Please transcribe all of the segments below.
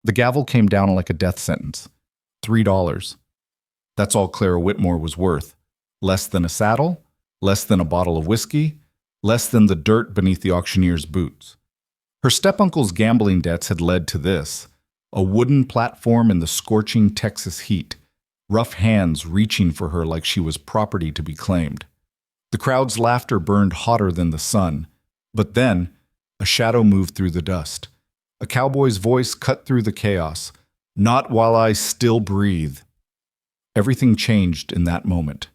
The gavel came down like a death sentence. $3. That's all Clara Whitmore was worth. Less than a saddle, less than a bottle of whiskey, less than the dirt beneath the auctioneer's boots. Her step-uncle's gambling debts had led to this: a wooden platform in the scorching Texas heat, rough hands reaching for her like she was property to be claimed. The crowd's laughter burned hotter than the sun, but then a shadow moved through the dust. A cowboy's voice cut through the chaos. "Not while I still breathe." Everything changed in that moment.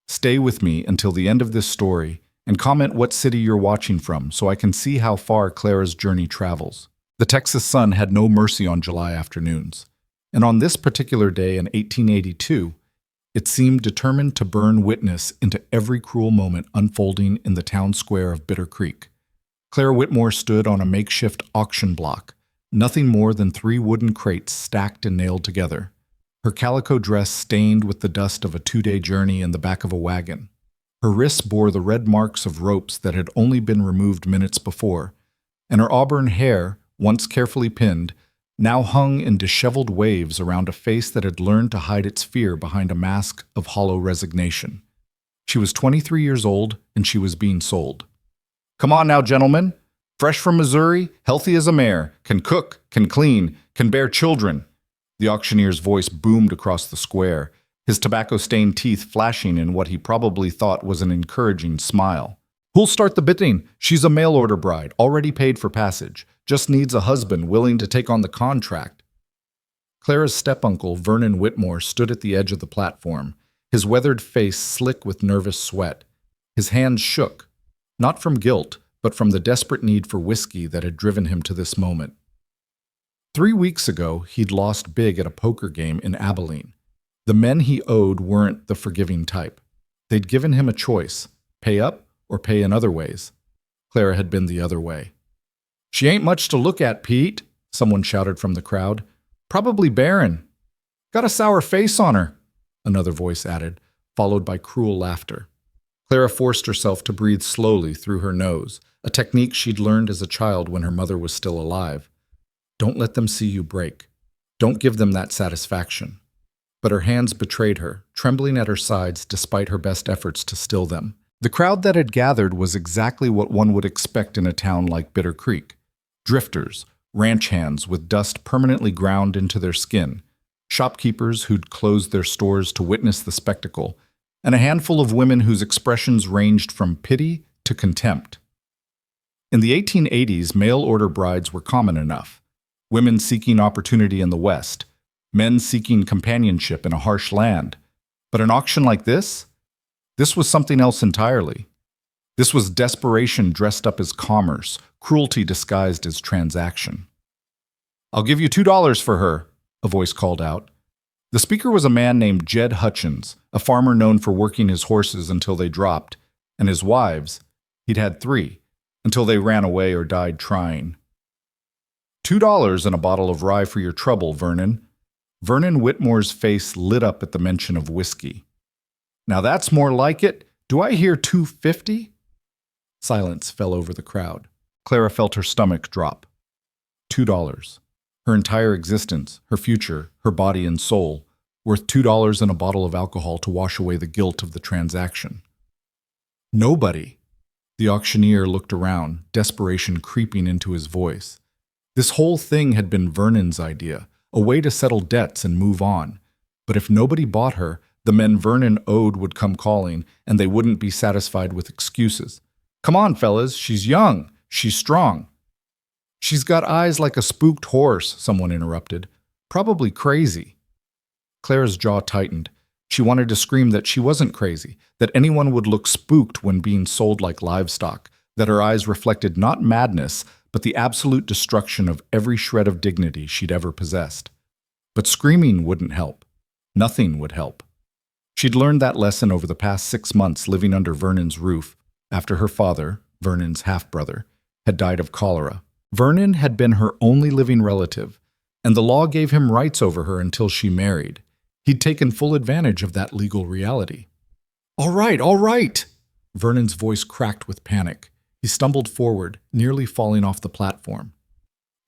Stay with me until the end of this story and comment what city you're watching from so I can see how far Clara's journey travels. The Texas sun had no mercy on July afternoons, and on this particular day in 1882, it seemed determined to burn witness into every cruel moment unfolding in the town square of Bitter Creek. Clara Whitmore stood on a makeshift auction block, nothing more than 3 wooden crates stacked and nailed together, her calico dress stained with the dust of a 2-day journey in the back of a wagon. Her wrists bore the red marks of ropes that had only been removed minutes before, and her auburn hair, once carefully pinned, now hung in disheveled waves around a face that had learned to hide its fear behind a mask of hollow resignation. She was 23 years old, and she was being sold. "Come on now, gentlemen. Fresh from Missouri, healthy as a mare, can cook, can clean, can bear children." The auctioneer's voice boomed across the square, his tobacco-stained teeth flashing in what he probably thought was an encouraging smile. "Who'll start the bidding? She's a mail-order bride, already paid for passage. Just needs a husband willing to take on the contract." Clara's step-uncle, Vernon Whitmore, stood at the edge of the platform, his weathered face slick with nervous sweat. His hands shook, not from guilt, but from the desperate need for whiskey that had driven him to this moment. 3 weeks ago, he'd lost big at a poker game in Abilene. The men he owed weren't the forgiving type. They'd given him a choice: pay up or pay in other ways. Clara had been the other way. "She ain't much to look at, Pete," someone shouted from the crowd. "Probably barren." "Got a sour face on her," another voice added, followed by cruel laughter. Clara forced herself to breathe slowly through her nose, a technique she'd learned as a child when her mother was still alive. Don't let them see you break. Don't give them that satisfaction. But her hands betrayed her, trembling at her sides despite her best efforts to still them. The crowd that had gathered was exactly what one would expect in a town like Bitter Creek. Drifters, ranch hands with dust permanently ground into their skin, shopkeepers who'd closed their stores to witness the spectacle, and a handful of women whose expressions ranged from pity to contempt. In the 1880s, mail-order brides were common enough. Women seeking opportunity in the West, men seeking companionship in a harsh land. But an auction like this was something else entirely. This was desperation dressed up as commerce, cruelty disguised as transaction. "I'll give you $2 for her," a voice called out. The speaker was a man named Jed Hutchins, a farmer known for working his horses until they dropped, and his wives, he'd had 3, until they ran away or died trying. $2 and a bottle of rye for your trouble, Vernon." Vernon Whitmore's face lit up at the mention of whiskey. "Now that's more like it. Do I hear $2.50? Silence fell over the crowd. Clara felt her stomach drop. $2. Her entire existence, her future, her body and soul, worth $2 and a bottle of alcohol to wash away the guilt of the transaction. Nobody. The auctioneer looked around, desperation creeping into his voice. This whole thing had been Vernon's idea, a way to settle debts and move on. But if nobody bought her, the men Vernon owed would come calling, and they wouldn't be satisfied with excuses. "Come on, fellas, she's young, she's strong." "She's got eyes like a spooked horse," someone interrupted. "Probably crazy." Clara's jaw tightened. She wanted to scream that she wasn't crazy, that anyone would look spooked when being sold like livestock, that her eyes reflected not madness, but the absolute destruction of every shred of dignity she'd ever possessed. But screaming wouldn't help. Nothing would help. She'd learned that lesson over the past 6 months living under Vernon's roof after her father, Vernon's half-brother, had died of cholera. Vernon had been her only living relative, and the law gave him rights over her until she married. He'd taken full advantage of that legal reality. All right. Vernon's voice cracked with panic. He stumbled forward, nearly falling off the platform.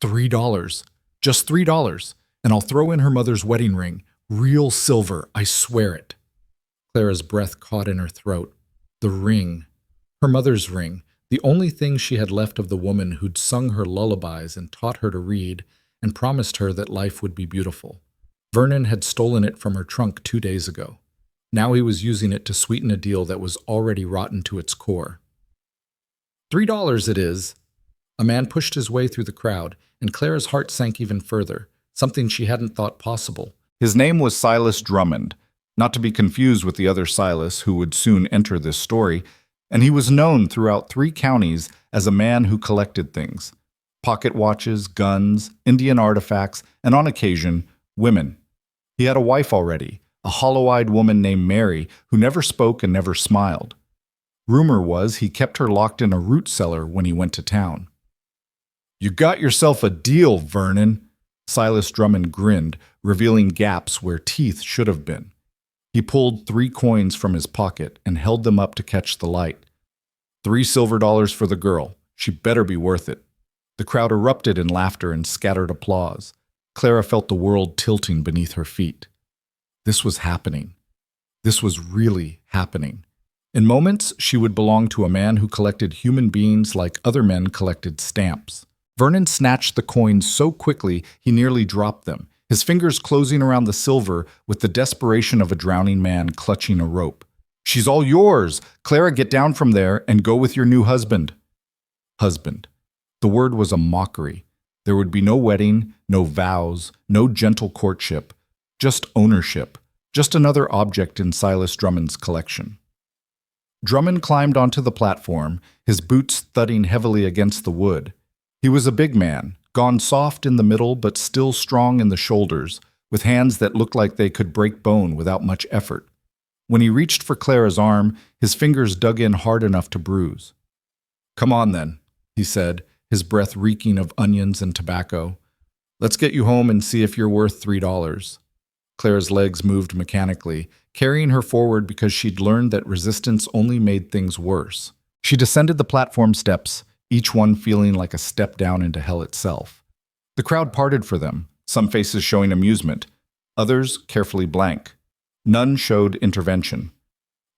$3. Just $3, and I'll throw in her mother's wedding ring. Real silver, I swear it. Clara's breath caught in her throat. The ring. Her mother's ring. The only thing she had left of the woman who'd sung her lullabies and taught her to read and promised her that life would be beautiful. Vernon had stolen it from her trunk 2 days ago. Now he was using it to sweeten a deal that was already rotten to its core. $3 it is. A man pushed his way through the crowd, and Clara's heart sank even further, something she hadn't thought possible. His name was Silas Drummond, not to be confused with the other Silas who would soon enter this story, and he was known throughout 3 counties as a man who collected things: pocket watches, guns, Indian artifacts, and on occasion, women. He had a wife already, a hollow-eyed woman named Mary who never spoke and never smiled. Rumor was he kept her locked in a root cellar when he went to town. "You got yourself a deal, Vernon." Silas Drummond grinned, revealing gaps where teeth should have been. He pulled 3 coins from his pocket and held them up to catch the light. $3 silver for the girl. She better be worth it. The crowd erupted in laughter and scattered applause. Clara felt the world tilting beneath her feet. This was happening. This was really happening. In moments, she would belong to a man who collected human beings like other men collected stamps. Vernon snatched the coins so quickly he nearly dropped them, his fingers closing around the silver with the desperation of a drowning man clutching a rope. "She's all yours! Clara, get down from there and go with your new husband." Husband. The word was a mockery. There would be no wedding, no vows, no gentle courtship, just ownership, just another object in Silas Drummond's collection. Drummond climbed onto the platform, his boots thudding heavily against the wood. He was a big man, gone soft in the middle but still strong in the shoulders, with hands that looked like they could break bone without much effort. When he reached for Clara's arm, his fingers dug in hard enough to bruise. "Come on then," he said, his breath reeking of onions and tobacco. "Let's get you home and see if you're worth $3. Clara's legs moved mechanically, carrying her forward because she'd learned that resistance only made things worse. She descended the platform steps, each one feeling like a step down into hell itself. The crowd parted for them, some faces showing amusement, others carefully blank. None showed intervention.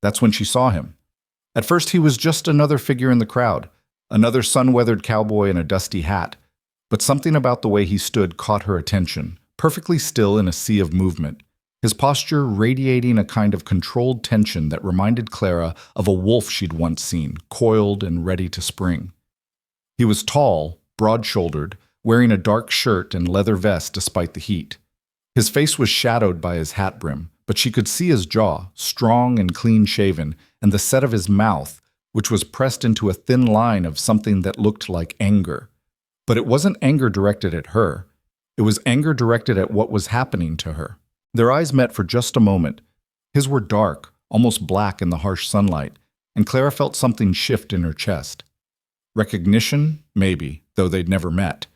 That's when she saw him. At first he was just another figure in the crowd, another sun-weathered cowboy in a dusty hat, but something about the way he stood caught her attention, perfectly still in a sea of movement, his posture radiating a kind of controlled tension that reminded Clara of a wolf she'd once seen, coiled and ready to spring. He was tall, broad-shouldered, wearing a dark shirt and leather vest despite the heat. His face was shadowed by his hat brim, but she could see his jaw, strong and clean-shaven, and the set of his mouth, which was pressed into a thin line of something that looked like anger. But it wasn't anger directed at her. It was anger directed at what was happening to her. Their eyes met for just a moment. His were dark, almost black in the harsh sunlight, and Clara felt something shift in her chest. Recognition? Maybe, though they'd never met.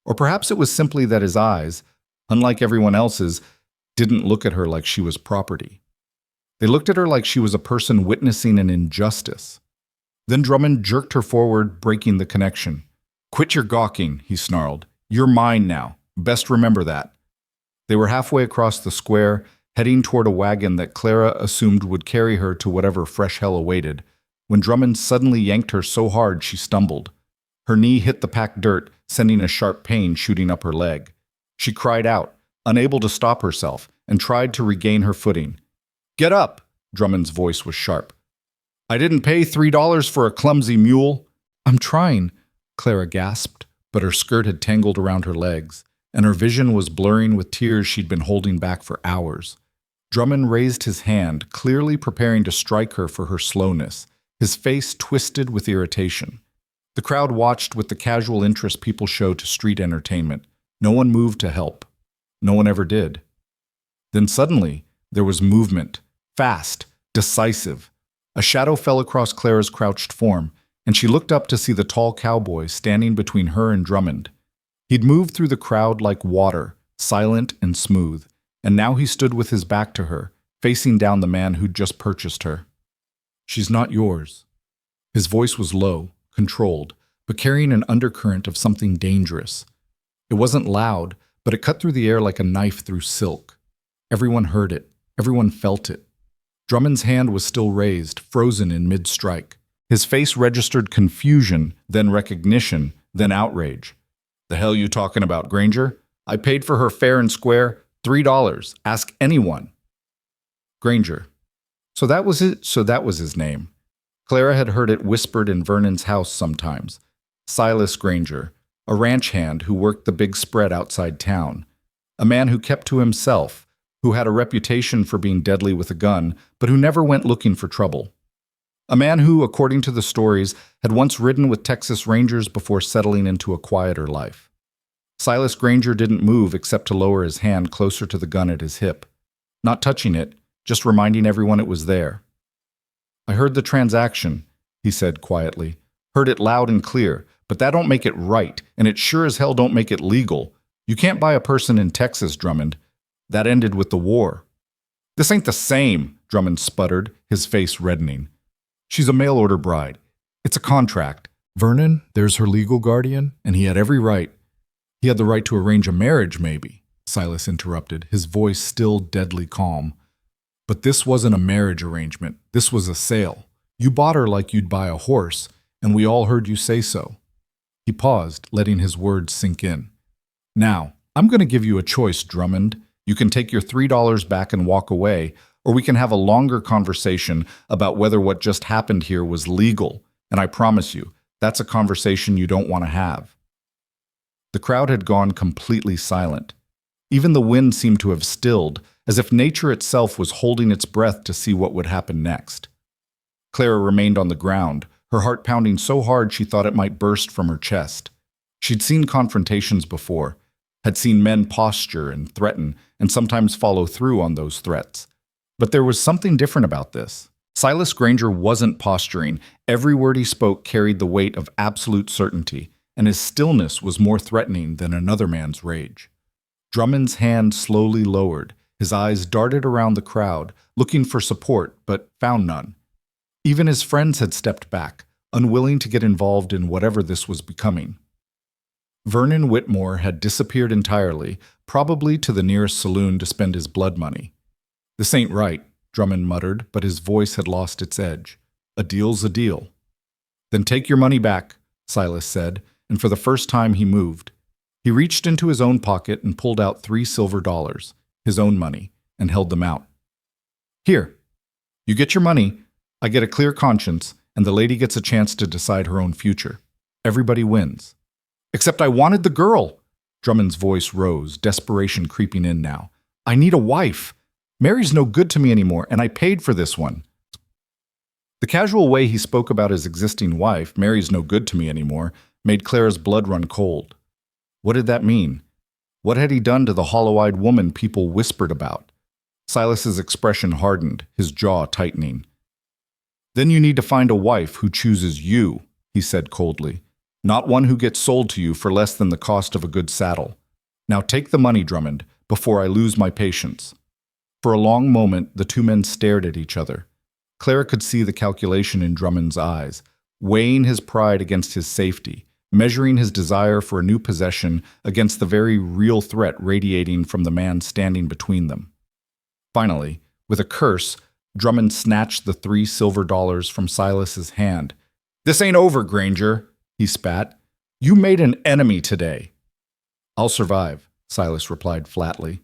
Or perhaps it was simply that his eyes, unlike everyone else's, didn't look at her like she was property. They looked at her like she was a person witnessing an injustice. Then Drummond jerked her forward, breaking the connection. "Quit your gawking," he snarled. "You're mine now. Best remember that." They were halfway across the square, heading toward a wagon that Clara assumed would carry her to whatever fresh hell awaited, when Drummond suddenly yanked her so hard she stumbled. Her knee hit the packed dirt, sending a sharp pain shooting up her leg. She cried out, unable to stop herself, and tried to regain her footing. "Get up!" Drummond's voice was sharp. "I didn't pay $3 for a clumsy mule." "I'm trying," Clara gasped, but her skirt had tangled around her legs, and her vision was blurring with tears she'd been holding back for hours. Drummond raised his hand, clearly preparing to strike her for her slowness, his face twisted with irritation. The crowd watched with the casual interest people show to street entertainment. No one moved to help. No one ever did. Then suddenly, there was movement, fast, decisive. A shadow fell across Clara's crouched form, and she looked up to see the tall cowboy standing between her and Drummond. He'd moved through the crowd like water, silent and smooth, and now he stood with his back to her, facing down the man who'd just purchased her. "She's not yours." His voice was low, controlled, but carrying an undercurrent of something dangerous. It wasn't loud, but it cut through the air like a knife through silk. Everyone heard it. Everyone felt it. Drummond's hand was still raised, frozen in mid-strike. His face registered confusion, then recognition, then outrage. "The hell you talking about, Granger? I paid for her fair and square, $3. Ask anyone." Granger. So that was his name. Clara had heard it whispered in Vernon's house sometimes. Silas Granger, a ranch hand who worked the big spread outside town. A man who kept to himself, who had a reputation for being deadly with a gun, but who never went looking for trouble. A man who, according to the stories, had once ridden with Texas Rangers before settling into a quieter life. Silas Granger didn't move except to lower his hand closer to the gun at his hip. Not touching it, just reminding everyone it was there. "I heard the transaction," he said quietly. "Heard it loud and clear, but that don't make it right, and it sure as hell don't make it legal. You can't buy a person in Texas, Drummond. That ended with the war." "This ain't the same," Drummond sputtered, his face reddening. "She's a mail-order bride. It's a contract. Vernon, there's her legal guardian, and he had every right." "He had the right to arrange a marriage, maybe," Silas interrupted, his voice still deadly calm. "But this wasn't a marriage arrangement. This was a sale. You bought her like you'd buy a horse, and we all heard you say so." He paused, letting his words sink in. "Now, I'm going to give you a choice, Drummond. You can take your $3 back and walk away, or we can have a longer conversation about whether what just happened here was legal, and I promise you, that's a conversation you don't want to have." The crowd had gone completely silent. Even the wind seemed to have stilled, as if nature itself was holding its breath to see what would happen next. Clara remained on the ground, her heart pounding so hard she thought it might burst from her chest. She'd seen confrontations before, had seen men posture and threaten, and sometimes follow through on those threats. But there was something different about this. Silas Granger wasn't posturing. Every word he spoke carried the weight of absolute certainty, and his stillness was more threatening than another man's rage. Drummond's hand slowly lowered. His eyes darted around the crowd, looking for support, but found none. Even his friends had stepped back, unwilling to get involved in whatever this was becoming. Vernon Whitmore had disappeared entirely, probably to the nearest saloon to spend his blood money. "This ain't right," Drummond muttered, but his voice had lost its edge. "A deal's a deal." "Then take your money back," Silas said, and for the first time he moved. He reached into his own pocket and pulled out $3 silver, his own money, and held them out. "Here, you get your money, I get a clear conscience, and the lady gets a chance to decide her own future. Everybody wins." "Except I wanted the girl." Drummond's voice rose, desperation creeping in now. "I need a wife. Mary's no good to me anymore, and I paid for this one." The casual way he spoke about his existing wife, "Mary's no good to me anymore," made Clara's blood run cold. What did that mean? What had he done to the hollow-eyed woman people whispered about? Silas's expression hardened, his jaw tightening. "Then you need to find a wife who chooses you," he said coldly. "Not one who gets sold to you for less than the cost of a good saddle. Now take the money, Drummond, before I lose my patience." For a long moment, the two men stared at each other. Clara could see the calculation in Drummond's eyes, weighing his pride against his safety, measuring his desire for a new possession against the very real threat radiating from the man standing between them. Finally, with a curse, Drummond snatched the $3 silver from Silas's hand. "This ain't over, Granger," he spat. "You made an enemy today." "I'll survive," Silas replied flatly.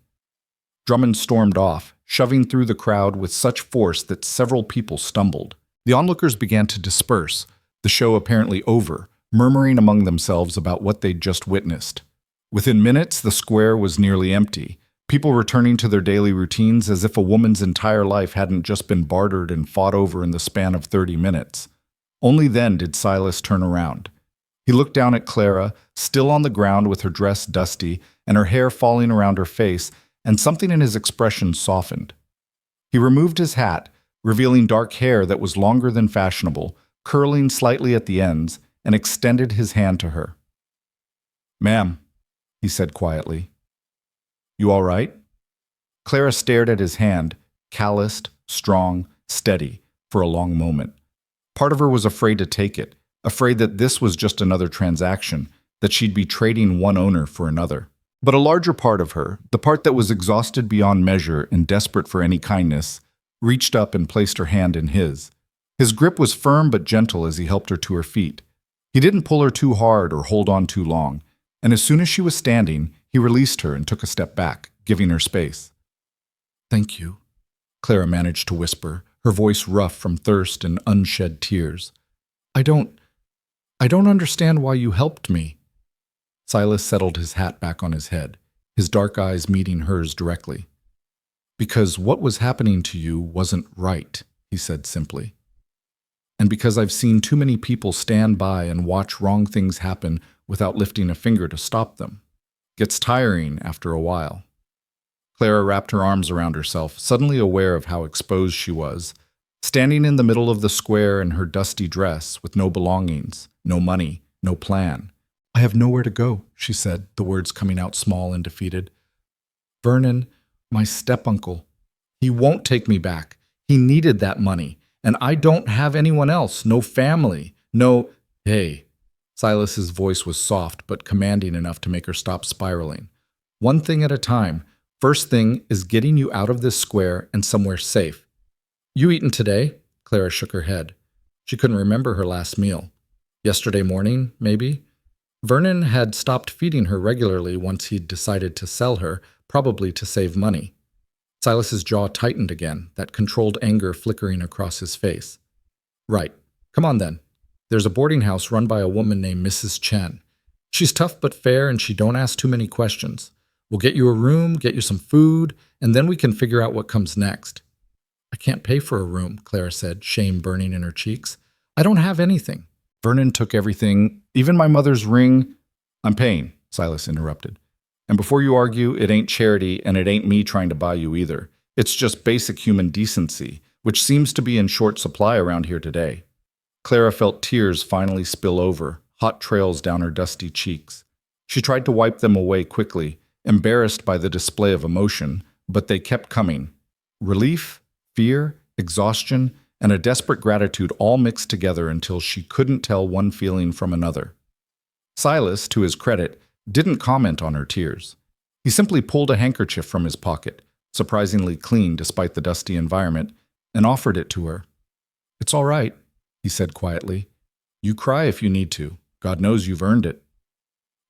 Drummond stormed off, shoving through the crowd with such force that several people stumbled. The onlookers began to disperse, the show apparently over, murmuring among themselves about what they'd just witnessed. Within minutes, the square was nearly empty, people returning to their daily routines as if a woman's entire life hadn't just been bartered and fought over in the span of 30 minutes. Only then did Silas turn around. He looked down at Clara, still on the ground with her dress dusty and her hair falling around her face, and something in his expression softened. He removed his hat, revealing dark hair that was longer than fashionable, curling slightly at the ends, and extended his hand to her. "Ma'am," he said quietly. "You all right?" Clara stared at his hand, calloused, strong, steady, for a long moment. Part of her was afraid to take it, afraid that this was just another transaction, that she'd be trading one owner for another. But a larger part of her, the part that was exhausted beyond measure and desperate for any kindness, reached up and placed her hand in his. His grip was firm but gentle as he helped her to her feet. He didn't pull her too hard or hold on too long, and as soon as she was standing, he released her and took a step back, giving her space. "Thank you," Clara managed to whisper, her voice rough from thirst and unshed tears. I don't understand why you helped me." Silas settled his hat back on his head, his dark eyes meeting hers directly. "Because what was happening to you wasn't right," he said simply. "And because I've seen too many people stand by and watch wrong things happen without lifting a finger to stop them. Gets tiring after a while." Clara wrapped her arms around herself, suddenly aware of how exposed she was, standing in the middle of the square in her dusty dress with no belongings, no money, no plan. "I have nowhere to go," she said, the words coming out small and defeated. "Vernon, my step-uncle, he won't take me back. He needed that money, and I don't have anyone else, no family, no—" "Hey." Silas's voice was soft but commanding enough to make her stop spiraling. "One thing at a time. First thing is getting you out of this square and somewhere safe. You eaten today?" Clara shook her head. She couldn't remember her last meal. Yesterday morning, maybe? Vernon had stopped feeding her regularly once he'd decided to sell her, probably to save money. Silas's jaw tightened again, that controlled anger flickering across his face. "Right. Come on then. There's a boarding house run by a woman named Mrs. Chen. She's tough but fair and she don't ask too many questions. We'll get you a room, get you some food, and then we can figure out what comes next." "I can't pay for a room," Clara said, shame burning in her cheeks. "I don't have anything." "Vernon took everything, even my mother's ring." "I'm paying," Silas interrupted. "And before you argue, it ain't charity and it ain't me trying to buy you either. It's just basic human decency, which seems to be in short supply around here today." Clara felt tears finally spill over, hot trails down her dusty cheeks. She tried to wipe them away quickly, embarrassed by the display of emotion, but they kept coming. Relief, fear, exhaustion, and a desperate gratitude all mixed together until she couldn't tell one feeling from another. Silas, to his credit, didn't comment on her tears. He simply pulled a handkerchief from his pocket, surprisingly clean despite the dusty environment, and offered it to her. "It's all right," he said quietly. "You cry if you need to. God knows you've earned it."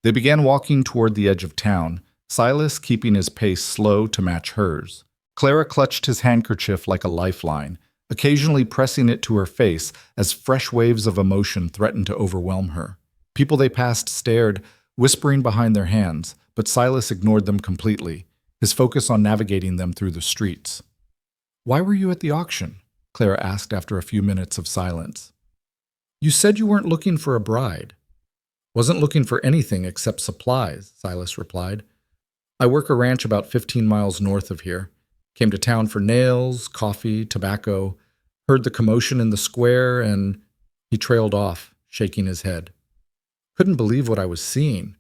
They began walking toward the edge of town, Silas keeping his pace slow to match hers. Clara clutched his handkerchief like a lifeline, occasionally pressing it to her face as fresh waves of emotion threatened to overwhelm her. People they passed stared, whispering behind their hands, but Silas ignored them completely, his focus on navigating them through the streets. "Why were you at the auction?" Clara asked after a few minutes of silence. "You said you weren't looking for a bride." "Wasn't looking for anything except supplies," Silas replied. "I work a ranch about 15 miles north of here. Came to town for nails, coffee, tobacco, heard the commotion in the square, and—" He trailed off, shaking his head. "Couldn't believe what I was seeing.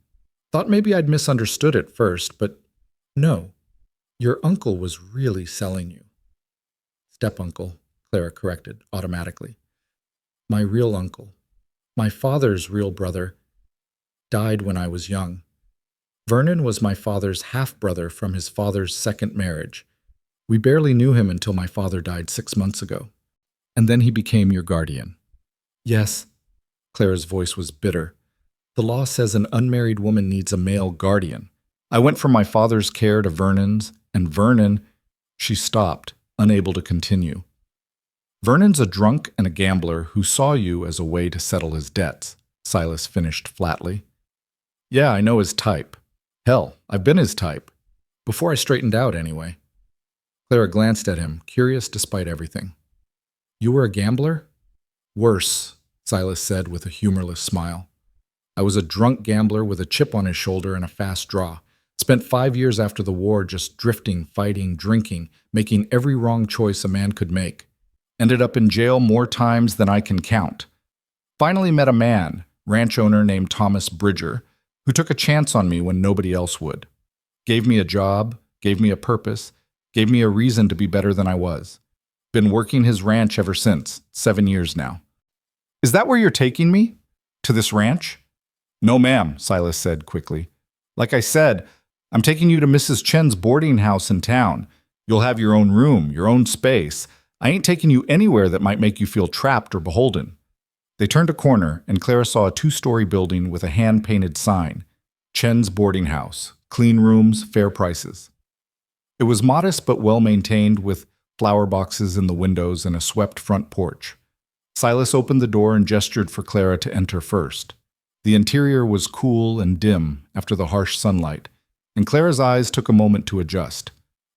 Thought maybe I'd misunderstood at first, but no. Your uncle was really selling you." "Step-uncle," Clara corrected automatically. "My real uncle. My father's real brother died when I was young. Vernon was my father's half-brother from his father's second marriage. We barely knew him until my father died 6 months ago. And then he became your guardian." "Yes." Clara's voice was bitter. "The law says an unmarried woman needs a male guardian. I went from my father's care to Vernon's, and Vernon—" She stopped, unable to continue. "Vernon's a drunk and a gambler who saw you as a way to settle his debts," Silas finished flatly. "Yeah, I know his type. Hell, I've been his type. Before I straightened out, anyway." Clara glanced at him, curious despite everything. "You were a gambler?" "Worse," Silas said with a humorless smile. "I was a drunk gambler with a chip on his shoulder and a fast draw. Spent 5 years after the war just drifting, fighting, drinking, making every wrong choice a man could make. Ended up in jail more times than I can count. Finally met a man, ranch owner named Thomas Bridger, who took a chance on me when nobody else would. Gave me a job, gave me a purpose, gave me a reason to be better than I was. Been working his ranch ever since, 7 years now." "Is that where you're taking me? To this ranch?" "No, ma'am," Silas said quickly. "Like I said, I'm taking you to Mrs. Chen's boarding house in town. You'll have your own room, your own space. I ain't taking you anywhere that might make you feel trapped or beholden." They turned a corner, and Clara saw a two-story building with a hand-painted sign, Chen's boarding house, clean rooms, fair prices. It was modest but well-maintained, with flower boxes in the windows and a swept front porch. Silas opened the door and gestured for Clara to enter first. The interior was cool and dim after the harsh sunlight, and Clara's eyes took a moment to adjust.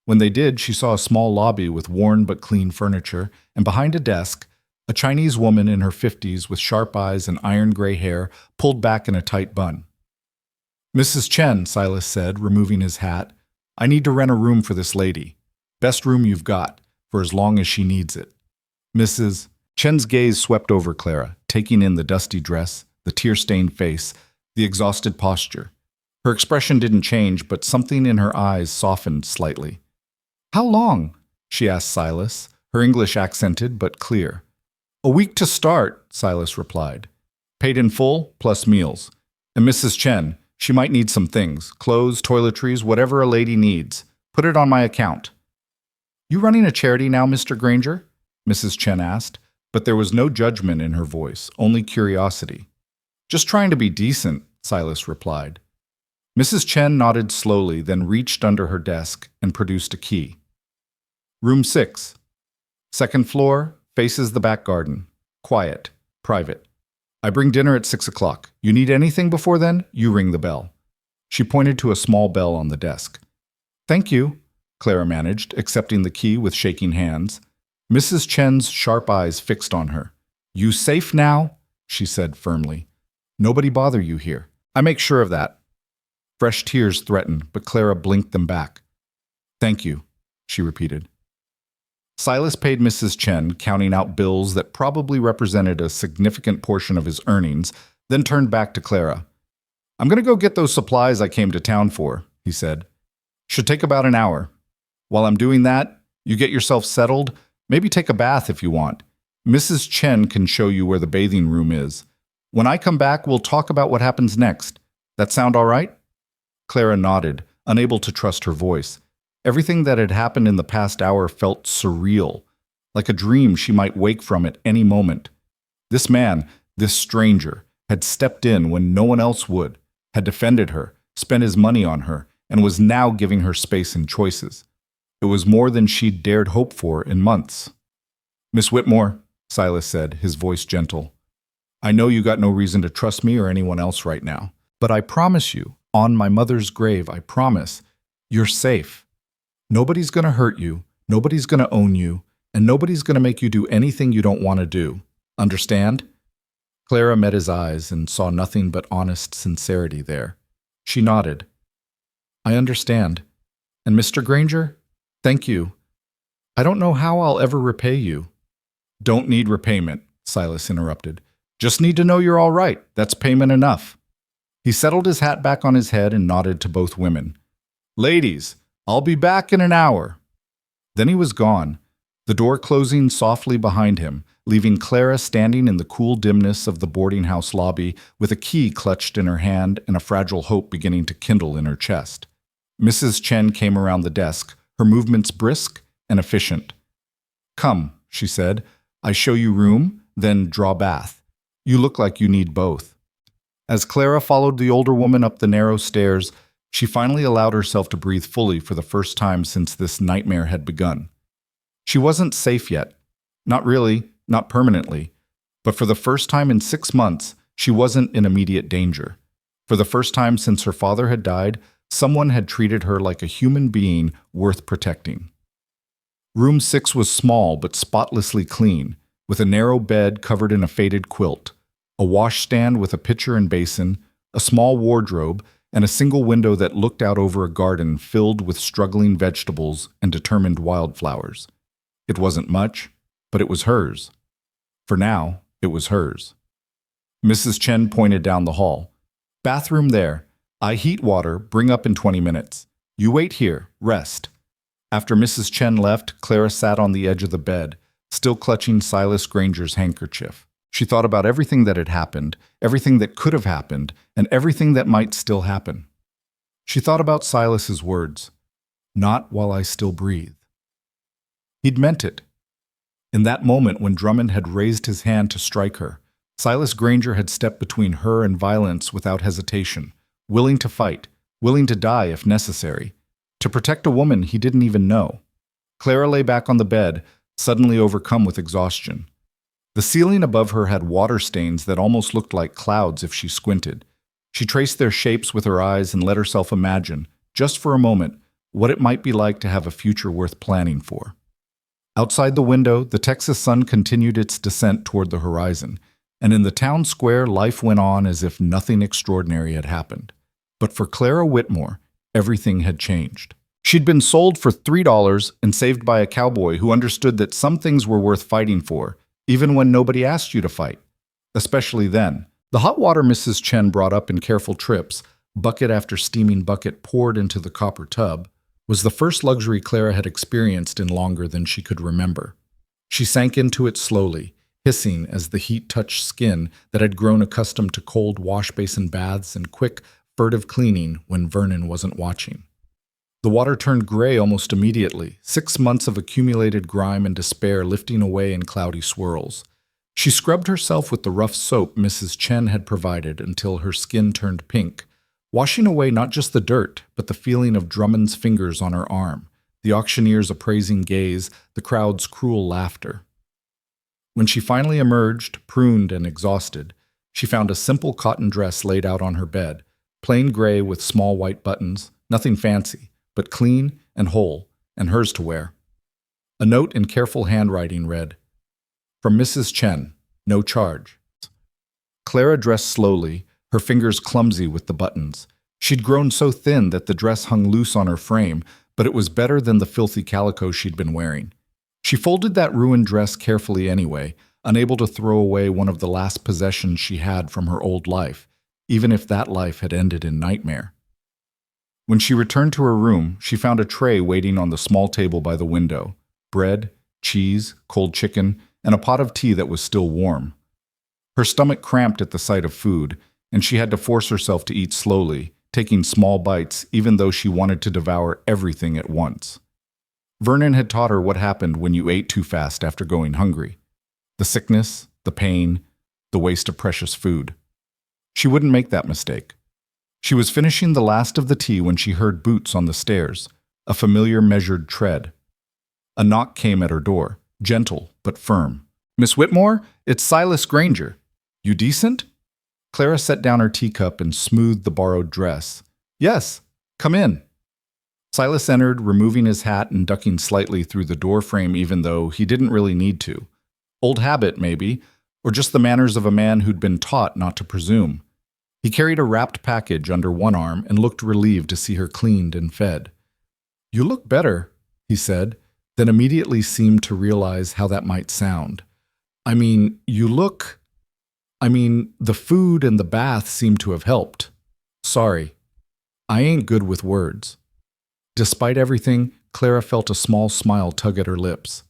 When they did, she saw a small lobby with worn but clean furniture, and behind a desk, a Chinese woman in her 50s with sharp eyes and iron-gray hair pulled back in a tight bun. "Mrs. Chen," Silas said, removing his hat, "I need to rent a room for this lady. Best room you've got, for as long as she needs it." Mrs. Chen's gaze swept over Clara, taking in the dusty dress, the tear-stained face, the exhausted posture. Her expression didn't change, but something in her eyes softened slightly. "How long?" she asked Silas, her English accented but clear. "A week to start," Silas replied. "Paid in full, plus meals. And Mrs. Chen, she might need some things, clothes, toiletries, whatever a lady needs. Put it on my account." "You running a charity now, Mr. Granger?" Mrs. Chen asked, but there was no judgment in her voice, only curiosity. "Just trying to be decent," Silas replied. Mrs. Chen nodded slowly, then reached under her desk and produced a key. "Room 6. Second floor, faces the back garden. Quiet. Private. I bring dinner at 6 o'clock. You need anything before then? You ring the bell." She pointed to a small bell on the desk. "Thank you," Clara managed, accepting the key with shaking hands. Mrs. Chen's sharp eyes fixed on her. "You safe now?" she said firmly. "Nobody bother you here. I make sure of that." Fresh tears threatened, but Clara blinked them back. "Thank you," she repeated. Silas paid Mrs. Chen, counting out bills that probably represented a significant portion of his earnings, then turned back to Clara. "I'm going to go get those supplies I came to town for," he said. "Should take about an hour. While I'm doing that, you get yourself settled, maybe take a bath if you want. Mrs. Chen can show you where the bathing room is. When I come back, we'll talk about what happens next. That sound all right?" Clara nodded, unable to trust her voice. Everything that had happened in the past hour felt surreal, like a dream she might wake from at any moment. This man, this stranger, had stepped in when no one else would, had defended her, spent his money on her, and was now giving her space and choices. It was more than she'd dared hope for in months. "Miss Whitmore," Silas said, his voice gentle, "I know you got no reason to trust me or anyone else right now, but I promise you, on my mother's grave, I promise, you're safe. Nobody's going to hurt you, nobody's going to own you, and nobody's going to make you do anything you don't want to do. Understand?" Clara met his eyes and saw nothing but honest sincerity there. She nodded. "I understand. And Mr. Granger, thank you. I don't know how I'll ever repay you." "Don't need repayment," Silas interrupted. "Just need to know you're all right. That's payment enough." He settled his hat back on his head and nodded to both women. "Ladies, I'll be back in an hour." Then he was gone, the door closing softly behind him, leaving Clara standing in the cool dimness of the boarding house lobby with a key clutched in her hand and a fragile hope beginning to kindle in her chest. Mrs. Chen came around the desk, her movements brisk and efficient. "Come," she said, "I show you room, then draw bath. You look like you need both." As Clara followed the older woman up the narrow stairs, she finally allowed herself to breathe fully for the first time since this nightmare had begun. She wasn't safe yet. Not really, not permanently. But for the first time in 6 months, she wasn't in immediate danger. For the first time since her father had died, someone had treated her like a human being worth protecting. Room 6 was small but spotlessly clean, with a narrow bed covered in a faded quilt, a washstand with a pitcher and basin, a small wardrobe, and a single window that looked out over a garden filled with struggling vegetables and determined wildflowers. It wasn't much, but it was hers. For now, it was hers. Mrs. Chen pointed down the hall. "Bathroom there. I heat water, bring up in 20 minutes. You wait here, rest." After Mrs. Chen left, Clara sat on the edge of the bed, still clutching Silas Granger's handkerchief. She thought about everything that had happened, everything that could have happened, and everything that might still happen. She thought about Silas's words, "Not while I still breathe." He'd meant it. In that moment when Drummond had raised his hand to strike her, Silas Granger had stepped between her and violence without hesitation, willing to fight, willing to die if necessary, to protect a woman he didn't even know. Clara lay back on the bed, suddenly overcome with exhaustion. The ceiling above her had water stains that almost looked like clouds if she squinted. She traced their shapes with her eyes and let herself imagine, just for a moment, what it might be like to have a future worth planning for. Outside the window, the Texas sun continued its descent toward the horizon, and in the town square life went on as if nothing extraordinary had happened. But for Clara Whitmore, everything had changed. She'd been sold for $3 and saved by a cowboy who understood that some things were worth fighting for, even when nobody asked you to fight. Especially then. The hot water Mrs. Chen brought up in careful trips, bucket after steaming bucket poured into the copper tub, was the first luxury Clara had experienced in longer than she could remember. She sank into it slowly, hissing as the heat touched skin that had grown accustomed to cold wash basin baths and quick, furtive cleaning when Vernon wasn't watching. The water turned gray almost immediately, 6 months of accumulated grime and despair lifting away in cloudy swirls. She scrubbed herself with the rough soap Mrs. Chen had provided until her skin turned pink, washing away not just the dirt, but the feeling of Drummond's fingers on her arm, the auctioneer's appraising gaze, the crowd's cruel laughter. When she finally emerged, pruned and exhausted, she found a simple cotton dress laid out on her bed, plain gray with small white buttons, nothing fancy, but clean and whole, and hers to wear. A note in careful handwriting read, "From Mrs. Chen, no charge." Clara dressed slowly, her fingers clumsy with the buttons. She'd grown so thin that the dress hung loose on her frame, but it was better than the filthy calico she'd been wearing. She folded that ruined dress carefully anyway, unable to throw away one of the last possessions she had from her old life, even if that life had ended in nightmare. When she returned to her room, she found a tray waiting on the small table by the window, bread, cheese, cold chicken, and a pot of tea that was still warm. Her stomach cramped at the sight of food, and she had to force herself to eat slowly, taking small bites even though she wanted to devour everything at once. Vernon had taught her what happened when you ate too fast after going hungry. The sickness, the pain, the waste of precious food. She wouldn't make that mistake. She was finishing the last of the tea when she heard boots on the stairs, a familiar measured tread. A knock came at her door, gentle but firm. "Miss Whitmore, it's Silas Granger. You decent?" Clara set down her teacup and smoothed the borrowed dress. "Yes, come in." Silas entered, removing his hat and ducking slightly through the doorframe even though he didn't really need to. Old habit, maybe, or just the manners of a man who'd been taught not to presume. He carried a wrapped package under one arm and looked relieved to see her cleaned and fed. "You look better," he said, then immediately seemed to realize how that might sound. The food and the bath seem to have helped. Sorry, I ain't good with words." Despite everything, Clara felt a small smile tug at her lips.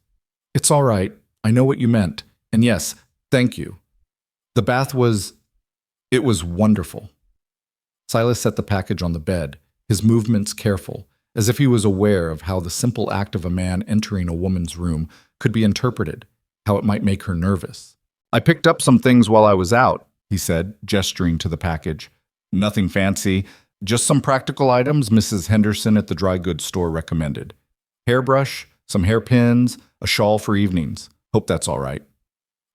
"It's all right. I know what you meant. And yes, thank you. The bath was... it was wonderful." Silas set the package on the bed, his movements careful, as if he was aware of how the simple act of a man entering a woman's room could be interpreted, how it might make her nervous. "I picked up some things while I was out," he said, gesturing to the package. "Nothing fancy, just some practical items Mrs. Henderson at the dry goods store recommended. Hairbrush, some hairpins, a shawl for evenings. Hope that's all right."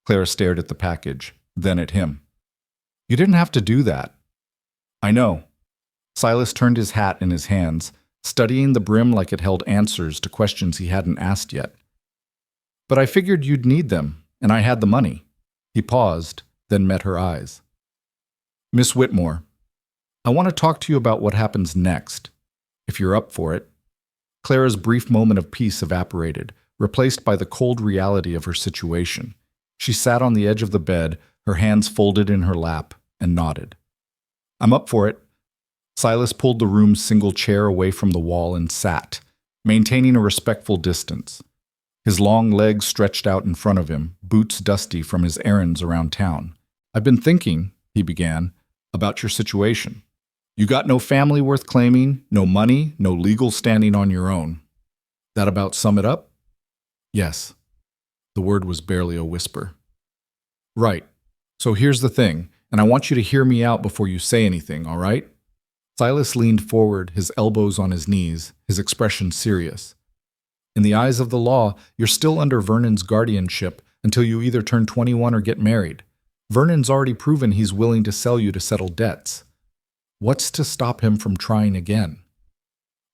Clara stared at the package, then at him. "You didn't have to do that." "I know." Silas turned his hat in his hands, studying the brim like it held answers to questions he hadn't asked yet. "But I figured you'd need them, and I had the money." He paused, then met her eyes. "Miss Whitmore, I want to talk to you about what happens next, if you're up for it." Clara's brief moment of peace evaporated, replaced by the cold reality of her situation. She sat on the edge of the bed, her hands folded in her lap, and nodded. "I'm up for it." Silas pulled the room's single chair away from the wall and sat, maintaining a respectful distance. His long legs stretched out in front of him, boots dusty from his errands around town. "I've been thinking," he began, "about your situation." You got no family worth claiming, no money, no legal standing on your own. That about sum it up? Yes. The word was barely a whisper. Right. So here's the thing, and I want you to hear me out before you say anything, all right? Silas leaned forward, his elbows on his knees, his expression serious. In the eyes of the law, you're still under Vernon's guardianship until you either turn 21 or get married. Vernon's already proven he's willing to sell you to settle debts. What's to stop him from trying again?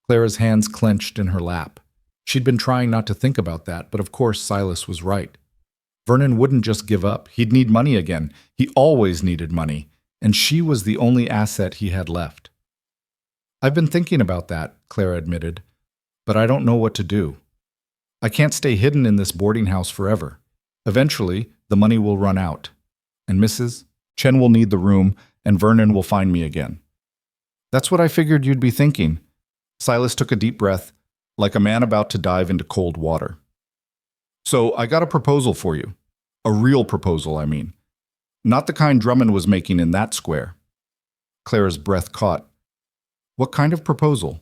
Clara's hands clenched in her lap. She'd been trying not to think about that, but of course Silas was right. Vernon wouldn't just give up. He'd need money again. He always needed money, and she was the only asset he had left. I've been thinking about that, Clara admitted, but I don't know what to do. I can't stay hidden in this boarding house forever. Eventually, the money will run out. And Mrs. Chen will need the room, and Vernon will find me again. That's what I figured you'd be thinking. Silas took a deep breath, like a man about to dive into cold water. So I got a proposal for you. A real proposal, I mean. Not the kind Drummond was making in that square. Clara's breath caught. What kind of proposal?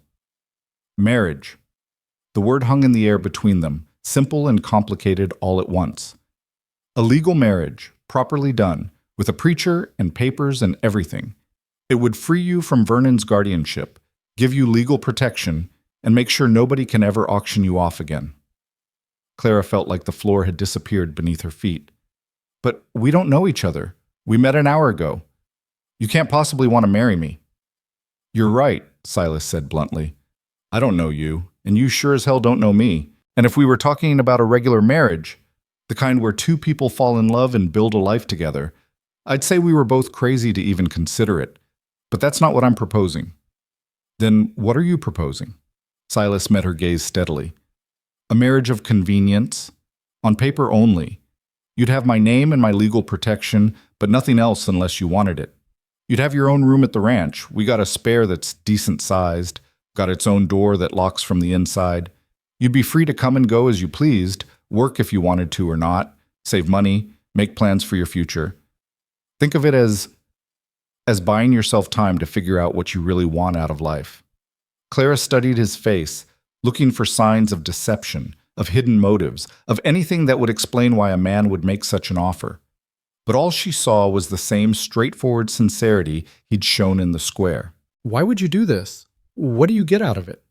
Marriage. The word hung in the air between them, simple and complicated all at once. A legal marriage, properly done, with a preacher and papers and everything. It would free you from Vernon's guardianship, give you legal protection, and make sure nobody can ever auction you off again. Clara felt like the floor had disappeared beneath her feet. But we don't know each other. We met an hour ago. You can't possibly want to marry me. You're right, Silas said bluntly. I don't know you, and you sure as hell don't know me. And if we were talking about a regular marriage, the kind where two people fall in love and build a life together, I'd say we were both crazy to even consider it. But that's not what I'm proposing. Then what are you proposing? Silas met her gaze steadily. A marriage of convenience, on paper only. You'd have my name and my legal protection, but nothing else unless you wanted it. You'd have your own room at the ranch. We got a spare that's decent sized, got its own door that locks from the inside. You'd be free to come and go as you pleased, work if you wanted to or not, save money, make plans for your future. Think of it as buying yourself time to figure out what you really want out of life. Clara studied his face, looking for signs of deception, of hidden motives, of anything that would explain why a man would make such an offer. But all she saw was the same straightforward sincerity he'd shown in the square. Why would you do this? What do you get out of it?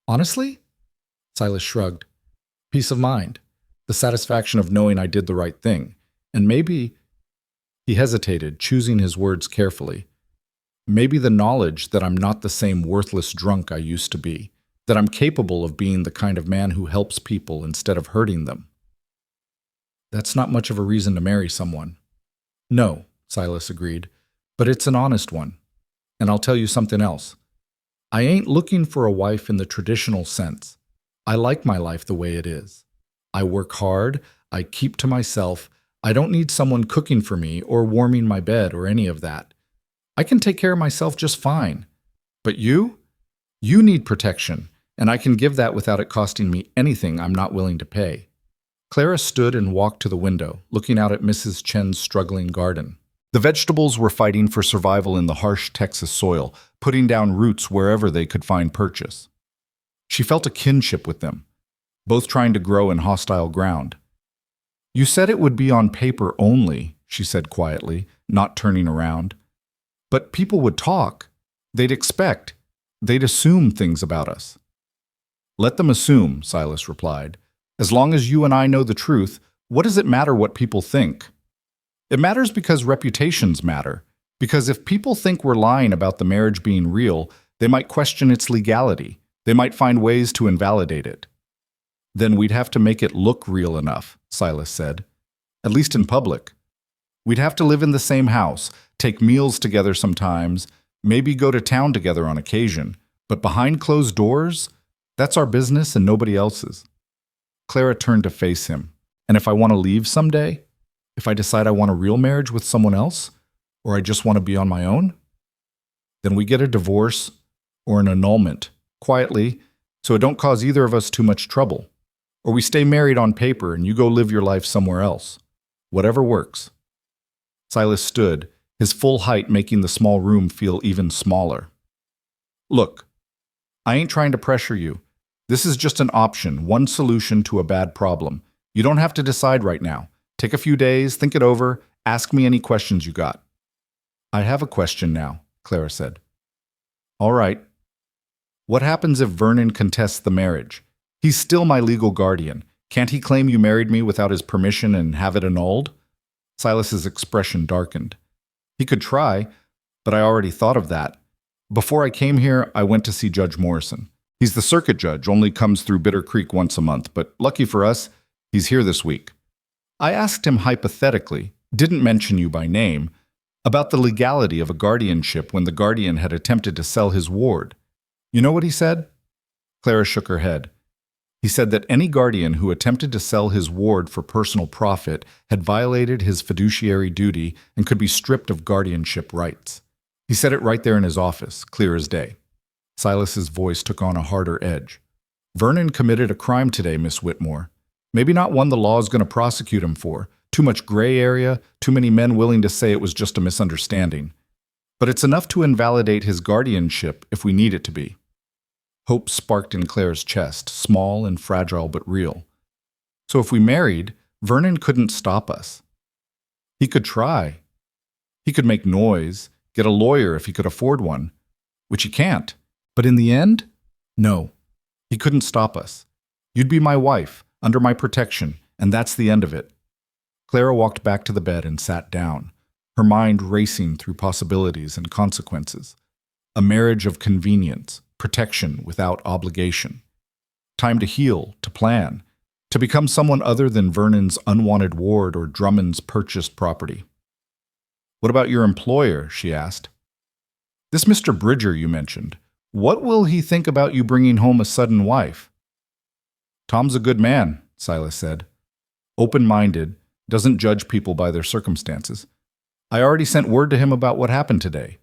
Honestly? Silas shrugged. Peace of mind. The satisfaction of knowing I did the right thing. And maybe... He hesitated, choosing his words carefully. Maybe the knowledge that I'm not the same worthless drunk I used to be, that I'm capable of being the kind of man who helps people instead of hurting them. That's not much of a reason to marry someone. No, Silas agreed, but it's an honest one. And I'll tell you something else. I ain't looking for a wife in the traditional sense. I like my life the way it is. I work hard, I keep to myself, I don't need someone cooking for me or warming my bed or any of that. I can take care of myself just fine. But you? You need protection, and I can give that without it costing me anything I'm not willing to pay. Clara stood and walked to the window, looking out at Mrs. Chen's struggling garden. The vegetables were fighting for survival in the harsh Texas soil, putting down roots wherever they could find purchase. She felt a kinship with them, both trying to grow in hostile ground. You said it would be on paper only, she said quietly, not turning around. But people would talk. They'd expect. They'd assume things about us. Let them assume, Silas replied. As long as you and I know the truth, what does it matter what people think? It matters because reputations matter. Because if people think we're lying about the marriage being real, they might question its legality. They might find ways to invalidate it. Then we'd have to make it look real enough, Silas said. At least in public. We'd have to live in the same house, take meals together sometimes, maybe go to town together on occasion. But behind closed doors, that's our business and nobody else's. Clara turned to face him. And if I want to leave someday? If I decide I want a real marriage with someone else? Or I just want to be on my own? Then we get a divorce or an annulment, quietly, so it don't cause either of us too much trouble. Or we stay married on paper and you go live your life somewhere else. Whatever works. Silas stood, his full height making the small room feel even smaller. Look, I ain't trying to pressure you. This is just an option, one solution to a bad problem. You don't have to decide right now. Take a few days, think it over, ask me any questions you got. I have a question now, Clara said. All right. What happens if Vernon contests the marriage? He's still my legal guardian. Can't he claim you married me without his permission and have it annulled? Silas's expression darkened. He could try, but I already thought of that. Before I came here, I went to see Judge Morrison. He's the circuit judge, only comes through Bitter Creek once a month, but lucky for us, he's here this week. I asked him hypothetically, didn't mention you by name, about the legality of a guardianship when the guardian had attempted to sell his ward. You know what he said? Clara shook her head. He said that any guardian who attempted to sell his ward for personal profit had violated his fiduciary duty and could be stripped of guardianship rights. He said it right there in his office, clear as day. Silas's voice took on a harder edge. Vernon committed a crime today, Miss Whitmore. Maybe not one the law is going to prosecute him for. Too much gray area, too many men willing to say it was just a misunderstanding. But it's enough to invalidate his guardianship if we need it to be. Hope sparked in Clara's chest, small and fragile but real. So if we married, Vernon couldn't stop us. He could try. He could make noise, get a lawyer if he could afford one, which he can't. But in the end, no. He couldn't stop us. You'd be my wife, under my protection, and that's the end of it. Clara walked back to the bed and sat down, her mind racing through possibilities and consequences. A marriage of convenience, protection without obligation. Time to heal, to plan, to become someone other than Vernon's unwanted ward or Drummond's purchased property. What about your employer? She asked. This Mr. Bridger you mentioned. What will he think about you bringing home a sudden wife? Tom's a good man, Silas said. Open-minded, doesn't judge people by their circumstances. I already sent word to him about what happened today.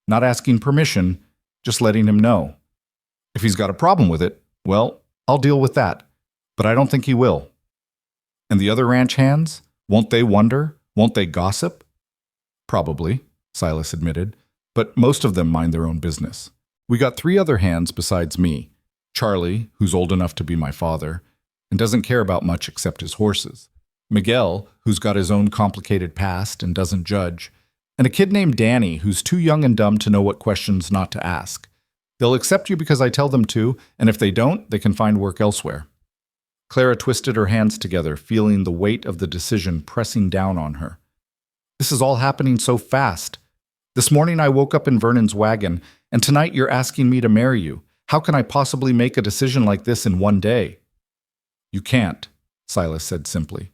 Not asking permission, just letting him know. If he's got a problem with it, well, I'll deal with that. But I don't think he will. And the other ranch hands? Won't they wonder? Won't they gossip? Probably, Silas admitted, but most of them mind their own business. We got 3 other hands besides me. Charlie, who's old enough to be my father, and doesn't care about much except his horses. Miguel, who's got his own complicated past and doesn't judge. And a kid named Danny, who's too young and dumb to know what questions not to ask. They'll accept you because I tell them to, and if they don't, they can find work elsewhere. Clara twisted her hands together, feeling the weight of the decision pressing down on her. This is all happening so fast. This morning I woke up in Vernon's wagon, and tonight you're asking me to marry you. How can I possibly make a decision like this in one day? You can't, Silas said simply.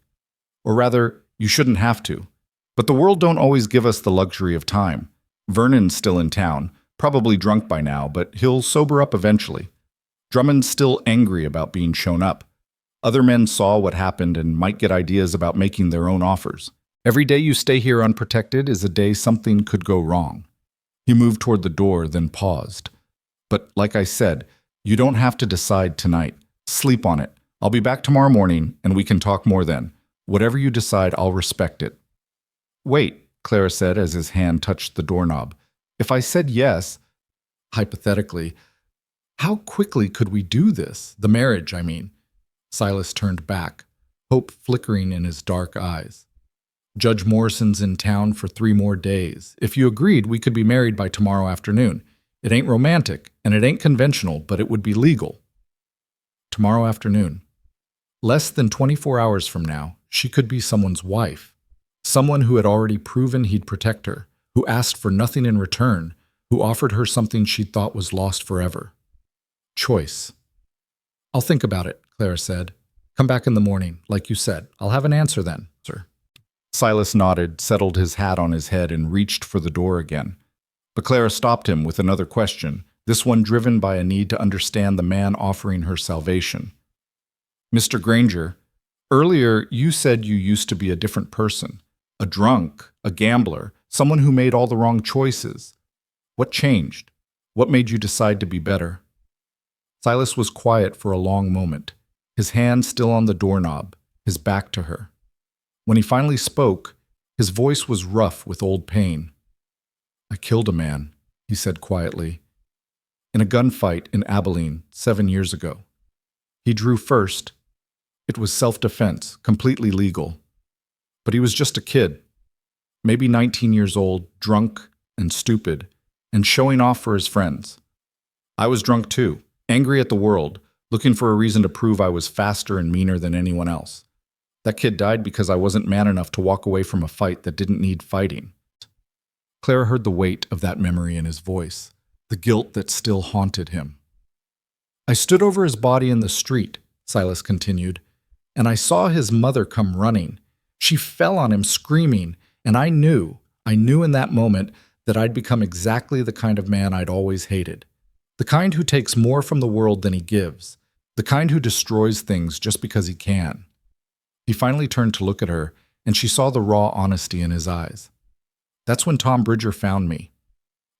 Or rather, you shouldn't have to. But the world don't always give us the luxury of time. Vernon's still in town, probably drunk by now, but he'll sober up eventually. Drummond's still angry about being shown up. Other men saw what happened and might get ideas about making their own offers. Every day you stay here unprotected is a day something could go wrong. He moved toward the door, then paused. But like I said, you don't have to decide tonight. Sleep on it. I'll be back tomorrow morning, and we can talk more then. Whatever you decide, I'll respect it. Wait, Clara said as his hand touched the doorknob. If I said yes, hypothetically, how quickly could we do this? The marriage, I mean. Silas turned back, hope flickering in his dark eyes. Judge Morrison's in town for 3 more days. If you agreed, we could be married by tomorrow afternoon. It ain't romantic, and it ain't conventional, but it would be legal. Tomorrow afternoon. Less than 24 hours from now, she could be someone's wife. Someone who had already proven he'd protect her, who asked for nothing in return, who offered her something she thought was lost forever. Choice. I'll think about it, Clara said. Come back in the morning, like you said. I'll have an answer then, sir. Silas nodded, settled his hat on his head, and reached for the door again. But Clara stopped him with another question, this one driven by a need to understand the man offering her salvation. Mr. Granger, earlier you said you used to be a different person, a drunk, a gambler, someone who made all the wrong choices. What changed? What made you decide to be better? Silas was quiet for a long moment, his hand still on the doorknob, his back to her. When he finally spoke, his voice was rough with old pain. I killed a man, he said quietly. in a gunfight in Abilene 7 years ago. He drew first. It was self-defense, completely legal. But he was just a kid, maybe 19 years old, drunk and stupid, and showing off for his friends. I was drunk too, angry at the world, looking for a reason to prove I was faster and meaner than anyone else. That kid died because I wasn't man enough to walk away from a fight that didn't need fighting. Clara heard the weight of that memory in his voice, the guilt that still haunted him. I stood over his body in the street, Silas continued, and I saw his mother come running. She fell on him screaming, and I knew in that moment that I'd become exactly the kind of man I'd always hated. The kind who takes more from the world than he gives. The kind who destroys things just because he can. He finally turned to look at her, and she saw the raw honesty in his eyes. That's when Tom Bridger found me.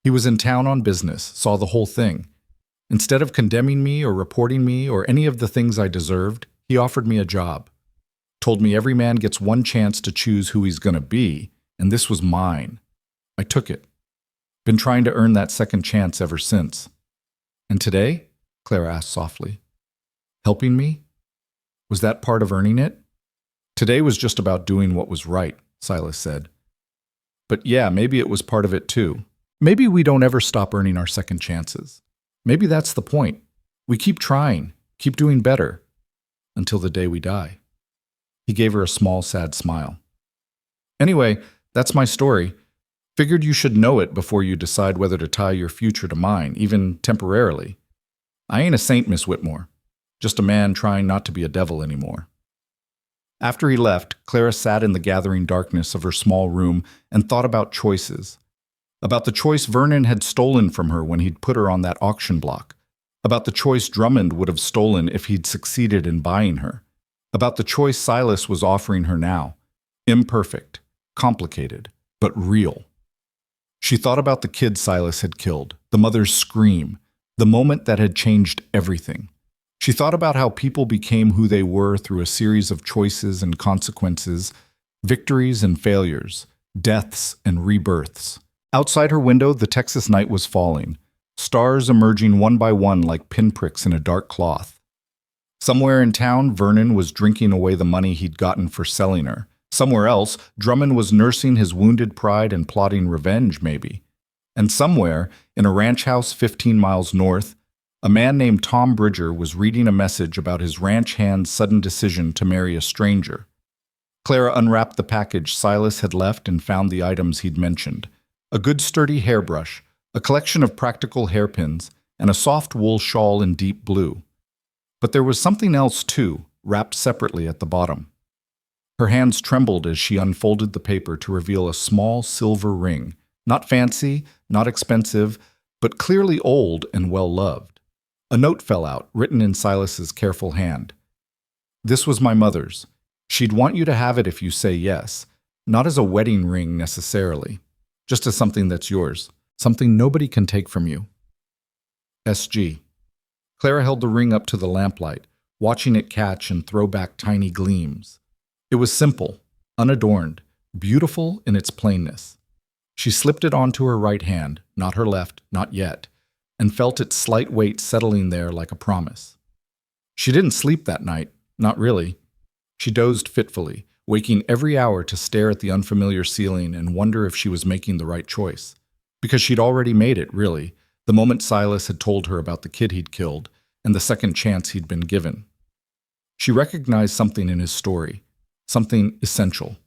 He was in town on business, saw the whole thing. Instead of condemning me or reporting me or any of the things I deserved, he offered me a job. Told me every man gets one chance to choose who he's going to be, and this was mine. I took it. Been trying to earn that second chance ever since. And today? Clara asked softly. Helping me? Was that part of earning it? Today was just about doing what was right, Silas said. But yeah, maybe it was part of it too. Maybe we don't ever stop earning our second chances. Maybe that's the point. We keep trying, keep doing better, until the day we die. He gave her a small, sad smile. Anyway, that's my story. Figured you should know it before you decide whether to tie your future to mine, even temporarily. I ain't a saint, Miss Whitmore. Just a man trying not to be a devil anymore. After he left, Clara sat in the gathering darkness of her small room and thought about choices. About the choice Vernon had stolen from her when he'd put her on that auction block. About the choice Drummond would have stolen if he'd succeeded in buying her. About the choice Silas was offering her now. Imperfect, complicated, but real. She thought about the kid Silas had killed, the mother's scream, the moment that had changed everything. She thought about how people became who they were through a series of choices and consequences, victories and failures, deaths and rebirths. Outside her window, the Texas night was falling, stars emerging one by one like pinpricks in a dark cloth. Somewhere in town, Vernon was drinking away the money he'd gotten for selling her. Somewhere else, Drummond was nursing his wounded pride and plotting revenge, maybe. And somewhere, in a ranch house 15 miles north, a man named Tom Bridger was reading a message about his ranch hand's sudden decision to marry a stranger. Clara unwrapped the package Silas had left and found the items he'd mentioned. A good sturdy hairbrush, a collection of practical hairpins, and a soft wool shawl in deep blue. But there was something else too, wrapped separately at the bottom. Her hands trembled as she unfolded the paper to reveal a small silver ring, not fancy, not expensive, but clearly old and well-loved. A note fell out, written in Silas's careful hand. This was my mother's. She'd want you to have it if you say yes, not as a wedding ring necessarily, just as something that's yours, something nobody can take from you. S.G. Clara held the ring up to the lamplight, watching it catch and throw back tiny gleams. It was simple, unadorned, beautiful in its plainness. She slipped it onto her right hand, not her left, not yet, and felt its slight weight settling there like a promise. She didn't sleep that night, not really. She dozed fitfully, waking every hour to stare at the unfamiliar ceiling and wonder if she was making the right choice. Because she'd already made it, really, the moment Silas had told her about the kid he'd killed and the second chance he'd been given. She recognized something in his story, something essential.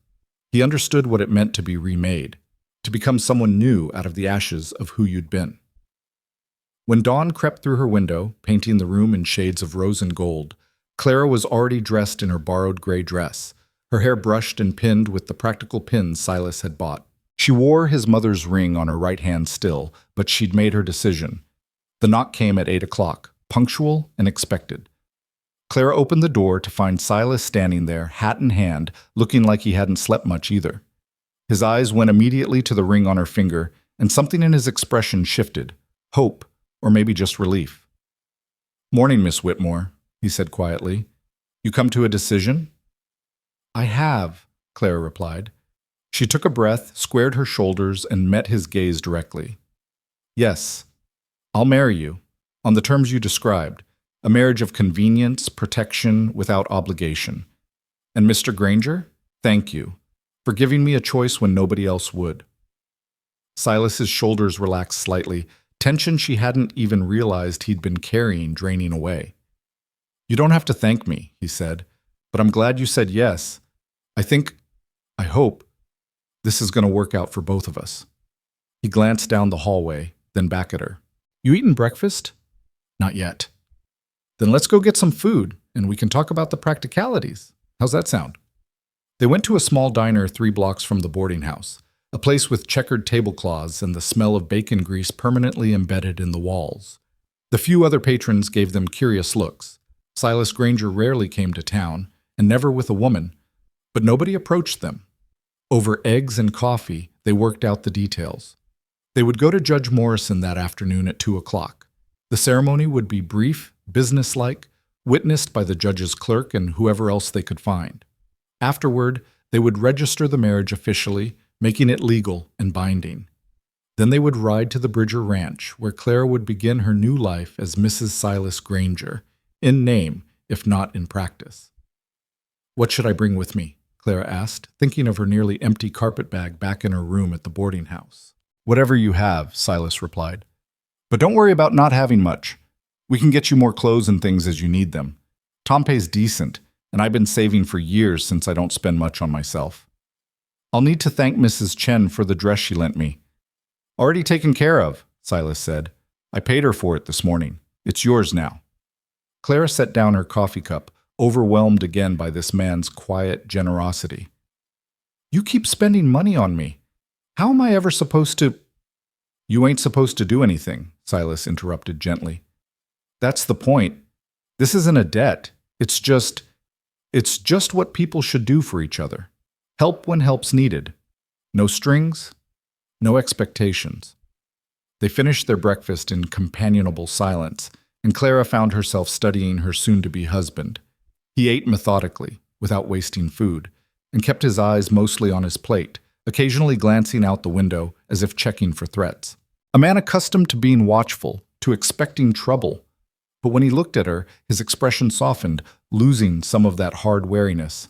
He understood what it meant to be remade, to become someone new out of the ashes of who you'd been. When dawn crept through her window, painting the room in shades of rose and gold, Clara was already dressed in her borrowed gray dress, her hair brushed and pinned with the practical pins Silas had bought. She wore his mother's ring on her right hand still, but she'd made her decision. The knock came at 8 o'clock, punctual and expected. Clara opened the door to find Silas standing there, hat in hand, looking like he hadn't slept much either. His eyes went immediately to the ring on her finger, and something in his expression shifted. Hope, or maybe just relief. "Morning, Miss Whitmore," he said quietly. "You come to a decision?" "I have," Clara replied. She took a breath, squared her shoulders, and met his gaze directly. "Yes, I'll marry you, On the terms you described, a marriage of convenience, protection, without obligation. And Mr. Granger, thank you for giving me a choice when nobody else would. Silas's shoulders relaxed slightly, tension she hadn't even realized he'd been carrying draining away. You don't have to thank me, he said, but I'm glad you said yes. I hope, this is going to work out for both of us. He glanced down the hallway, then back at her. You eaten breakfast? Not yet. Then let's go get some food, and we can talk about the practicalities. How's that sound? They went to a small diner 3 blocks from the boarding house, a place with checkered tablecloths and the smell of bacon grease permanently embedded in the walls. The few other patrons gave them curious looks. Silas Granger rarely came to town, and never with a woman, but nobody approached them. Over eggs and coffee, they worked out the details. They would go to Judge Morrison that afternoon at 2 o'clock. The ceremony would be brief, businesslike, witnessed by the judge's clerk and whoever else they could find. Afterward, they would register the marriage officially, making it legal and binding. Then they would ride to the Bridger Ranch, where Clara would begin her new life as Mrs. Silas Granger, in name, if not in practice. What should I bring with me? Clara asked, thinking of her nearly empty carpet bag back in her room at the boarding house. Whatever you have, Silas replied. But don't worry about not having much. We can get you more clothes and things as you need them. Tom pays decent, and I've been saving for years since I don't spend much on myself. I'll need to thank Mrs. Chen for the dress she lent me. Already taken care of, Silas said. I paid her for it this morning. It's yours now. Clara set down her coffee cup, overwhelmed again by this man's quiet generosity. You keep spending money on me. How am I ever supposed to— You ain't supposed to do anything, Silas interrupted gently. That's the point. This isn't a debt. It's just what people should do for each other. Help when help's needed. No strings, no expectations. They finished their breakfast in companionable silence, and Clara found herself studying her soon-to-be husband. He ate methodically, without wasting food, and kept his eyes mostly on his plate, occasionally glancing out the window as if checking for threats. A man accustomed to being watchful, to expecting trouble. But when he looked at her, his expression softened, losing some of that hard wariness.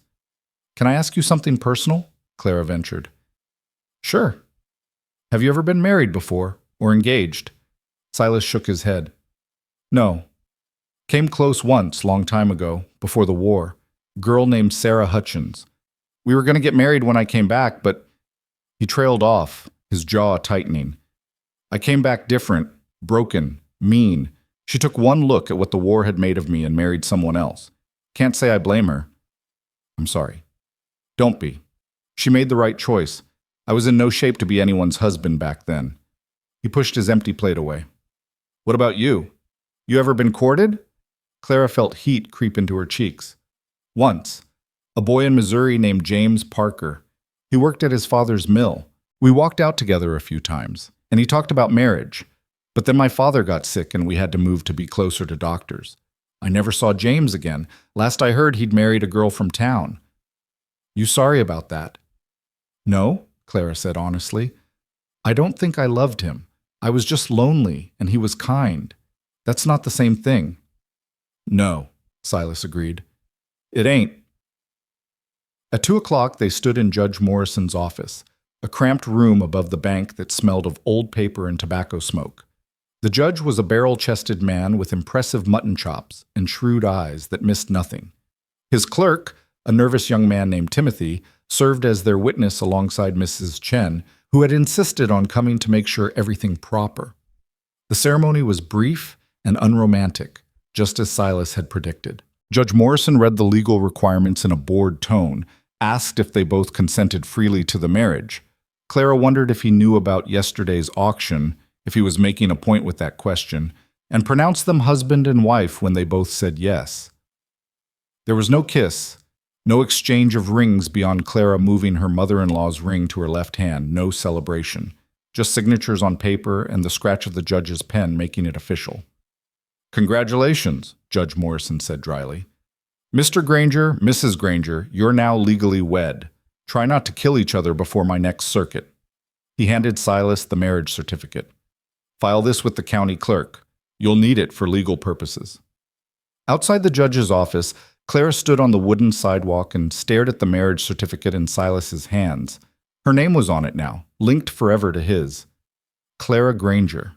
Can I ask you something personal? Clara ventured. Sure. Have you ever been married before, or engaged? Silas shook his head. No. Came close once, long time ago, before the war. Girl named Sarah Hutchins. We were going to get married when I came back, but he trailed off, his jaw tightening. I came back different, broken, mean. She took one look at what the war had made of me and married someone else. Can't say I blame her. I'm sorry. Don't be. She made the right choice. I was in no shape to be anyone's husband back then. He pushed his empty plate away. What about you? You ever been courted? Clara felt heat creep into her cheeks. Once. A boy in Missouri named James Parker. He worked at his father's mill. We walked out together a few times, and he talked about marriage. But then my father got sick and we had to move to be closer to doctors. I never saw James again. Last I heard, he'd married a girl from town. You sorry about that? No, Clara said honestly. I don't think I loved him. I was just lonely, and he was kind. That's not the same thing. No, Silas agreed. It ain't. At 2 o'clock, they stood in Judge Morrison's office, a cramped room above the bank that smelled of old paper and tobacco smoke. The judge was a barrel-chested man with impressive mutton chops and shrewd eyes that missed nothing. His clerk, a nervous young man named Timothy, served as their witness alongside Mrs. Chen, who had insisted on coming to make sure everything proper. The ceremony was brief and unromantic, just as Silas had predicted. Judge Morrison read the legal requirements in a bored tone, asked if they both consented freely to the marriage. Clara wondered if he knew about yesterday's auction, if he was making a point with that question, and pronounced them husband and wife when they both said yes. There was no kiss, no exchange of rings beyond Clara moving her mother-in-law's ring to her left hand, no celebration, just signatures on paper and the scratch of the judge's pen making it official. Congratulations, Judge Morrison said dryly. Mr. Granger, Mrs. Granger, you're now legally wed. Try not to kill each other before my next circuit. He handed Silas the marriage certificate. File this with the county clerk. You'll need it for legal purposes. Outside the judge's office, Clara stood on the wooden sidewalk and stared at the marriage certificate in Silas's hands. Her name was on it now, linked forever to his. Clara Granger.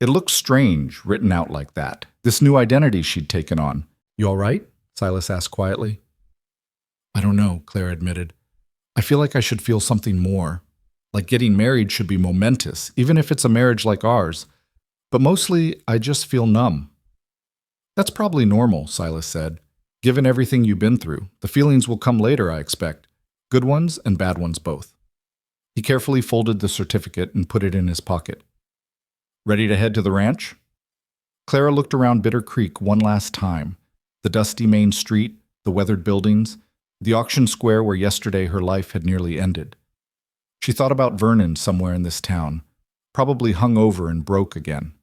It looked strange, written out like that, this new identity she'd taken on. "You all right?" Silas asked quietly. "I don't know," Clara admitted. "I feel like I should feel something more. Like getting married should be momentous, even if it's a marriage like ours. But mostly, I just feel numb." "That's probably normal," Silas said. "Given everything you've been through, the feelings will come later, I expect. Good ones and bad ones both." He carefully folded the certificate and put it in his pocket. "Ready to head to the ranch?" Clara looked around Bitter Creek one last time. The dusty main street, the weathered buildings, the auction square where yesterday her life had nearly ended. She thought about Vernon somewhere in this town, probably hung over and broke again.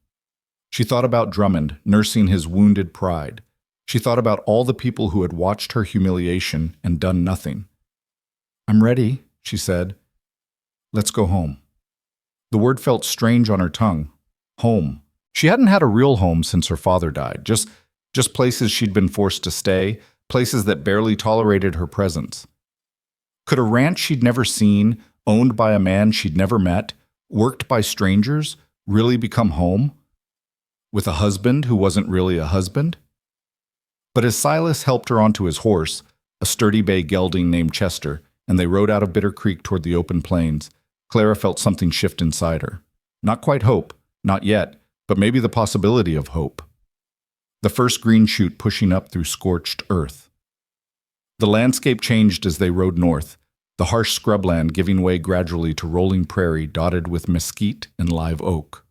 She thought about Drummond nursing his wounded pride. She thought about all the people who had watched her humiliation and done nothing. "I'm ready," she said. "Let's go home." The word felt strange on her tongue. Home. She hadn't had a real home since her father died, just places she'd been forced to stay, places that barely tolerated her presence. Could a ranch she'd never seen, owned by a man she'd never met, worked by strangers, really become home? With a husband who wasn't really a husband? But as Silas helped her onto his horse, a sturdy bay gelding named Chester, and they rode out of Bitter Creek toward the open plains, Clara felt something shift inside her. Not quite hope, not yet, but maybe the possibility of hope. The first green shoot pushing up through scorched earth. The landscape changed as they rode north, the harsh scrubland giving way gradually to rolling prairie dotted with mesquite and live oak.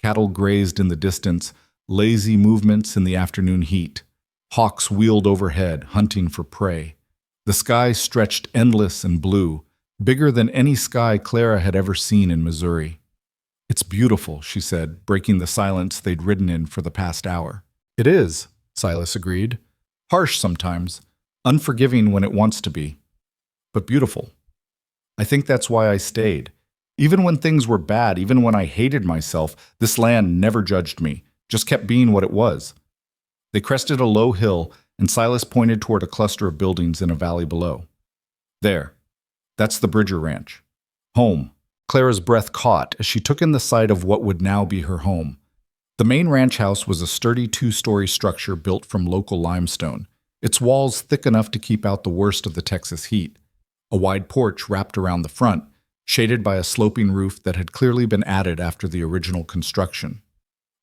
Cattle grazed in the distance, lazy movements in the afternoon heat. Hawks wheeled overhead, hunting for prey. The sky stretched endless and blue, bigger than any sky Clara had ever seen in Missouri. "It's beautiful," she said, breaking the silence they'd ridden in for the past hour. "It is," Silas agreed. "Harsh sometimes, unforgiving when it wants to be, but beautiful. I think that's why I stayed. Even when things were bad, even when I hated myself, this land never judged me, just kept being what it was." They crested a low hill, and Silas pointed toward a cluster of buildings in a valley below. "There. That's the Bridger Ranch. Home." Clara's breath caught as she took in the sight of what would now be her home. The main ranch house was a sturdy two-story structure built from local limestone, its walls thick enough to keep out the worst of the Texas heat. A wide porch wrapped around the front, shaded by a sloping roof that had clearly been added after the original construction.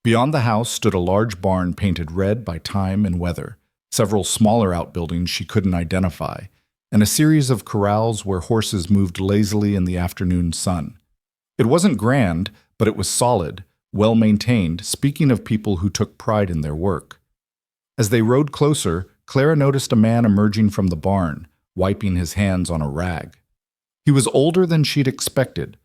Beyond the house stood a large barn painted red by time and weather, several smaller outbuildings she couldn't identify, and a series of corrals where horses moved lazily in the afternoon sun. It wasn't grand, but it was solid, well-maintained, speaking of people who took pride in their work. As they rode closer, Clara noticed a man emerging from the barn, wiping his hands on a rag. He was older than she'd expected,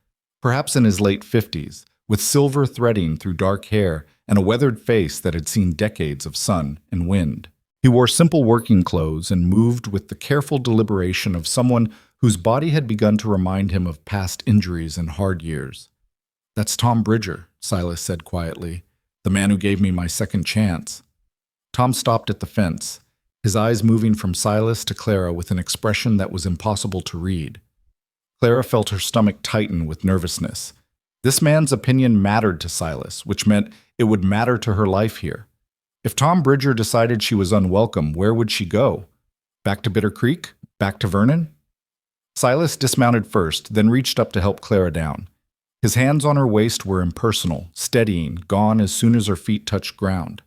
perhaps in his late 50s, with silver threading through dark hair and a weathered face that had seen decades of sun and wind. He wore simple working clothes and moved with the careful deliberation of someone whose body had begun to remind him of past injuries and hard years. "That's Tom Bridger," Silas said quietly, "the man who gave me my second chance." Tom stopped at the fence, his eyes moving from Silas to Clara with an expression that was impossible to read. Clara felt her stomach tighten with nervousness. This man's opinion mattered to Silas, which meant it would matter to her life here. If Tom Bridger decided she was unwelcome, where would she go? Back to Bitter Creek? Back to Vernon? Silas dismounted first, then reached up to help Clara down. His hands on her waist were impersonal, steadying, gone as soon as her feet touched ground.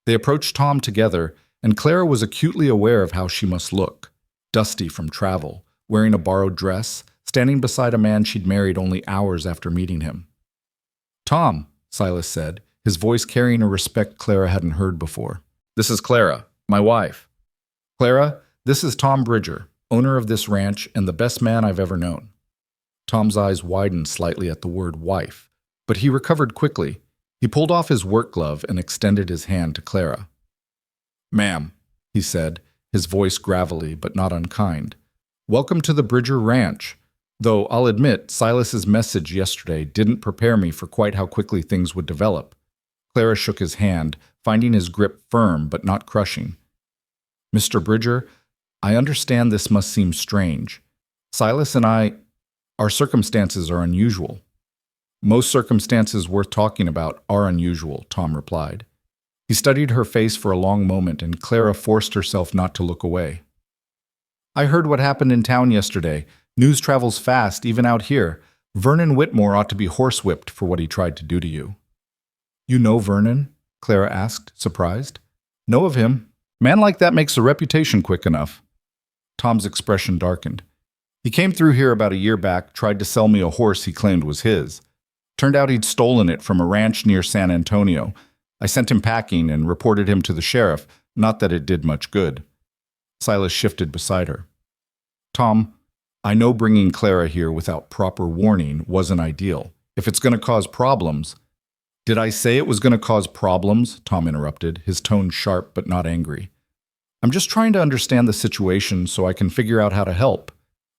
They approached Tom together, and Clara was acutely aware of how she must look. Dusty from travel, wearing a borrowed dress, standing beside a man she'd married only hours after meeting him. "Tom," Silas said, his voice carrying a respect Clara hadn't heard before. "This is Clara, my wife." "Clara, this is Tom Bridger, owner of this ranch and the best man I've ever known." Tom's eyes widened slightly at the word wife, but he recovered quickly. He pulled off his work glove and extended his hand to Clara. "Ma'am," he said, his voice gravelly but not unkind, "welcome to the Bridger Ranch. Though I'll admit Silas's message yesterday didn't prepare me for quite how quickly things would develop. Clara shook his hand, finding his grip firm but not crushing. Mr. Bridger, I understand this must seem strange. Silas and our circumstances are unusual. Most circumstances worth talking about are unusual, Tom replied. He studied her face for a long moment, and Clara forced herself not to look away. I heard what happened in town yesterday. News travels fast, even out here. Vernon Whitmore ought to be horsewhipped for what he tried to do to you. You know Vernon? Clara asked, surprised. Know of him. Man like that makes a reputation quick enough. Tom's expression darkened. He came through here about a year back, tried to sell me a horse he claimed was his. Turned out he'd stolen it from a ranch near San Antonio. I sent him packing and reported him to the sheriff, not that it did much good. Silas shifted beside her. Tom, I know bringing Clara here without proper warning wasn't ideal. If it's going to cause problems... Did I say it was going to cause problems? Tom interrupted, his tone sharp but not angry. I'm just trying to understand the situation so I can figure out how to help.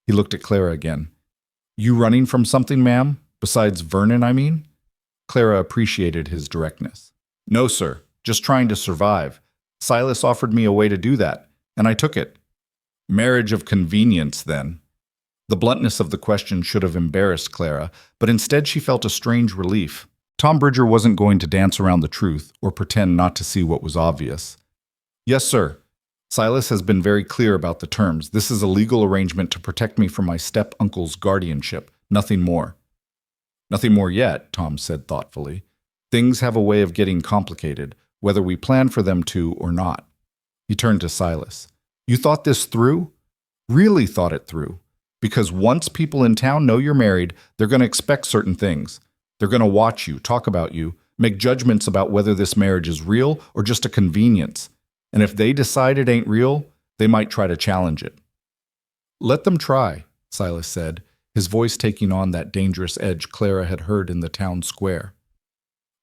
He looked at Clara again. You running from something, ma'am? Besides Vernon, I mean? Clara appreciated his directness. No, sir. Just trying to survive. Silas offered me a way to do that, and I took it. Marriage of convenience, then. The bluntness of the question should have embarrassed Clara, but instead she felt a strange relief. Tom Bridger wasn't going to dance around the truth or pretend not to see what was obvious. Yes, sir. Silas has been very clear about the terms. This is a legal arrangement to protect me from my step-uncle's guardianship. Nothing more. Nothing more yet, Tom said thoughtfully. Things have a way of getting complicated, whether we plan for them to or not. He turned to Silas. You thought this through? Really thought it through. Because once people in town know you're married, they're going to expect certain things. They're going to watch you, talk about you, make judgments about whether this marriage is real or just a convenience. And if they decide it ain't real, they might try to challenge it. Let them try, Silas said, his voice taking on that dangerous edge Clara had heard in the town square.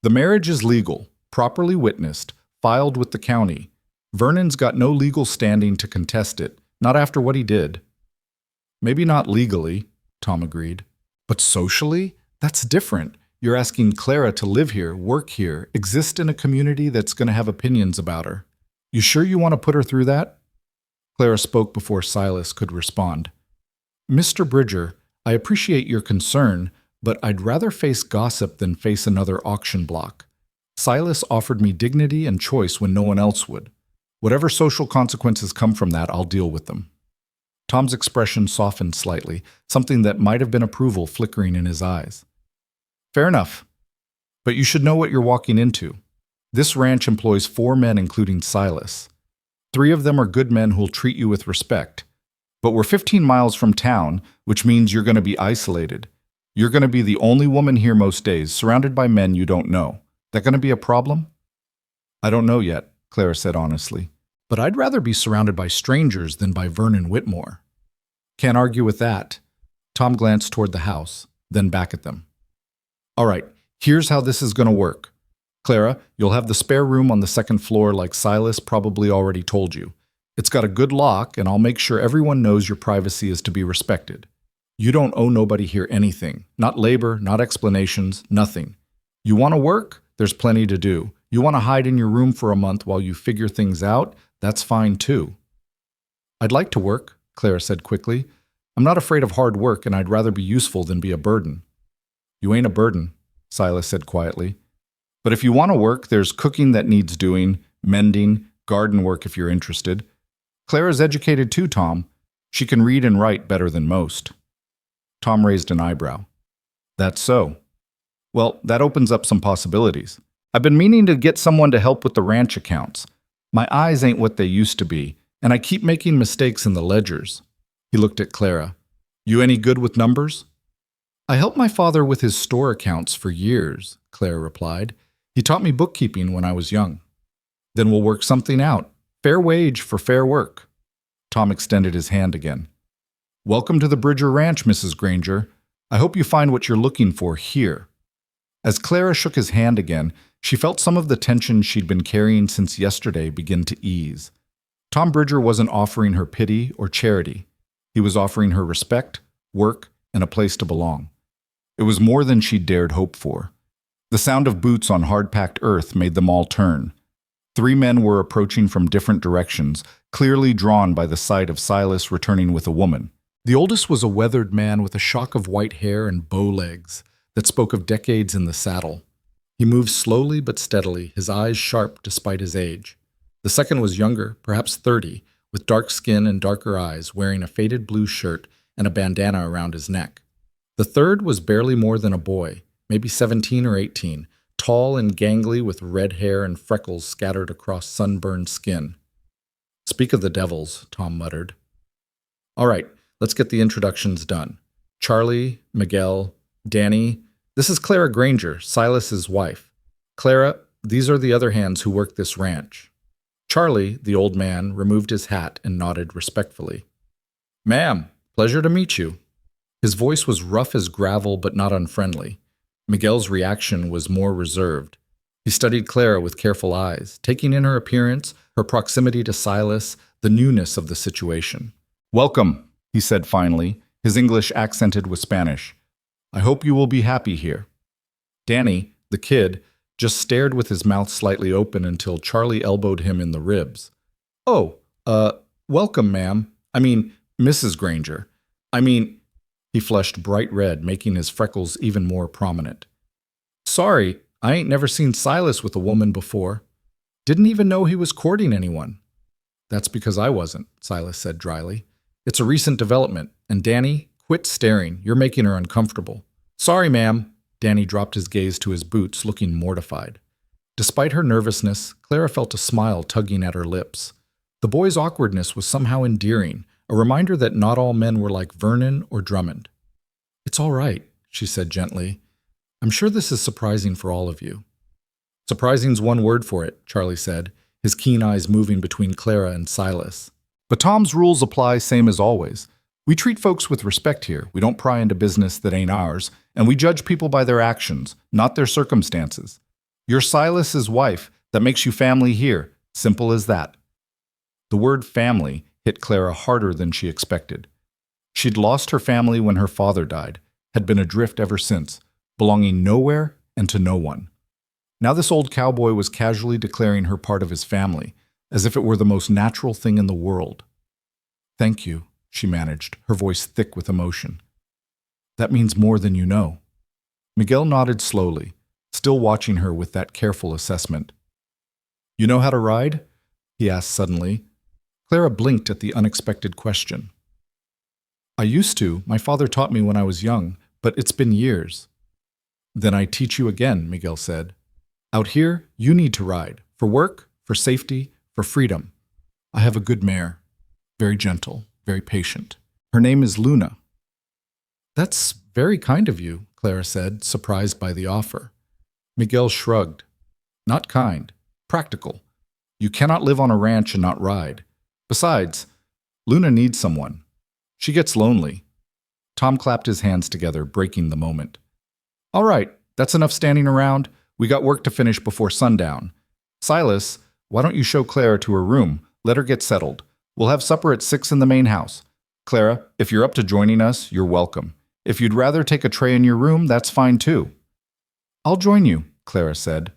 The marriage is legal, properly witnessed, filed with the county. Vernon's got no legal standing to contest it, not after what he did. Maybe not legally, Tom agreed. But socially? That's different. You're asking Clara to live here, work here, exist in a community that's going to have opinions about her. You sure you want to put her through that? Clara spoke before Silas could respond. Mr. Bridger, I appreciate your concern, but I'd rather face gossip than face another auction block. Silas offered me dignity and choice when no one else would. Whatever social consequences come from that, I'll deal with them. Tom's expression softened slightly, something that might have been approval flickering in his eyes. Fair enough. But you should know what you're walking into. This ranch employs 4 men, including Silas. 3 of them are good men who'll treat you with respect. But we're 15 miles from town, which means you're going to be isolated. You're going to be the only woman here most days, surrounded by men you don't know. That going to be a problem? I don't know yet, Clara said honestly. But I'd rather be surrounded by strangers than by Vernon Whitmore. Can't argue with that. Tom glanced toward the house, then back at them. All right, here's how this is going to work. Clara, you'll have the spare room on the 2nd floor like Silas probably already told you. It's got a good lock, and I'll make sure everyone knows your privacy is to be respected. You don't owe nobody here anything. Not labor, not explanations, nothing. You want to work? There's plenty to do. You want to hide in your room for a month while you figure things out? That's fine too. I'd like to work, Clara said quickly. I'm not afraid of hard work, and I'd rather be useful than be a burden. You ain't a burden, Silas said quietly. But if you want to work, there's cooking that needs doing, mending, garden work if you're interested. Clara's educated too, Tom. She can read and write better than most. Tom raised an eyebrow. That's so. Well, that opens up some possibilities. I've been meaning to get someone to help with the ranch accounts. My eyes ain't what they used to be, and I keep making mistakes in the ledgers. He looked at Clara. You any good with numbers? I helped my father with his store accounts for years, Clara replied. He taught me bookkeeping when I was young. Then we'll work something out. Fair wage for fair work. Tom extended his hand again. Welcome to the Bridger Ranch, Mrs. Granger. I hope you find what you're looking for here. As Clara shook his hand again, she felt some of the tension she'd been carrying since yesterday begin to ease. Tom Bridger wasn't offering her pity or charity. He was offering her respect, work, and a place to belong. It was more than she dared hope for. The sound of boots on hard-packed earth made them all turn. 3 men were approaching from different directions, clearly drawn by the sight of Silas returning with a woman. The oldest was a weathered man with a shock of white hair and bow legs that spoke of decades in the saddle. He moved slowly but steadily, his eyes sharp despite his age. The second was younger, perhaps 30, with dark skin and darker eyes, wearing a faded blue shirt and a bandana around his neck. The third was barely more than a boy, maybe 17 or 18, tall and gangly with red hair and freckles scattered across sunburned skin. "Speak of the devils," Tom muttered. "All right, let's get the introductions done. Charlie, Miguel, Danny. This is Clara Granger, Silas's wife. Clara, these are the other hands who work this ranch." Charlie, the old man, removed his hat and nodded respectfully. "Ma'am, pleasure to meet you." His voice was rough as gravel but not unfriendly. Miguel's reaction was more reserved. He studied Clara with careful eyes, taking in her appearance, her proximity to Silas, the newness of the situation. "Welcome," he said finally, his English accented with Spanish. "I hope you will be happy here." Danny, the kid, just stared with his mouth slightly open until Charlie elbowed him in the ribs. "Oh, welcome, ma'am. I mean, Mrs. Granger. He flushed bright red, making his freckles even more prominent. "Sorry, I ain't never seen Silas with a woman before. Didn't even know he was courting anyone." "That's because I wasn't," Silas said dryly. "It's a recent development, and Danny, quit staring. You're making her uncomfortable." "Sorry, ma'am." Danny dropped his gaze to his boots, looking mortified. Despite her nervousness, Clara felt a smile tugging at her lips. The boy's awkwardness was somehow endearing, a reminder that not all men were like Vernon or Drummond. "It's all right," she said gently. "I'm sure this is surprising for all of you." "Surprising's one word for it," Charlie said, his keen eyes moving between Clara and Silas. "But Tom's rules apply same as always. We treat folks with respect here. We don't pry into business that ain't ours, and we judge people by their actions, not their circumstances. You're Silas's wife. That makes you family here. Simple as that." The word family hit Clara harder than she expected. She'd lost her family when her father died, had been adrift ever since, belonging nowhere and to no one. Now this old cowboy was casually declaring her part of his family, as if it were the most natural thing in the world. "Thank you," she managed, her voice thick with emotion. "That means more than you know." Miguel nodded slowly, still watching her with that careful assessment. "You know how to ride?" he asked suddenly. Clara blinked at the unexpected question. "I used to. My father taught me when I was young, but it's been years." "Then I teach you again," Miguel said. "Out here, you need to ride. For work, for safety, for freedom. I have a good mare. Very gentle, very patient. Her name is Luna." "That's very kind of you," Clara said, surprised by the offer. Miguel shrugged. "Not kind. Practical. You cannot live on a ranch and not ride. Besides, Luna needs someone. She gets lonely." Tom clapped his hands together, breaking the moment. "All right, that's enough standing around. We got work to finish before sundown. Silas, why don't you show Clara to her room? Let her get settled. We'll have supper at 6 in the main house. Clara, if you're up to joining us, you're welcome. If you'd rather take a tray in your room, that's fine too." "I'll join you," Clara said.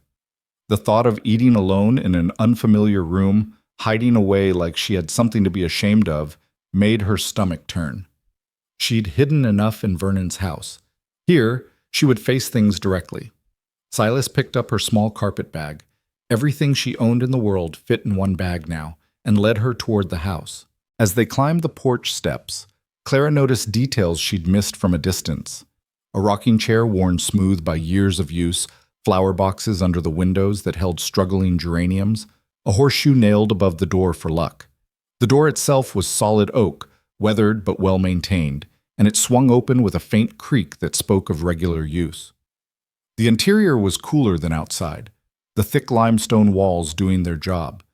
The thought of eating alone in an unfamiliar room, hiding away like she had something to be ashamed of, made her stomach turn. She'd hidden enough in Vernon's house. Here, she would face things directly. Silas picked up her small carpet bag. Everything she owned in the world fit in one bag now, and led her toward the house. As they climbed the porch steps, Clara noticed details she'd missed from a distance. A rocking chair worn smooth by years of use, flower boxes under the windows that held struggling geraniums, a horseshoe nailed above the door for luck. The door itself was solid oak, weathered but well-maintained, and it swung open with a faint creak that spoke of regular use. The interior was cooler than outside, the thick limestone walls doing their job.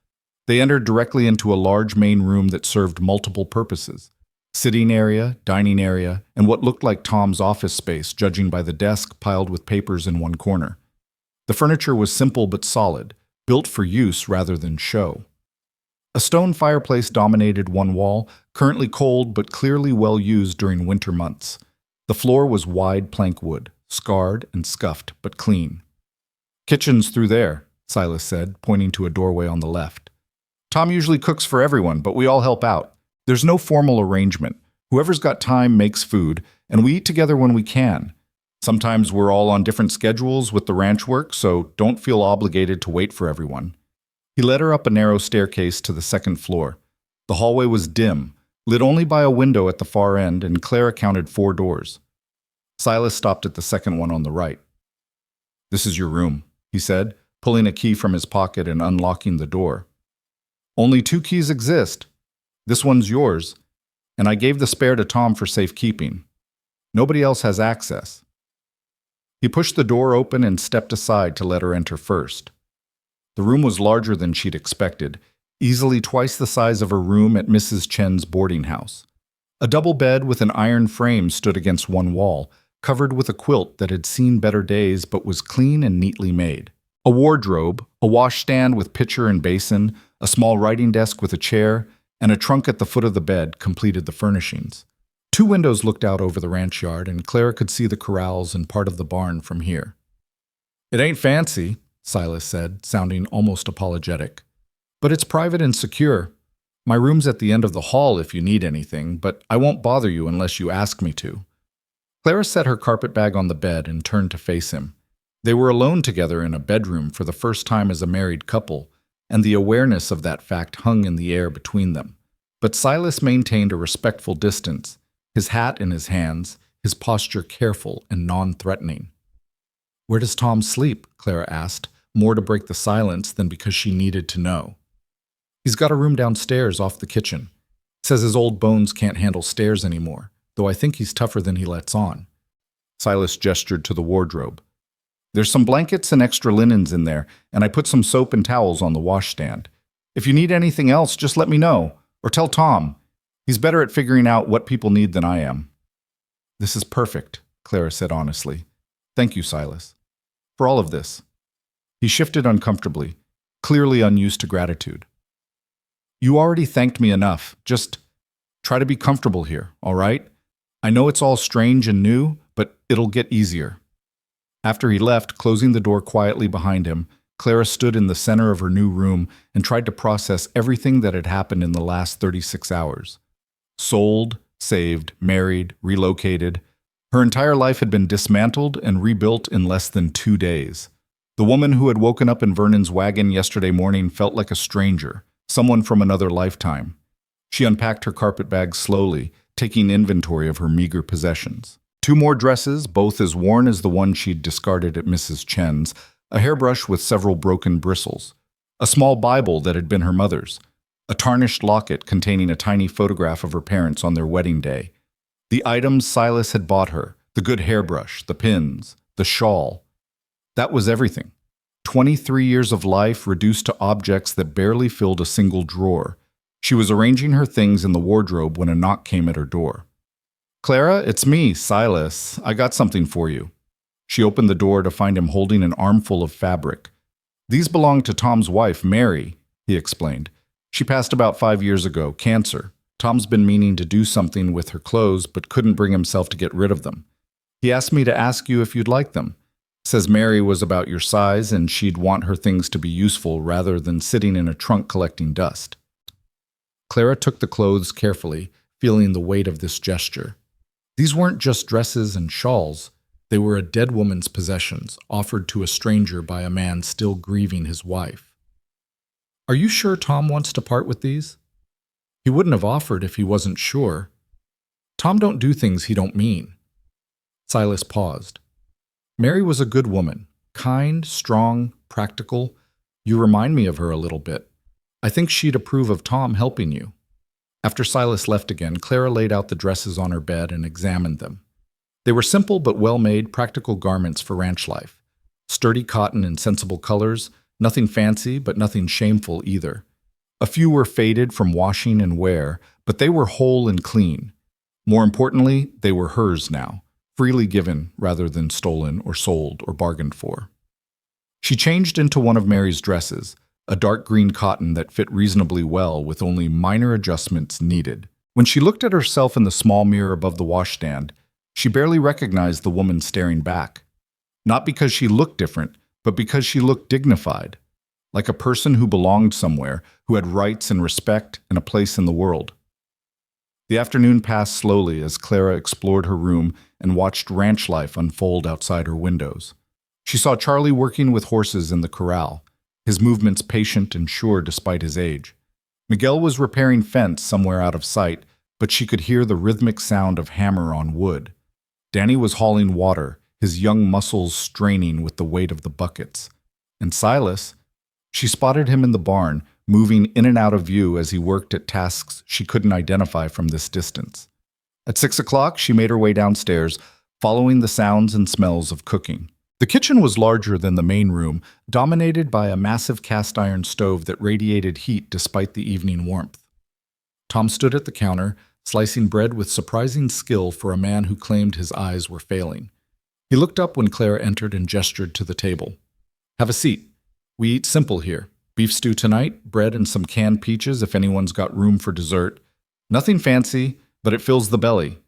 They entered directly into a large main room that served multiple purposes: sitting area, dining area, and what looked like Tom's office space, judging by the desk piled with papers in one corner. The furniture was simple but solid, built for use rather than show. A stone fireplace dominated one wall, currently cold but clearly well used during winter months. The floor was wide plank wood, scarred and scuffed but clean. Kitchen's through there, Silas said, pointing to a doorway on the left. Tom usually cooks for everyone, but we all help out. There's no formal arrangement. Whoever's got time makes food, and we eat together when we can. Sometimes we're all on different schedules with the ranch work, so don't feel obligated to wait for everyone. He led her up a narrow staircase to the second floor. The hallway was dim, lit only by a window at the far end, and Clara counted 4 doors. Silas stopped at the second one on the right. "This is your room," he said, pulling a key from his pocket and unlocking the door. "Only 2 keys exist. This one's yours, and I gave the spare to Tom for safekeeping. Nobody else has access." He pushed the door open and stepped aside to let her enter first. The room was larger than she'd expected, easily twice the size of her room at Mrs. Chen's boarding house. A double bed with an iron frame stood against one wall, covered with a quilt that had seen better days but was clean and neatly made. A wardrobe, a washstand with pitcher and basin, a small writing desk with a chair, and a trunk at the foot of the bed completed the furnishings. 2 windows looked out over the ranch yard, and Clara could see the corrals and part of the barn from here. "It ain't fancy," Silas said, sounding almost apologetic. "But it's private and secure. My room's at the end of the hall if you need anything, but I won't bother you unless you ask me to." Clara set her carpetbag on the bed and turned to face him. They were alone together in a bedroom for the first time as a married couple, and the awareness of that fact hung in the air between them. But Silas maintained a respectful distance, his hat in his hands, his posture careful and non-threatening. "Where does Tom sleep?" Clara asked, more to break the silence than because she needed to know. "He's got a room downstairs off the kitchen. Says his old bones can't handle stairs anymore, though I think he's tougher than he lets on." Silas gestured to the wardrobe. "There's some blankets and extra linens in there, and I put some soap and towels on the washstand. If you need anything else, just let me know, or tell Tom. He's better at figuring out what people need than I am." "This is perfect," Clara said honestly. "Thank you, Silas, for all of this." He shifted uncomfortably, clearly unused to gratitude. "You already thanked me enough. Just try to be comfortable here, all right? I know it's all strange and new, but it'll get easier." After he left, closing the door quietly behind him, Clara stood in the center of her new room and tried to process everything that had happened in the last 36 hours. Sold, saved, married, relocated. Her entire life had been dismantled and rebuilt in less than 2 days. The woman who had woken up in Vernon's wagon yesterday morning felt like a stranger, someone from another lifetime. She unpacked her carpetbag slowly, taking inventory of her meager possessions. 2 more dresses, both as worn as the one she'd discarded at Mrs. Chen's, a hairbrush with several broken bristles, a small Bible that had been her mother's, a tarnished locket containing a tiny photograph of her parents on their wedding day. The items Silas had bought her, the good hairbrush, the pins, the shawl. That was everything. 23 years of life reduced to objects that barely filled a single drawer. She was arranging her things in the wardrobe when a knock came at her door. "Clara, it's me, Silas. I got something for you." She opened the door to find him holding an armful of fabric. "These belong to Tom's wife, Mary," he explained. "She passed about 5 years ago, cancer. Tom's been meaning to do something with her clothes, but couldn't bring himself to get rid of them. He asked me to ask you if you'd like them. Says Mary was about your size and she'd want her things to be useful rather than sitting in a trunk collecting dust." Clara took the clothes carefully, feeling the weight of this gesture. These weren't just dresses and shawls. They were a dead woman's possessions, offered to a stranger by a man still grieving his wife. "Are you sure Tom wants to part with these?" "He wouldn't have offered if he wasn't sure. Tom don't do things he don't mean." Silas paused. Mary was a good woman, kind, strong, practical. You remind me of her a little bit. I think she'd approve of Tom helping you. After Silas left again, Clara laid out the dresses on her bed and examined them. They were simple but well-made, practical garments for ranch life. Sturdy cotton in sensible colors, nothing fancy but nothing shameful either. A few were faded from washing and wear, but they were whole and clean. More importantly, they were hers now, freely given rather than stolen or sold or bargained for. She changed into one of Mary's dresses, a dark green cotton that fit reasonably well with only minor adjustments needed. When she looked at herself in the small mirror above the washstand, she barely recognized the woman staring back. Not because she looked different, but because she looked dignified, like a person who belonged somewhere, who had rights and respect and a place in the world. The afternoon passed slowly as Clara explored her room and watched ranch life unfold outside her windows. She saw Charlie working with horses in the corral, his movements patient and sure despite his age. Miguel was repairing fence somewhere out of sight, but she could hear the rhythmic sound of hammer on wood. Danny was hauling water, his young muscles straining with the weight of the buckets. And Silas, she spotted him in the barn, moving in and out of view as he worked at tasks she couldn't identify from this distance. At 6 o'clock, she made her way downstairs, following the sounds and smells of cooking. The kitchen was larger than the main room, dominated by a massive cast-iron stove that radiated heat despite the evening warmth. Tom stood at the counter, slicing bread with surprising skill for a man who claimed his eyes were failing. He looked up when Clara entered and gestured to the table. "Have a seat. We eat simple here. Beef stew tonight, bread and some canned peaches if anyone's got room for dessert. Nothing fancy, but it fills the belly."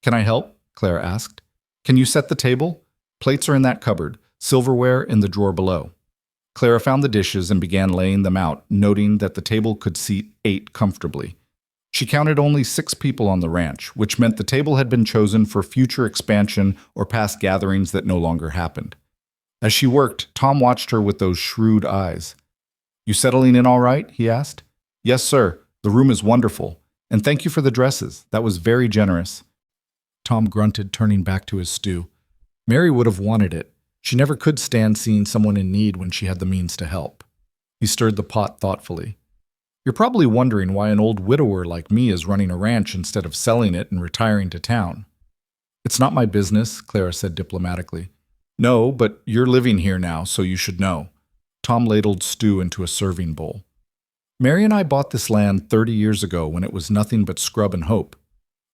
"Can I help?" Clara asked. "Can you set the table? Plates are in that cupboard, silverware in the drawer below." Clara found the dishes and began laying them out, noting that the table could seat 8 comfortably. She counted only 6 people on the ranch, which meant the table had been chosen for future expansion or past gatherings that no longer happened. As she worked, Tom watched her with those shrewd eyes. "You settling in all right?" he asked. "Yes, sir. The room is wonderful. And thank you for the dresses. That was very generous." Tom grunted, turning back to his stew. Mary would have wanted it. She never could stand seeing someone in need when she had the means to help. He stirred the pot thoughtfully. "You're probably wondering why an old widower like me is running a ranch instead of selling it and retiring to town." "It's not my business," Clara said diplomatically. "No, but you're living here now, so you should know." Tom ladled stew into a serving bowl. "Mary and I bought this land 30 years ago when it was nothing but scrub and hope.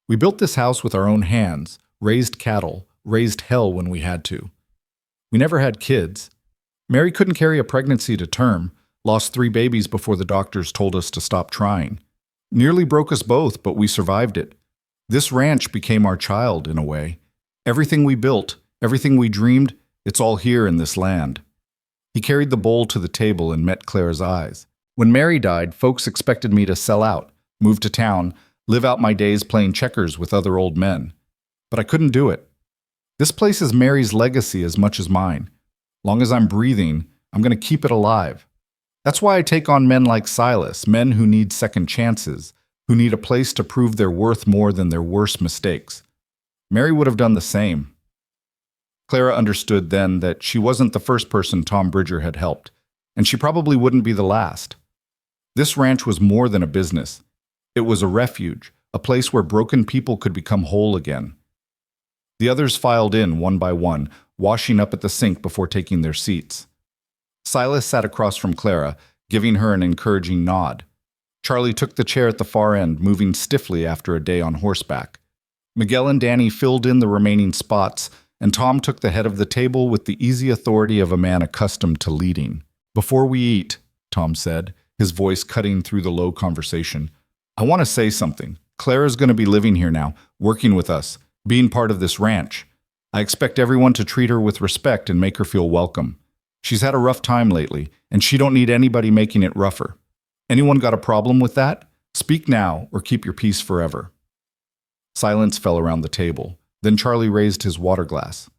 We built this house with our own hands, raised cattle, raised hell when we had to. We never had kids. Mary couldn't carry a pregnancy to term, lost 3 babies before the doctors told us to stop trying. Nearly broke us both, but we survived it. This ranch became our child, in a way. Everything we built, everything we dreamed, it's all here in this land." He carried the bowl to the table and met Clara's eyes. "When Mary died, folks expected me to sell out, move to town, live out my days playing checkers with other old men. But I couldn't do it. This place is Mary's legacy as much as mine. Long as I'm breathing, I'm going to keep it alive. That's why I take on men like Silas, men who need second chances, who need a place to prove their worth more than their worst mistakes. Mary would have done the same." Clara understood then that she wasn't the first person Tom Bridger had helped, and she probably wouldn't be the last. This ranch was more than a business. It was a refuge, a place where broken people could become whole again. The others filed in one by one, washing up at the sink before taking their seats. Silas sat across from Clara, giving her an encouraging nod. Charlie took the chair at the far end, moving stiffly after a day on horseback. Miguel and Danny filled in the remaining spots, and Tom took the head of the table with the easy authority of a man accustomed to leading. "Before we eat," Tom said, his voice cutting through the low conversation, "I want to say something. Clara's going to be living here now, working with us, being part of this ranch. I expect everyone to treat her with respect and make her feel welcome. She's had a rough time lately, and she don't need anybody making it rougher. Anyone got a problem with that? Speak now or keep your peace forever." Silence fell around the table. Then Charlie raised his water glass.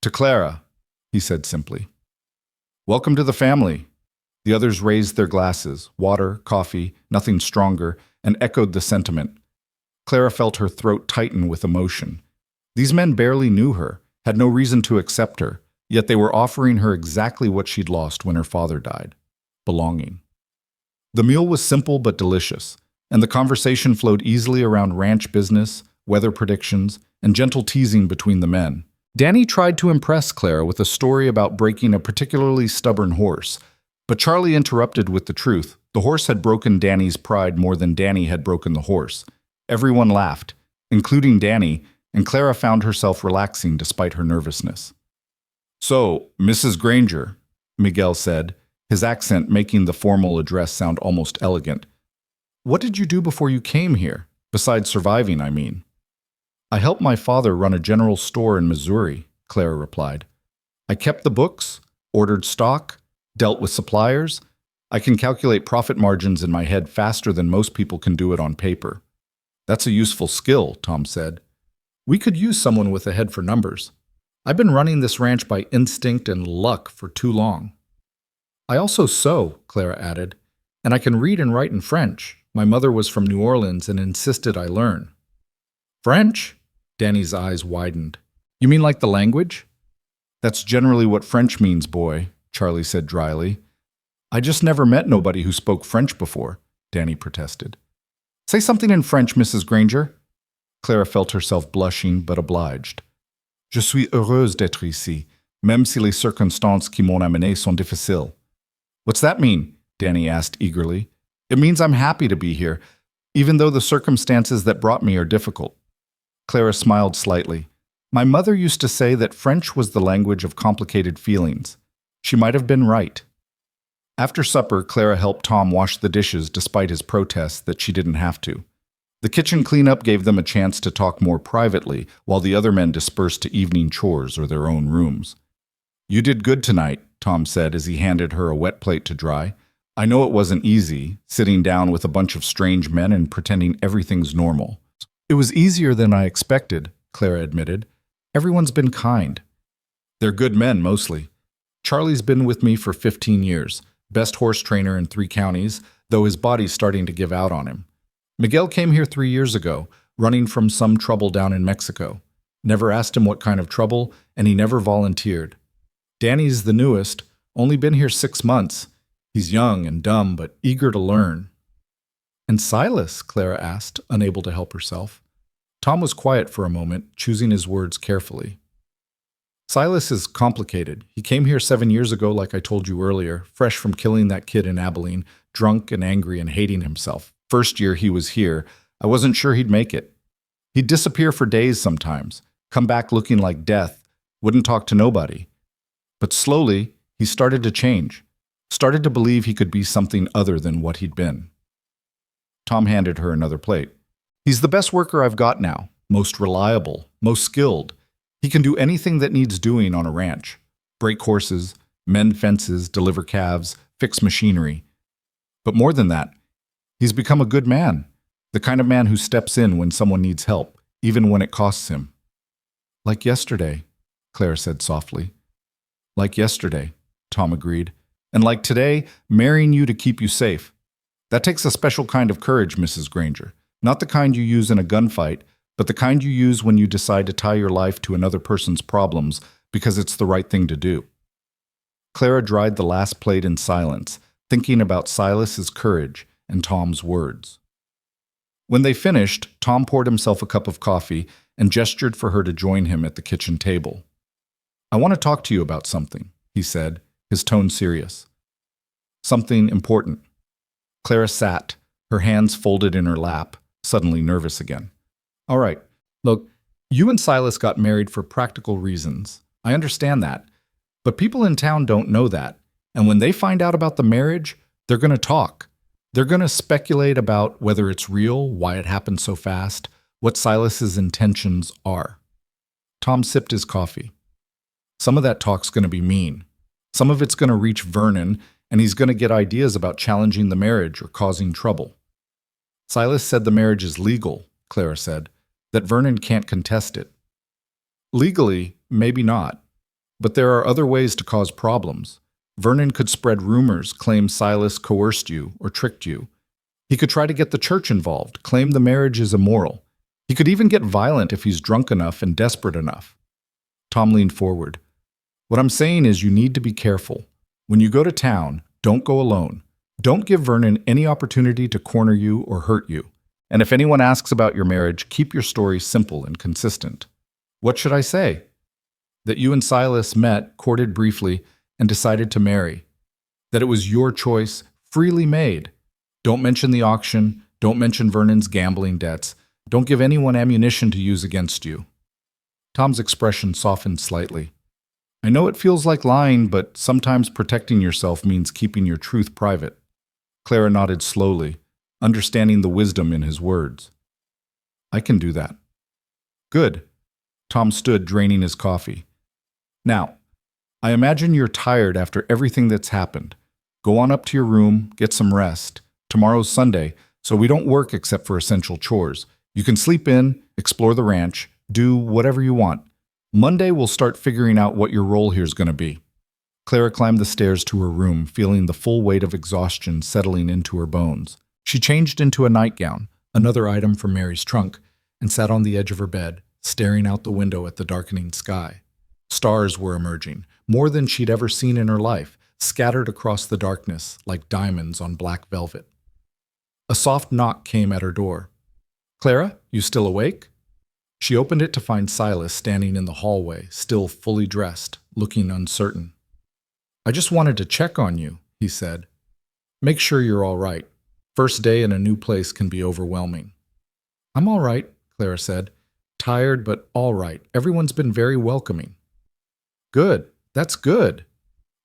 "To Clara," he said simply. "Welcome to the family." The others raised their glasses, water, coffee, nothing stronger, and echoed the sentiment. Clara felt her throat tighten with emotion. These men barely knew her, had no reason to accept her, yet they were offering her exactly what she'd lost when her father died: belonging. The meal was simple but delicious, and the conversation flowed easily around ranch business, weather predictions, and gentle teasing between the men. Danny tried to impress Clara with a story about breaking a particularly stubborn horse, but Charlie interrupted with the truth. The horse had broken Danny's pride more than Danny had broken the horse. Everyone laughed, including Danny, and Clara found herself relaxing despite her nervousness. "So, Mrs. Granger," Miguel said, his accent making the formal address sound almost elegant. "What did you do before you came here? Besides surviving, I mean." "I helped my father run a general store in Missouri," Clara replied. "I kept the books, ordered stock, dealt with suppliers. I can calculate profit margins in my head faster than most people can do it on paper. That's a useful skill, Tom said. We could use someone with a head for numbers. I've been running this ranch by instinct and luck for too long. I also sew, Clara added, and I can read and write in French. My mother was from New Orleans and insisted I learn. French? Danny's eyes widened. You mean like the language? That's generally what French means, boy, Charlie said dryly. I just never met nobody who spoke French before, Danny protested. Say something in French, Mrs. Granger. Clara felt herself blushing, but obliged. Je suis heureuse d'être ici, même si les circonstances qui m'ont amené sont difficiles. What's that mean? Danny asked eagerly. It means I'm happy to be here, even though the circumstances that brought me are difficult. Clara smiled slightly. My mother used to say that French was the language of complicated feelings. She might have been right. After supper, Clara helped Tom wash the dishes despite his protests that she didn't have to. The kitchen cleanup gave them a chance to talk more privately, while the other men dispersed to evening chores or their own rooms. You did good tonight, Tom said as he handed her a wet plate to dry. I know it wasn't easy, sitting down with a bunch of strange men and pretending everything's normal. It was easier than I expected, Clara admitted. Everyone's been kind. They're good men, mostly. Charlie's been with me for 15 years, best horse trainer in 3 counties, though his body's starting to give out on him. Miguel came here 3 years ago, running from some trouble down in Mexico. Never asked him what kind of trouble, and he never volunteered. Danny's the newest, only been here 6 months. He's young and dumb, but eager to learn. And Silas? Clara asked, unable to help herself. Tom was quiet for a moment, choosing his words carefully. Silas is complicated. He came here 7 years ago, like I told you earlier, fresh from killing that kid in Abilene, drunk and angry and hating himself. First year he was here, I wasn't sure he'd make it. He'd disappear for days sometimes, come back looking like death, wouldn't talk to nobody. But slowly, he started to change, started to believe he could be something other than what he'd been. Tom handed her another plate. He's the best worker I've got now, most reliable, most skilled. He can do anything that needs doing on a ranch. Break horses, mend fences, deliver calves, fix machinery. But more than that, he's become a good man, the kind of man who steps in when someone needs help, even when it costs him. Like yesterday, Claire said softly. Like yesterday, Tom agreed. And like today, marrying you to keep you safe. That takes a special kind of courage, Mrs. Granger. Not the kind you use in a gunfight, but the kind you use when you decide to tie your life to another person's problems because it's the right thing to do. Clara dried the last plate in silence, thinking about Silas's courage and Tom's words. When they finished, Tom poured himself a cup of coffee and gestured for her to join him at the kitchen table. I want to talk to you about something, he said, his tone serious. Something important. Clara sat, her hands folded in her lap, suddenly nervous again. All right, look, you and Silas got married for practical reasons. I understand that. But people in town don't know that. And when they find out about the marriage, they're going to talk. They're going to speculate about whether it's real, why it happened so fast, what Silas's intentions are. Tom sipped his coffee. Some of that talk's going to be mean. Some of it's going to reach Vernon, and he's going to get ideas about challenging the marriage or causing trouble. Silas said the marriage is legal, Clara said, that Vernon can't contest it. Legally, maybe not, but there are other ways to cause problems. Vernon could spread rumors, claim Silas coerced you or tricked you. He could try to get the church involved, claim the marriage is immoral. He could even get violent if he's drunk enough and desperate enough. Tom leaned forward. What I'm saying is you need to be careful. When you go to town, don't go alone. Don't give Vernon any opportunity to corner you or hurt you. And if anyone asks about your marriage, keep your story simple and consistent. What should I say? That you and Silas met, courted briefly, and decided to marry. That it was your choice, freely made. Don't mention the auction. Don't mention Vernon's gambling debts. Don't give anyone ammunition to use against you. Tom's expression softened slightly. I know it feels like lying, but sometimes protecting yourself means keeping your truth private. Clara nodded slowly, understanding the wisdom in his words. I can do that. Good. Tom stood, draining his coffee. Now, I imagine you're tired after everything that's happened. Go on up to your room, get some rest. Tomorrow's Sunday, so we don't work except for essential chores. You can sleep in, explore the ranch, do whatever you want. Monday, we'll start figuring out what your role here is going to be. Clara climbed the stairs to her room, feeling the full weight of exhaustion settling into her bones. She changed into a nightgown, another item from Mary's trunk, and sat on the edge of her bed, staring out the window at the darkening sky. Stars were emerging, more than she'd ever seen in her life, scattered across the darkness like diamonds on black velvet. A soft knock came at her door. "Clara, you still awake?" She opened it to find Silas standing in the hallway, still fully dressed, looking uncertain. "I just wanted to check on you," he said. "Make sure you're all right. First day in a new place can be overwhelming." "I'm all right," Clara said. "Tired, but all right. Everyone's been very welcoming." "Good. That's good."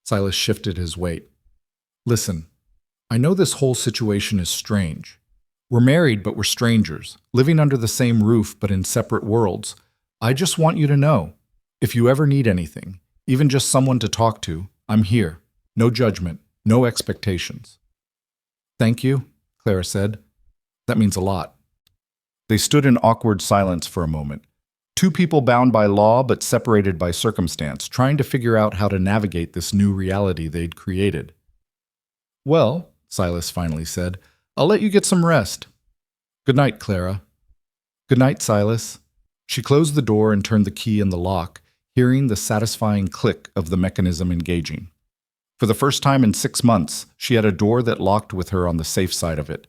Silas shifted his weight. "Listen, I know this whole situation is strange. We're married, but we're strangers, living under the same roof but in separate worlds. I just want you to know, if you ever need anything, even just someone to talk to, I'm here. No judgment, no expectations." "Thank you," Clara said. "That means a lot." They stood in awkward silence for a moment. Two people bound by law but separated by circumstance, trying to figure out how to navigate this new reality they'd created. "Well," Silas finally said, "I'll let you get some rest." "Good night, Clara." "Good night, Silas." She closed the door and turned the key in the lock, hearing the satisfying click of the mechanism engaging. For the first time in 6 months, she had a door that locked with her on the safe side of it.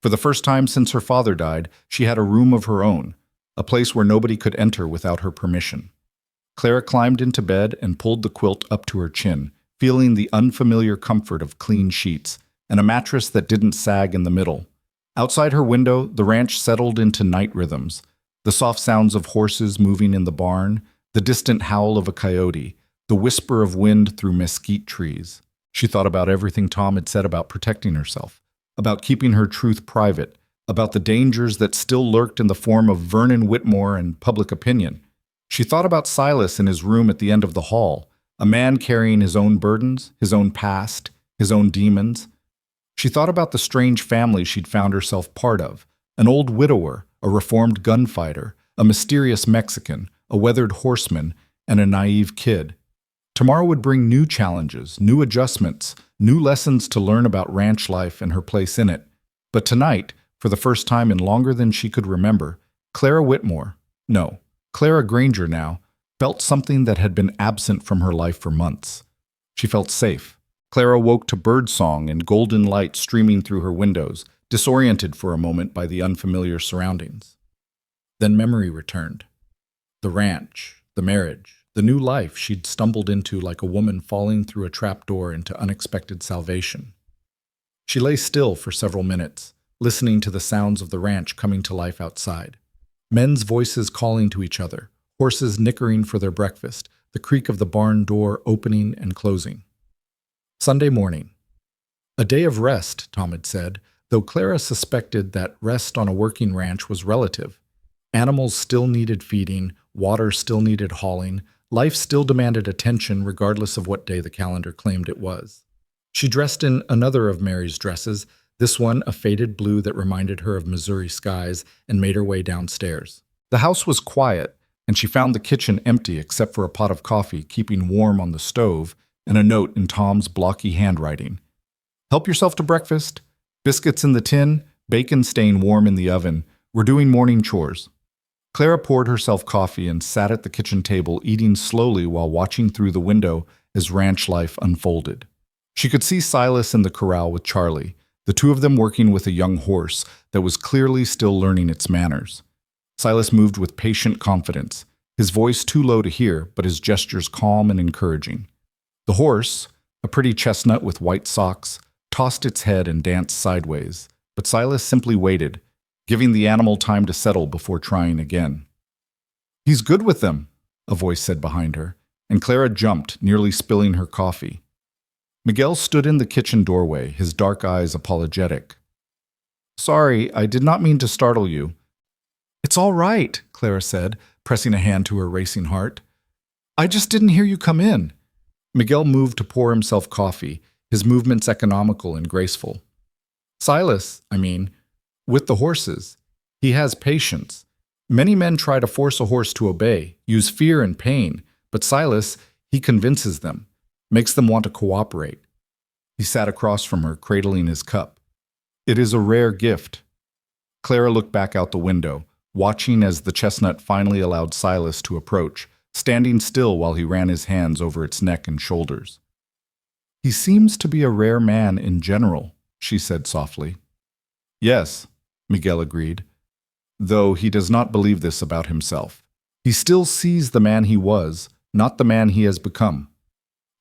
For the first time since her father died, she had a room of her own, a place where nobody could enter without her permission. Clara climbed into bed and pulled the quilt up to her chin, feeling the unfamiliar comfort of clean sheets and a mattress that didn't sag in the middle. Outside her window, the ranch settled into night rhythms, the soft sounds of horses moving in the barn, the distant howl of a coyote, the whisper of wind through mesquite trees. She thought about everything Tom had said about protecting herself, about keeping her truth private, about the dangers that still lurked in the form of Vernon Whitmore and public opinion. She thought about Silas in his room at the end of the hall, a man carrying his own burdens, his own past, his own demons. She thought about the strange family she'd found herself part of, an old widower, a reformed gunfighter, a mysterious Mexican, a weathered horseman, and a naive kid. Tomorrow would bring new challenges, new adjustments, new lessons to learn about ranch life and her place in it. But tonight, for the first time in longer than she could remember, Clara Granger now, felt something that had been absent from her life for months. She felt safe. Clara woke to birdsong and golden light streaming through her windows, disoriented for a moment by the unfamiliar surroundings. Then memory returned. The ranch, the marriage, the new life she'd stumbled into like a woman falling through a trapdoor into unexpected salvation. She lay still for several minutes, listening to the sounds of the ranch coming to life outside. Men's voices calling to each other, horses nickering for their breakfast, the creak of the barn door opening and closing. Sunday morning. A day of rest, Tom had said, though Clara suspected that rest on a working ranch was relative. Animals still needed feeding, water still needed hauling, life still demanded attention regardless of what day the calendar claimed it was. She dressed in another of Mary's dresses, this one a faded blue that reminded her of Missouri skies, and made her way downstairs. The house was quiet, and she found the kitchen empty except for a pot of coffee keeping warm on the stove and a note in Tom's blocky handwriting. "Help yourself to breakfast. Biscuits in the tin, bacon staying warm in the oven. We're doing morning chores." Clara poured herself coffee and sat at the kitchen table eating slowly while watching through the window as ranch life unfolded. She could see Silas in the corral with Charlie, the two of them working with a young horse that was clearly still learning its manners. Silas moved with patient confidence, his voice too low to hear, but his gestures calm and encouraging. The horse, a pretty chestnut with white socks, tossed its head and danced sideways, but Silas simply waited, giving the animal time to settle before trying again. "He's good with them," a voice said behind her, and Clara jumped, nearly spilling her coffee. Miguel stood in the kitchen doorway, his dark eyes apologetic. "Sorry, I did not mean to startle you." "It's all right," Clara said, pressing a hand to her racing heart. "I just didn't hear you come in." Miguel moved to pour himself coffee, his movements economical and graceful. Silas, with the horses. He has patience. Many men try to force a horse to obey, use fear and pain, but Silas, he convinces them, makes them want to cooperate. He sat across from her, cradling his cup. It is a rare gift. Clara looked back out the window, watching as the chestnut finally allowed Silas to approach, standing still while he ran his hands over its neck and shoulders. He seems to be a rare man in general, she said softly. Yes, Miguel agreed, though he does not believe this about himself. He still sees the man he was, not the man he has become.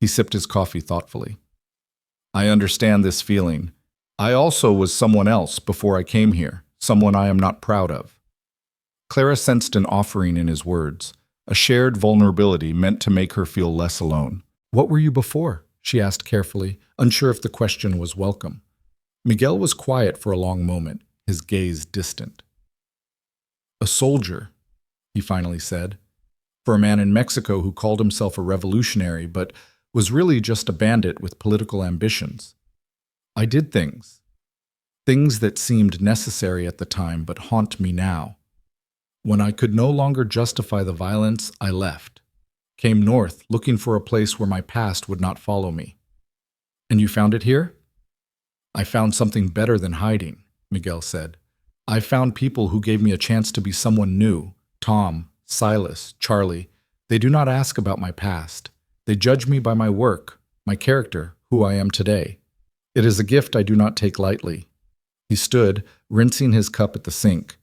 He sipped his coffee thoughtfully. I understand this feeling. I also was someone else before I came here, someone I am not proud of. Clara sensed an offering in his words, a shared vulnerability meant to make her feel less alone. What were you before? She asked carefully, unsure if the question was welcome. Miguel was quiet for a long moment, his gaze distant. A soldier, he finally said, for a man in Mexico who called himself a revolutionary but was really just a bandit with political ambitions. I did things that seemed necessary at the time but haunt me now. When I could no longer justify the violence, I left, came north looking for a place where my past would not follow me. And you found it here? I found something better than hiding, Miguel said. I found people who gave me a chance to be someone new. Tom, Silas, Charlie. They do not ask about my past. They judge me by my work, my character, who I am today. It is a gift I do not take lightly. He stood, rinsing his cup at the sink.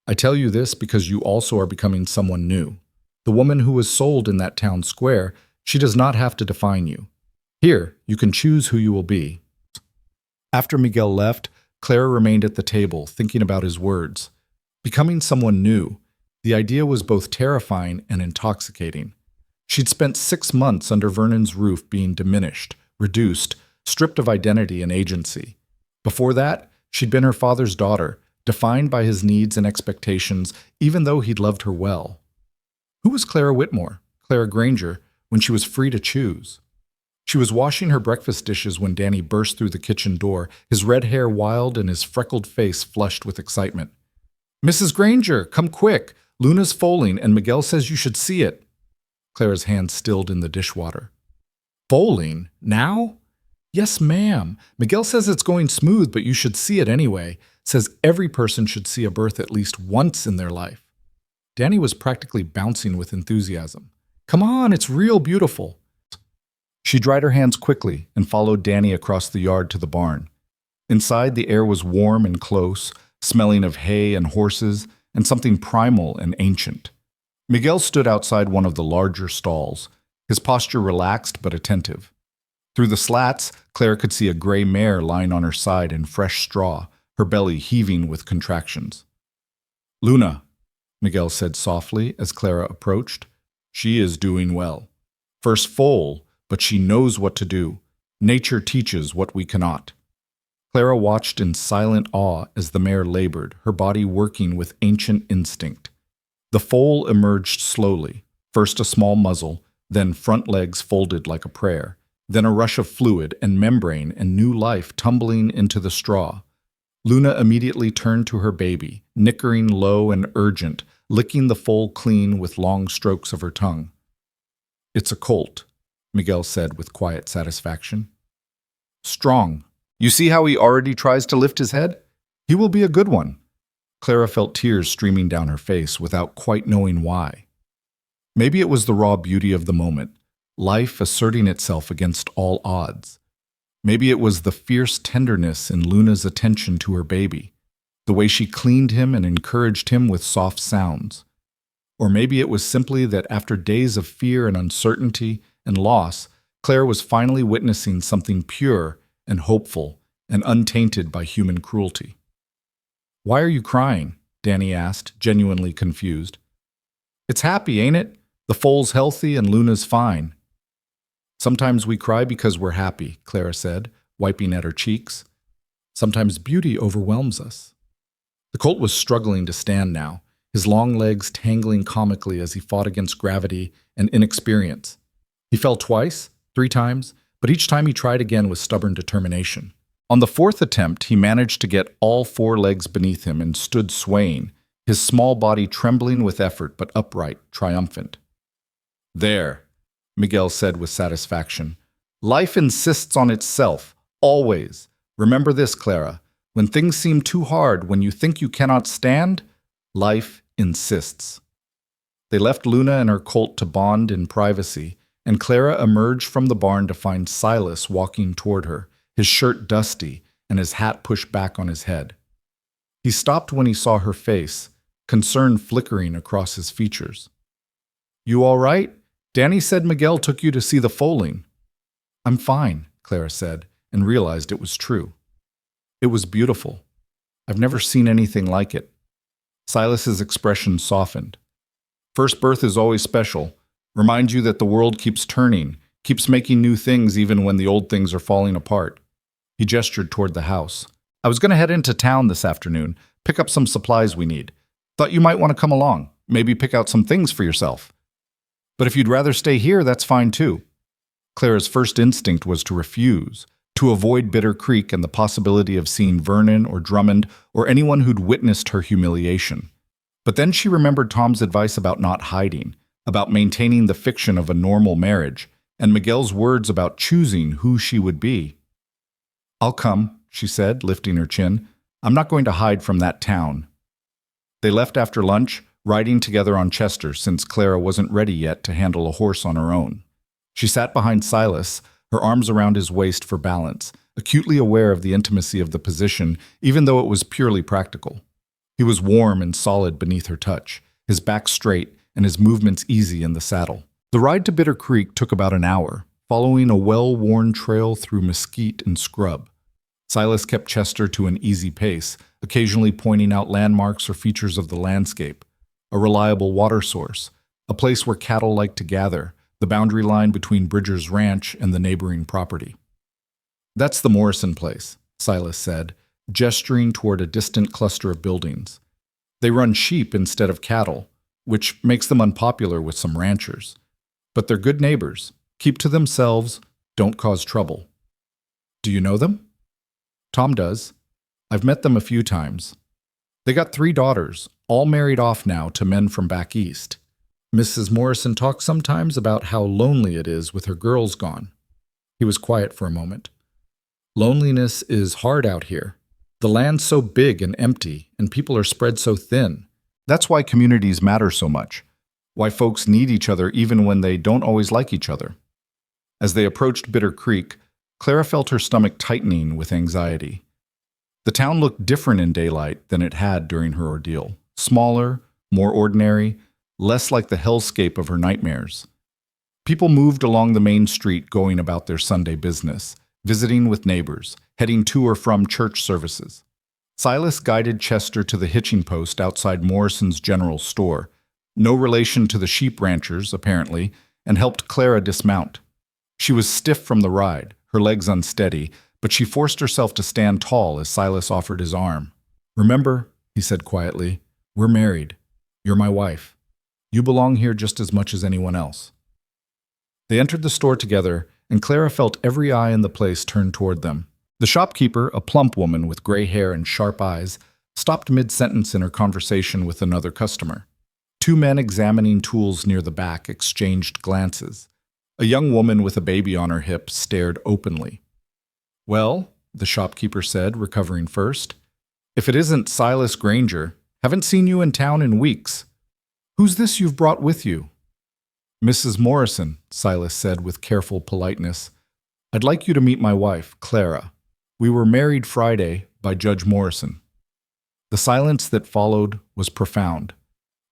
I tell you this because you also are becoming someone new. The woman who was sold in that town square, she does not have to define you. Here, you can choose who you will be. After Miguel left, Clara remained at the table, thinking about his words. Becoming someone new, the idea was both terrifying and intoxicating. She'd spent 6 months under Vernon's roof being diminished, reduced, stripped of identity and agency. Before that, she'd been her father's daughter, defined by his needs and expectations, even though he'd loved her well. Who was Clara Whitmore, Clara Granger, when she was free to choose? She was washing her breakfast dishes when Danny burst through the kitchen door, his red hair wild and his freckled face flushed with excitement. Mrs. Granger, come quick! Luna's foaling, and Miguel says you should see it. Clara's hand stilled in the dishwater. Foaling? Now? Yes, ma'am. Miguel says it's going smooth, but you should see it anyway. Says every person should see a birth at least once in their life. Danny was practically bouncing with enthusiasm. Come on, it's real beautiful. She dried her hands quickly and followed Danny across the yard to the barn. Inside, the air was warm and close, smelling of hay and horses and something primal and ancient. Miguel stood outside one of the larger stalls, his posture relaxed but attentive. Through the slats, Clara could see a gray mare lying on her side in fresh straw, her belly heaving with contractions. Luna, Miguel said softly as Clara approached. She is doing well. First foal, but she knows what to do. Nature teaches what we cannot. Clara watched in silent awe as the mare labored, her body working with ancient instinct. The foal emerged slowly, first a small muzzle, then front legs folded like a prayer, then a rush of fluid and membrane and new life tumbling into the straw. Luna immediately turned to her baby, nickering low and urgent, licking the foal clean with long strokes of her tongue. It's a colt, Miguel said with quiet satisfaction. Strong. You see how he already tries to lift his head? He will be a good one. Clara felt tears streaming down her face without quite knowing why. Maybe it was the raw beauty of the moment, life asserting itself against all odds. Maybe it was the fierce tenderness in Luna's attention to her baby, the way she cleaned him and encouraged him with soft sounds. Or maybe it was simply that after days of fear and uncertainty and loss, Claire was finally witnessing something pure and hopeful and untainted by human cruelty. Why are you crying? Danny asked, genuinely confused. It's happy, ain't it? The foal's healthy and Luna's fine. Sometimes we cry because we're happy, Clara said, wiping at her cheeks. Sometimes beauty overwhelms us. The colt was struggling to stand now, his long legs tangling comically as he fought against gravity and inexperience. He fell twice, 3 times, but each time he tried again with stubborn determination. On the 4th attempt, he managed to get all 4 legs beneath him and stood swaying, his small body trembling with effort but upright, triumphant. "There," Miguel said with satisfaction. "Life insists on itself, always. Remember this, Clara. When things seem too hard, when you think you cannot stand, life insists." They left Luna and her colt to bond in privacy, and Clara emerged from the barn to find Silas walking toward her, his shirt dusty and his hat pushed back on his head. He stopped when he saw her face, concern flickering across his features. "You all right? Danny said Miguel took you to see the foaling." "I'm fine," Clara said, and realized it was true. It was beautiful. I've never seen anything like it. Silas's expression softened. "First birth is always special. Reminds you that the world keeps turning, keeps making new things even when the old things are falling apart." He gestured toward the house. "I was going to head into town this afternoon, pick up some supplies we need. Thought you might want to come along, maybe pick out some things for yourself. But if you'd rather stay here, that's fine too." Clara's first instinct was to refuse, to avoid Bitter Creek and the possibility of seeing Vernon or Drummond or anyone who'd witnessed her humiliation. But then she remembered Tom's advice about not hiding, about maintaining the fiction of a normal marriage, and Miguel's words about choosing who she would be. "I'll come," she said, lifting her chin. "I'm not going to hide from that town." They left after lunch, riding together on Chester since Clara wasn't ready yet to handle a horse on her own. She sat behind Silas, her arms around his waist for balance, acutely aware of the intimacy of the position, even though it was purely practical. He was warm and solid beneath her touch, his back straight and his movements easy in the saddle. The ride to Bitter Creek took about an hour, following a well-worn trail through mesquite and scrub. Silas kept Chester to an easy pace, occasionally pointing out landmarks or features of the landscape, a reliable water source, a place where cattle like to gather, the boundary line between Bridger's ranch and the neighboring property. "That's the Morrison place," Silas said, gesturing toward a distant cluster of buildings. "They run sheep instead of cattle, which makes them unpopular with some ranchers. But they're good neighbors, keep to themselves, don't cause trouble." "Do you know them?" "Tom does. I've met them a few times. They got 3 daughters, all married off now to men from back east. Mrs. Morrison talks sometimes about how lonely it is with her girls gone." He was quiet for a moment. "Loneliness is hard out here. The land's so big and empty, and people are spread so thin. That's why communities matter so much, why folks need each other even when they don't always like each other." As they approached Bitter Creek, Clara felt her stomach tightening with anxiety. The town looked different in daylight than it had during her ordeal. Smaller, more ordinary, less like the hellscape of her nightmares. People moved along the main street going about their Sunday business, visiting with neighbors, heading to or from church services. Silas guided Chester to the hitching post outside Morrison's general store, no relation to the sheep ranchers, apparently, and helped Clara dismount. She was stiff from the ride, her legs unsteady, but she forced herself to stand tall as Silas offered his arm. "Remember," he said quietly, "we're married. You're my wife. You belong here just as much as anyone else." They entered the store together, and Clara felt every eye in the place turned toward them. The shopkeeper, a plump woman with gray hair and sharp eyes, stopped mid-sentence in her conversation with another customer. 2 men examining tools near the back exchanged glances. A young woman with a baby on her hip stared openly. "Well," the shopkeeper said, recovering first, "if it isn't Silas Granger, haven't seen you in town in weeks. Who's this you've brought with you?" "Mrs. Morrison," Silas said with careful politeness. "I'd like you to meet my wife, Clara. We were married Friday by Judge Morrison." The silence that followed was profound.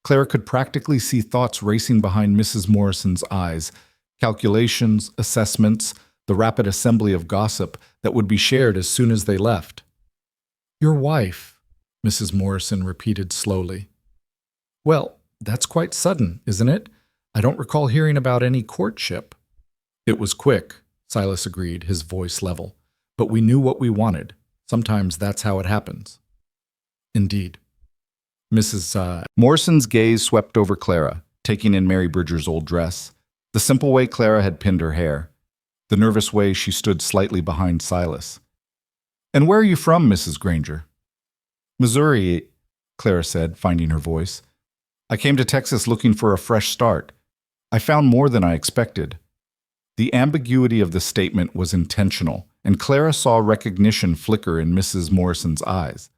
Clara could practically see thoughts racing behind Mrs. Morrison's eyes, calculations, assessments, the rapid assembly of gossip that would be shared as soon as they left. "Your wife," Mrs. Morrison repeated slowly. "Well, that's quite sudden, isn't it? I don't recall hearing about any courtship." "It was quick," Silas agreed, his voice level. "But we knew what we wanted. Sometimes that's how it happens." "Indeed." Mrs. Morrison's gaze swept over Clara, taking in Mary Bridger's old dress, the simple way Clara had pinned her hair. the nervous way she stood slightly behind Silas. "And where are you from, Mrs. Granger?" "Missouri," Clara said, finding her voice. "I came to Texas looking for a fresh start. I found more than I expected." The ambiguity of the statement was intentional, and Clara saw recognition flicker in Mrs. Morrison's eyes.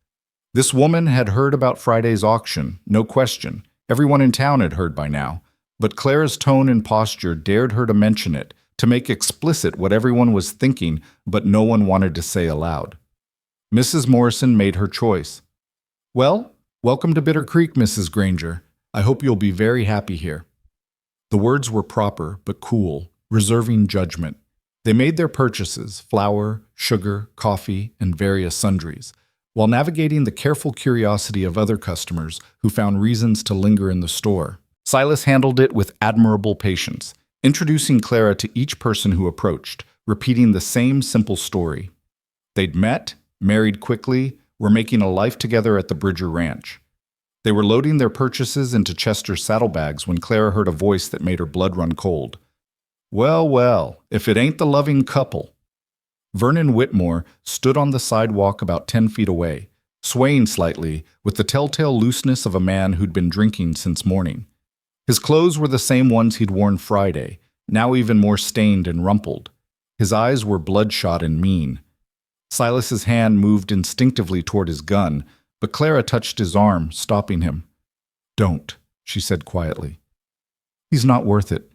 This woman had heard about Friday's auction, no question. Everyone in town had heard by now. But Clara's tone and posture dared her to mention it, to make explicit what everyone was thinking but no one wanted to say aloud. Mrs. Morrison made her choice. "Well, welcome to Bitter Creek, Mrs. Granger. I hope you'll be very happy here." The words were proper but cool, reserving judgment. They made their purchases, flour, sugar, coffee, and various sundries, while navigating the careful curiosity of other customers who found reasons to linger in the store. Silas handled it with admirable patience, introducing Clara to each person who approached, repeating the same simple story. They'd met, married quickly, were making a life together at the Bridger Ranch. They were loading their purchases into Chester's saddlebags when Clara heard a voice that made her blood run cold. "Well, well, if it ain't the loving couple." Vernon Whitmore stood on the sidewalk about 10 feet away, swaying slightly with the telltale looseness of a man who'd been drinking since morning. His clothes were the same ones he'd worn Friday, now even more stained and rumpled. His eyes were bloodshot and mean. Silas's hand moved instinctively toward his gun, but Clara touched his arm, stopping him. "Don't," she said quietly. "He's not worth it."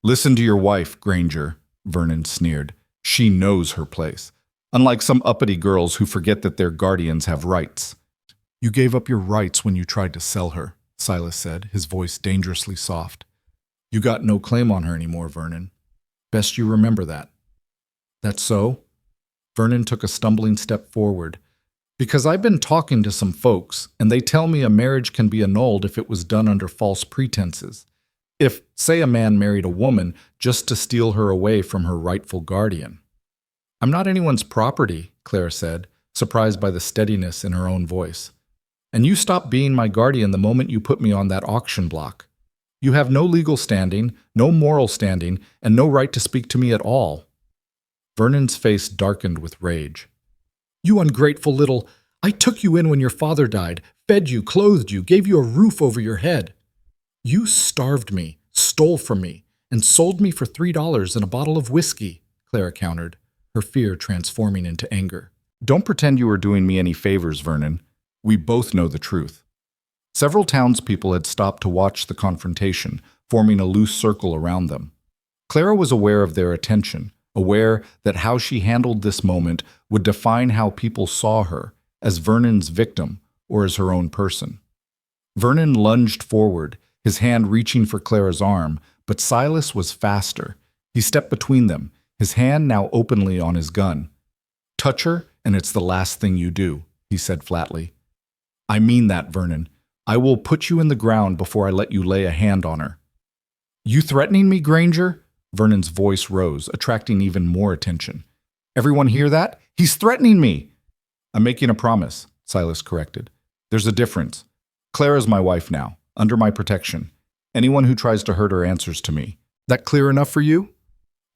"Listen to your wife, Granger," Vernon sneered. "She knows her place, unlike some uppity girls who forget that their guardians have rights." "You gave up your rights when you tried to sell her," Silas said, his voice dangerously soft. "You got no claim on her anymore, Vernon. Best you remember that." "That's so?" Vernon took a stumbling step forward. "Because I've been talking to some folks, and they tell me a marriage can be annulled if it was done under false pretenses. If, say, a man married a woman just to steal her away from her rightful guardian." "I'm not anyone's property," Clara said, surprised by the steadiness in her own voice. "And you stopped being my guardian the moment you put me on that auction block. You have no legal standing, no moral standing, and no right to speak to me at all." Vernon's face darkened with rage. "You ungrateful little... I took you in when your father died, fed you, clothed you, gave you a roof over your head. You starved me, stole from me, and sold me for $3 and a bottle of whiskey," Clara countered, her fear transforming into anger. "Don't pretend you were doing me any favors, Vernon. We both know the truth." Several townspeople had stopped to watch the confrontation, forming a loose circle around them. Clara was aware of their attention, aware that how she handled this moment would define how people saw her, as Vernon's victim or as her own person. Vernon lunged forward, his hand reaching for Clara's arm, but Silas was faster. He stepped between them, his hand now openly on his gun. "Touch her, and it's the last thing you do," he said flatly. "I mean that, Vernon. I will put you in the ground before I let you lay a hand on her." "You threatening me, Granger?" Vernon's voice rose, attracting even more attention. "Everyone hear that? He's threatening me!" "I'm making a promise," Silas corrected. "There's a difference. Clara's my wife now, under my protection. Anyone who tries to hurt her answers to me. That clear enough for you?"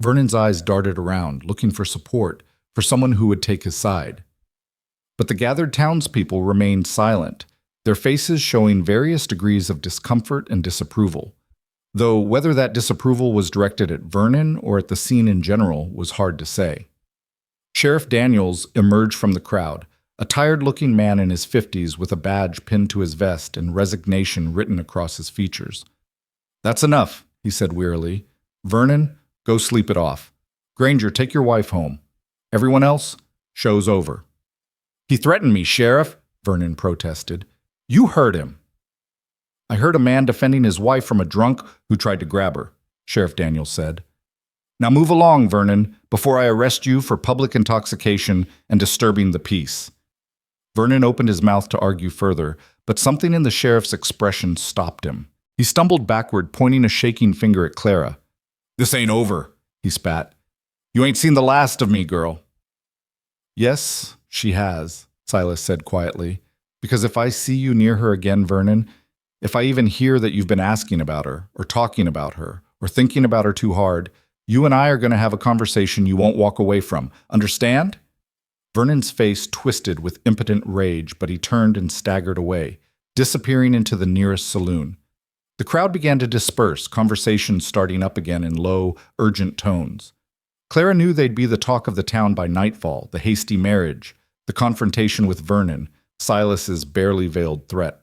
Vernon's eyes darted around, looking for support, for someone who would take his side. But the gathered townspeople remained silent, their faces showing various degrees of discomfort and disapproval, though whether that disapproval was directed at Vernon or at the scene in general was hard to say. Sheriff Daniels emerged from the crowd, a tired-looking man in his 50s with a badge pinned to his vest and resignation written across his features. "That's enough," he said wearily. "Vernon, go sleep it off. Granger, take your wife home. Everyone else, show's over." "He threatened me, Sheriff," Vernon protested. "You heard him." "I heard a man defending his wife from a drunk who tried to grab her," Sheriff Daniels said. "Now move along, Vernon, before I arrest you for public intoxication and disturbing the peace." Vernon opened his mouth to argue further, but something in the sheriff's expression stopped him. He stumbled backward, pointing a shaking finger at Clara. "This ain't over," he spat. "You ain't seen the last of me, girl." "Yes, she has," Silas said quietly, "because if I see you near her again, Vernon, if I even hear that you've been asking about her, or talking about her, or thinking about her too hard, You and I are going to have a conversation you won't walk away from. Understand? Vernon's face twisted with impotent rage, but he turned and staggered away, disappearing into the nearest saloon. The crowd began to disperse, conversations starting up again in low, urgent tones. Clara knew they'd be the talk of the town by nightfall, the hasty marriage, the confrontation with Vernon, Silas's barely veiled threat.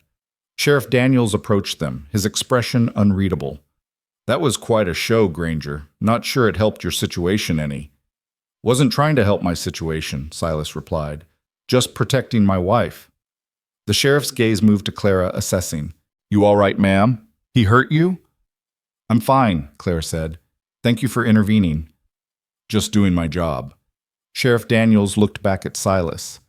Sheriff Daniels approached them, his expression unreadable. That was quite a show, Granger. Not sure it helped your situation any. Wasn't trying to help my situation, Silas replied. Just protecting my wife. The sheriff's gaze moved to Clara, assessing. You all right, ma'am? He hurt you? I'm fine, Clara said. Thank you for intervening. Just doing my job. Sheriff Daniels looked back at Silas.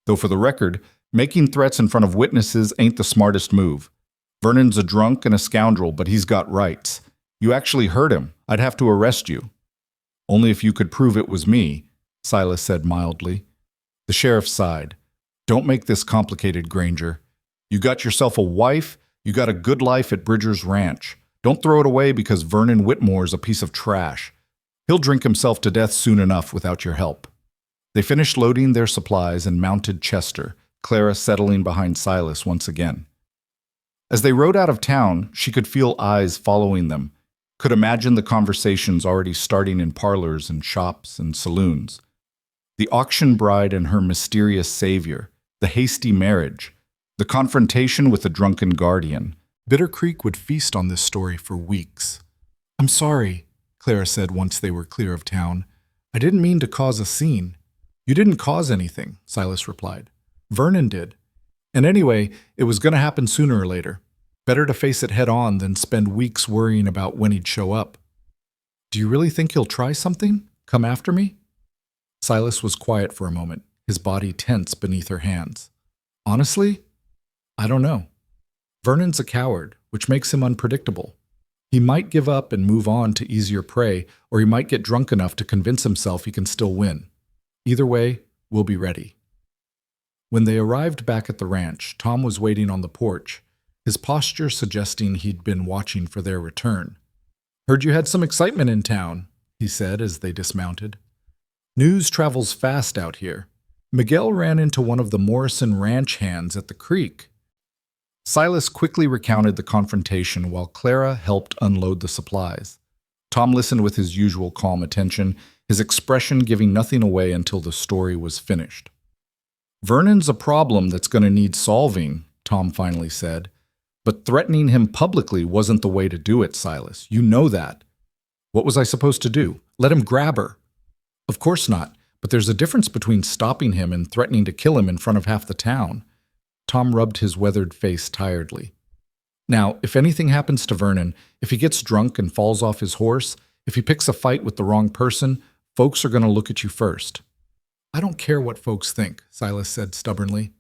Though for the record, making threats in front of witnesses ain't the smartest move. Vernon's a drunk and a scoundrel, but he's got rights. You actually hurt him. I'd have to arrest you. Only if you could prove it was me, Silas said mildly. The sheriff sighed. Don't make this complicated, Granger. You got yourself a wife, you got a good life at Bridger's Ranch. Don't throw it away because Vernon Whitmore's a piece of trash. He'll drink himself to death soon enough without your help. They finished loading their supplies and mounted Chester, Clara settling behind Silas once again. As they rode out of town, she could feel eyes following them, could imagine the conversations already starting in parlors and shops and saloons. The auction bride and her mysterious savior, the hasty marriage, the confrontation with the drunken guardian. Bitter Creek would feast on this story for weeks. I'm sorry, Clara said once they were clear of town. I didn't mean to cause a scene. You didn't cause anything, Silas replied. Vernon did. And anyway, it was going to happen sooner or later. Better to face it head on than spend weeks worrying about when he'd show up. Do you really think he'll try something? Come after me? Silas was quiet for a moment, his body tense beneath her hands. Honestly, I don't know. Vernon's a coward, which makes him unpredictable. He might give up and move on to easier prey, or he might get drunk enough to convince himself he can still win. Either way, we'll be ready. When they arrived back at the ranch, Tom was waiting on the porch, his posture suggesting he'd been watching for their return. Heard you had some excitement in town, he said as they dismounted. News travels fast out here. Miguel ran into one of the Morrison ranch hands at the creek. Silas quickly recounted the confrontation while Clara helped unload the supplies. Tom listened with his usual calm attention, his expression giving nothing away until the story was finished. Vernon's a problem that's going to need solving, Tom finally said. But threatening him publicly wasn't the way to do it, Silas. You know that. What was I supposed to do? Let him grab her? Of course not, but there's a difference between stopping him and threatening to kill him in front of half the town. Tom rubbed his weathered face tiredly. Now, if anything happens to Vernon, if he gets drunk and falls off his horse, if he picks a fight with the wrong person, folks are going to look at you first. I don't care what folks think, Silas said stubbornly.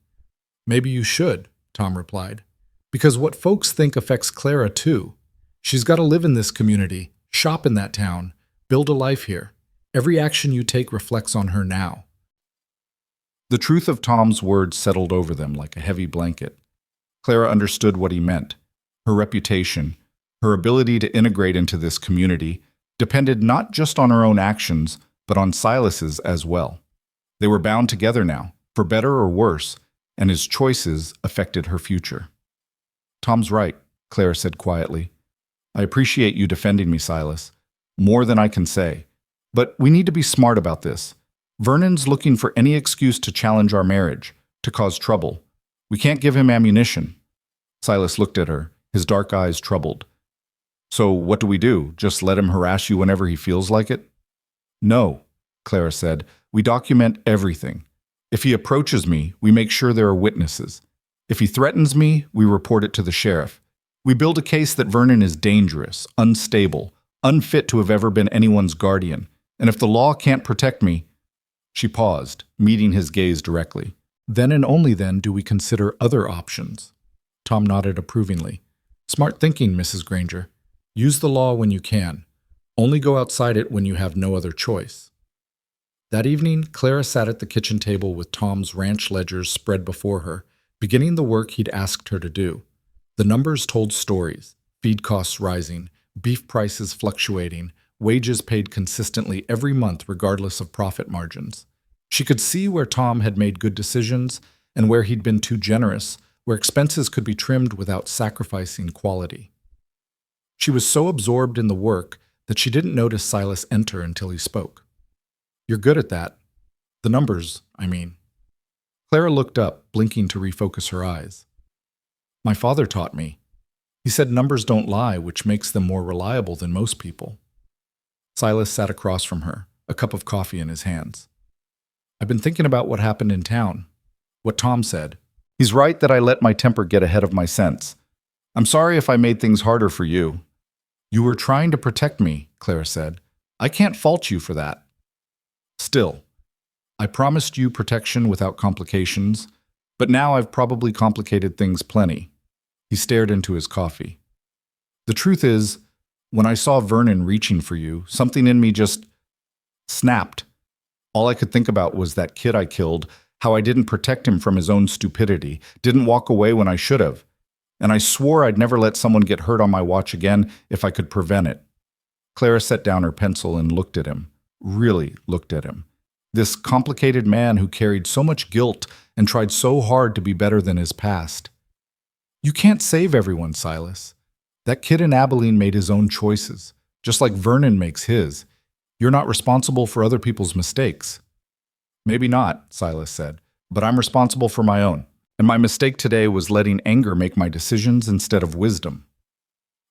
Maybe you should, Tom replied. Because what folks think affects Clara too. She's got to live in this community, shop in that town, build a life here. Every action you take reflects on her now. The truth of Tom's words settled over them like a heavy blanket. Clara understood what he meant. Her reputation, her ability to integrate into this community, depended not just on her own actions, but on Silas's as well. They were bound together now, for better or worse, and his choices affected her future. Tom's right, Clara said quietly. I appreciate you defending me, Silas. More than I can say. But we need to be smart about this. Vernon's looking for any excuse to challenge our marriage, to cause trouble. We can't give him ammunition. Silas looked at her, his dark eyes troubled. So what do we do? Just let him harass you whenever he feels like it? No, Clara said. We document everything. If he approaches me, we make sure there are witnesses. If he threatens me, we report it to the sheriff. We build a case that Vernon is dangerous, unstable, unfit to have ever been anyone's guardian. And if the law can't protect me... She paused, meeting his gaze directly. Then and only then do we consider other options. Tom nodded approvingly. Smart thinking, Mrs. Granger. Use the law when you can. Only go outside it when you have no other choice. That evening, Clara sat at the kitchen table with Tom's ranch ledgers spread before her, beginning the work he'd asked her to do. The numbers told stories, feed costs rising, beef prices fluctuating, wages paid consistently every month regardless of profit margins. She could see where Tom had made good decisions and where he'd been too generous, where expenses could be trimmed without sacrificing quality. She was so absorbed in the work that she didn't notice Silas enter until he spoke. "You're good at that. The numbers, I mean." Clara looked up, blinking to refocus her eyes. "My father taught me. He said numbers don't lie, which makes them more reliable than most people." Silas sat across from her, a cup of coffee in his hands. "I've been thinking about what happened in town. What Tom said. He's right that I let my temper get ahead of my sense. I'm sorry if I made things harder for you." "You were trying to protect me," Clara said. "I can't fault you for that. Still, I promised you protection without complications, but now I've probably complicated things plenty." He stared into his coffee. "The truth is, when I saw Vernon reaching for you, something in me just snapped. All I could think about was that kid I killed, how I didn't protect him from his own stupidity, didn't walk away when I should have. And I swore I'd never let someone get hurt on my watch again if I could prevent it." Clara set down her pencil and looked at him, really looked at him. This complicated man who carried so much guilt and tried so hard to be better than his past. "You can't save everyone, Silas. That kid in Abilene made his own choices, just like Vernon makes his. You're not responsible for other people's mistakes." "Maybe not," Silas said, "but I'm responsible for my own. And my mistake today was letting anger make my decisions instead of wisdom."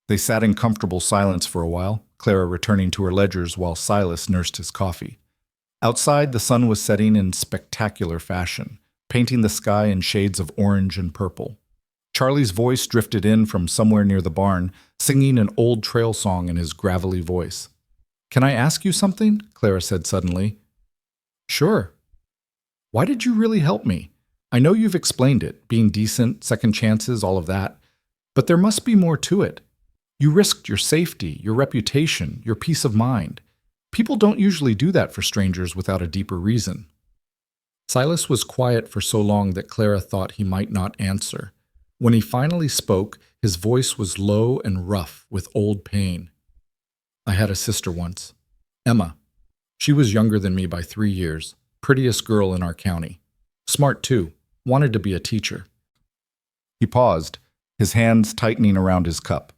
They sat in comfortable silence for a while, Clara returning to her ledgers while Silas nursed his coffee. Outside, the sun was setting in spectacular fashion, painting the sky in shades of orange and purple. Charlie's voice drifted in from somewhere near the barn, singing an old trail song in his gravelly voice. "Can I ask you something?" Clara said suddenly. "Sure." "Why did you really help me? I know you've explained it, being decent, second chances, all of that. But there must be more to it. You risked your safety, your reputation, your peace of mind. People don't usually do that for strangers without a deeper reason." Silas was quiet for so long that Clara thought he might not answer. When he finally spoke, his voice was low and rough with old pain. "I had a sister once. Emma. She was younger than me by 3 years, prettiest girl in our county. Smart too, wanted to be a teacher." He paused, his hands tightening around his cup.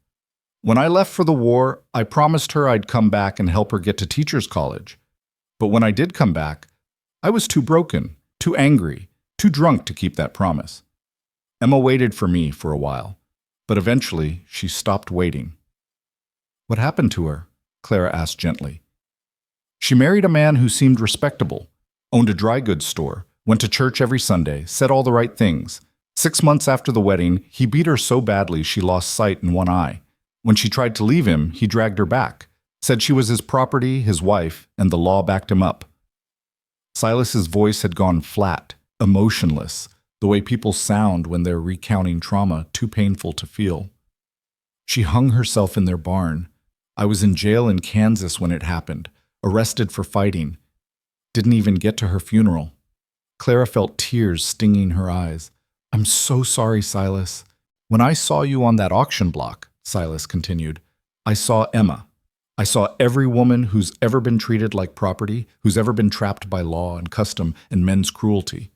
"When I left for the war, I promised her I'd come back and help her get to teacher's college. But when I did come back, I was too broken, too angry, too drunk to keep that promise. Emma waited for me for a while, but eventually she stopped waiting." "What happened to her?" Clara asked gently. "She married a man who seemed respectable, owned a dry goods store, went to church every Sunday, said all the right things. 6 months after the wedding, he beat her so badly she lost sight in one eye. When she tried to leave him, he dragged her back, said she was his property, his wife, and the law backed him up." Silas's voice had gone flat, emotionless, the way people sound when they're recounting trauma too painful to feel. "She hung herself in their barn. I was in jail in Kansas when it happened, arrested for fighting. Didn't even get to her funeral." Clara felt tears stinging her eyes. "I'm so sorry, Silas. When I saw you on that auction block," Silas continued, "I saw Emma. I saw every woman who's ever been treated like property, who's ever been trapped by law and custom and men's cruelty.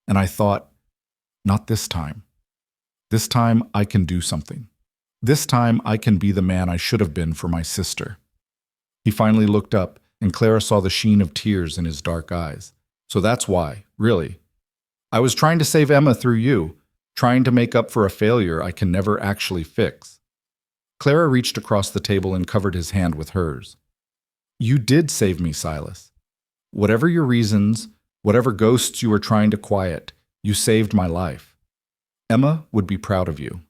And I thought, not this time. This time I can do something. This time I can be the man I should have been for my sister." He finally looked up, and Clara saw the sheen of tears in his dark eyes. "So that's why, really. I was trying to save Emma through you, trying to make up for a failure I can never actually fix." Clara reached across the table and covered his hand with hers. "You did save me, Silas. Whatever your reasons, whatever ghosts you were trying to quiet, you saved my life. Emma would be proud of you."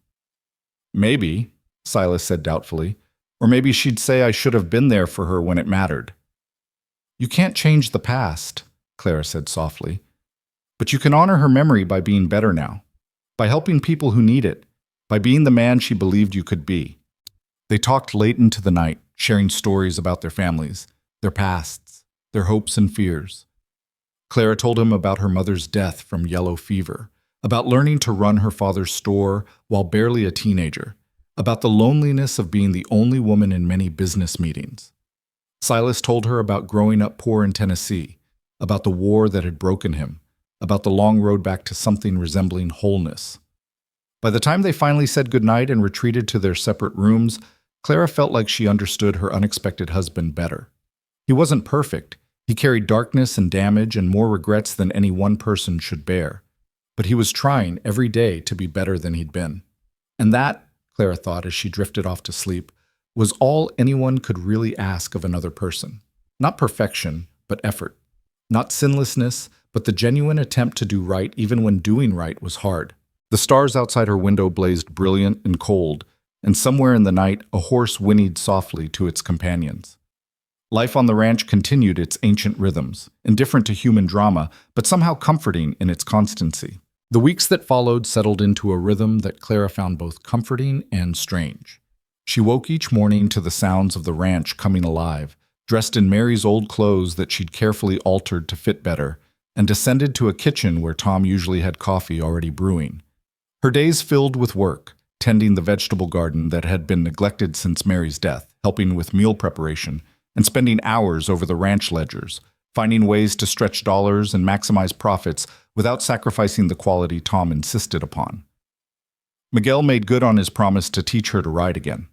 "Maybe," Silas said doubtfully, "or maybe she'd say I should have been there for her when it mattered." "You can't change the past," Clara said softly. "But you can honor her memory by being better now, by helping people who need it, by being the man she believed you could be." They talked late into the night, sharing stories about their families, their pasts, their hopes and fears. Clara told him about her mother's death from yellow fever, about learning to run her father's store while barely a teenager, about the loneliness of being the only woman in many business meetings. Silas told her about growing up poor in Tennessee, about the war that had broken him, about the long road back to something resembling wholeness. By the time they finally said goodnight and retreated to their separate rooms, Clara felt like she understood her unexpected husband better. He wasn't perfect. He carried darkness and damage and more regrets than any one person should bear. But he was trying every day to be better than he'd been. And that, Clara thought as she drifted off to sleep, was all anyone could really ask of another person. Not perfection, but effort. Not sinlessness, but the genuine attempt to do right even when doing right was hard. The stars outside her window blazed brilliant and cold, and somewhere in the night a horse whinnied softly to its companions. Life on the ranch continued its ancient rhythms, indifferent to human drama, but somehow comforting in its constancy. The weeks that followed settled into a rhythm that Clara found both comforting and strange. She woke each morning to the sounds of the ranch coming alive, dressed in Mary's old clothes that she'd carefully altered to fit better, and descended to a kitchen where Tom usually had coffee already brewing. Her days filled with work, tending the vegetable garden that had been neglected since Mary's death, helping with meal preparation, and spending hours over the ranch ledgers, finding ways to stretch dollars and maximize profits without sacrificing the quality Tom insisted upon. Miguel made good on his promise to teach her to ride again.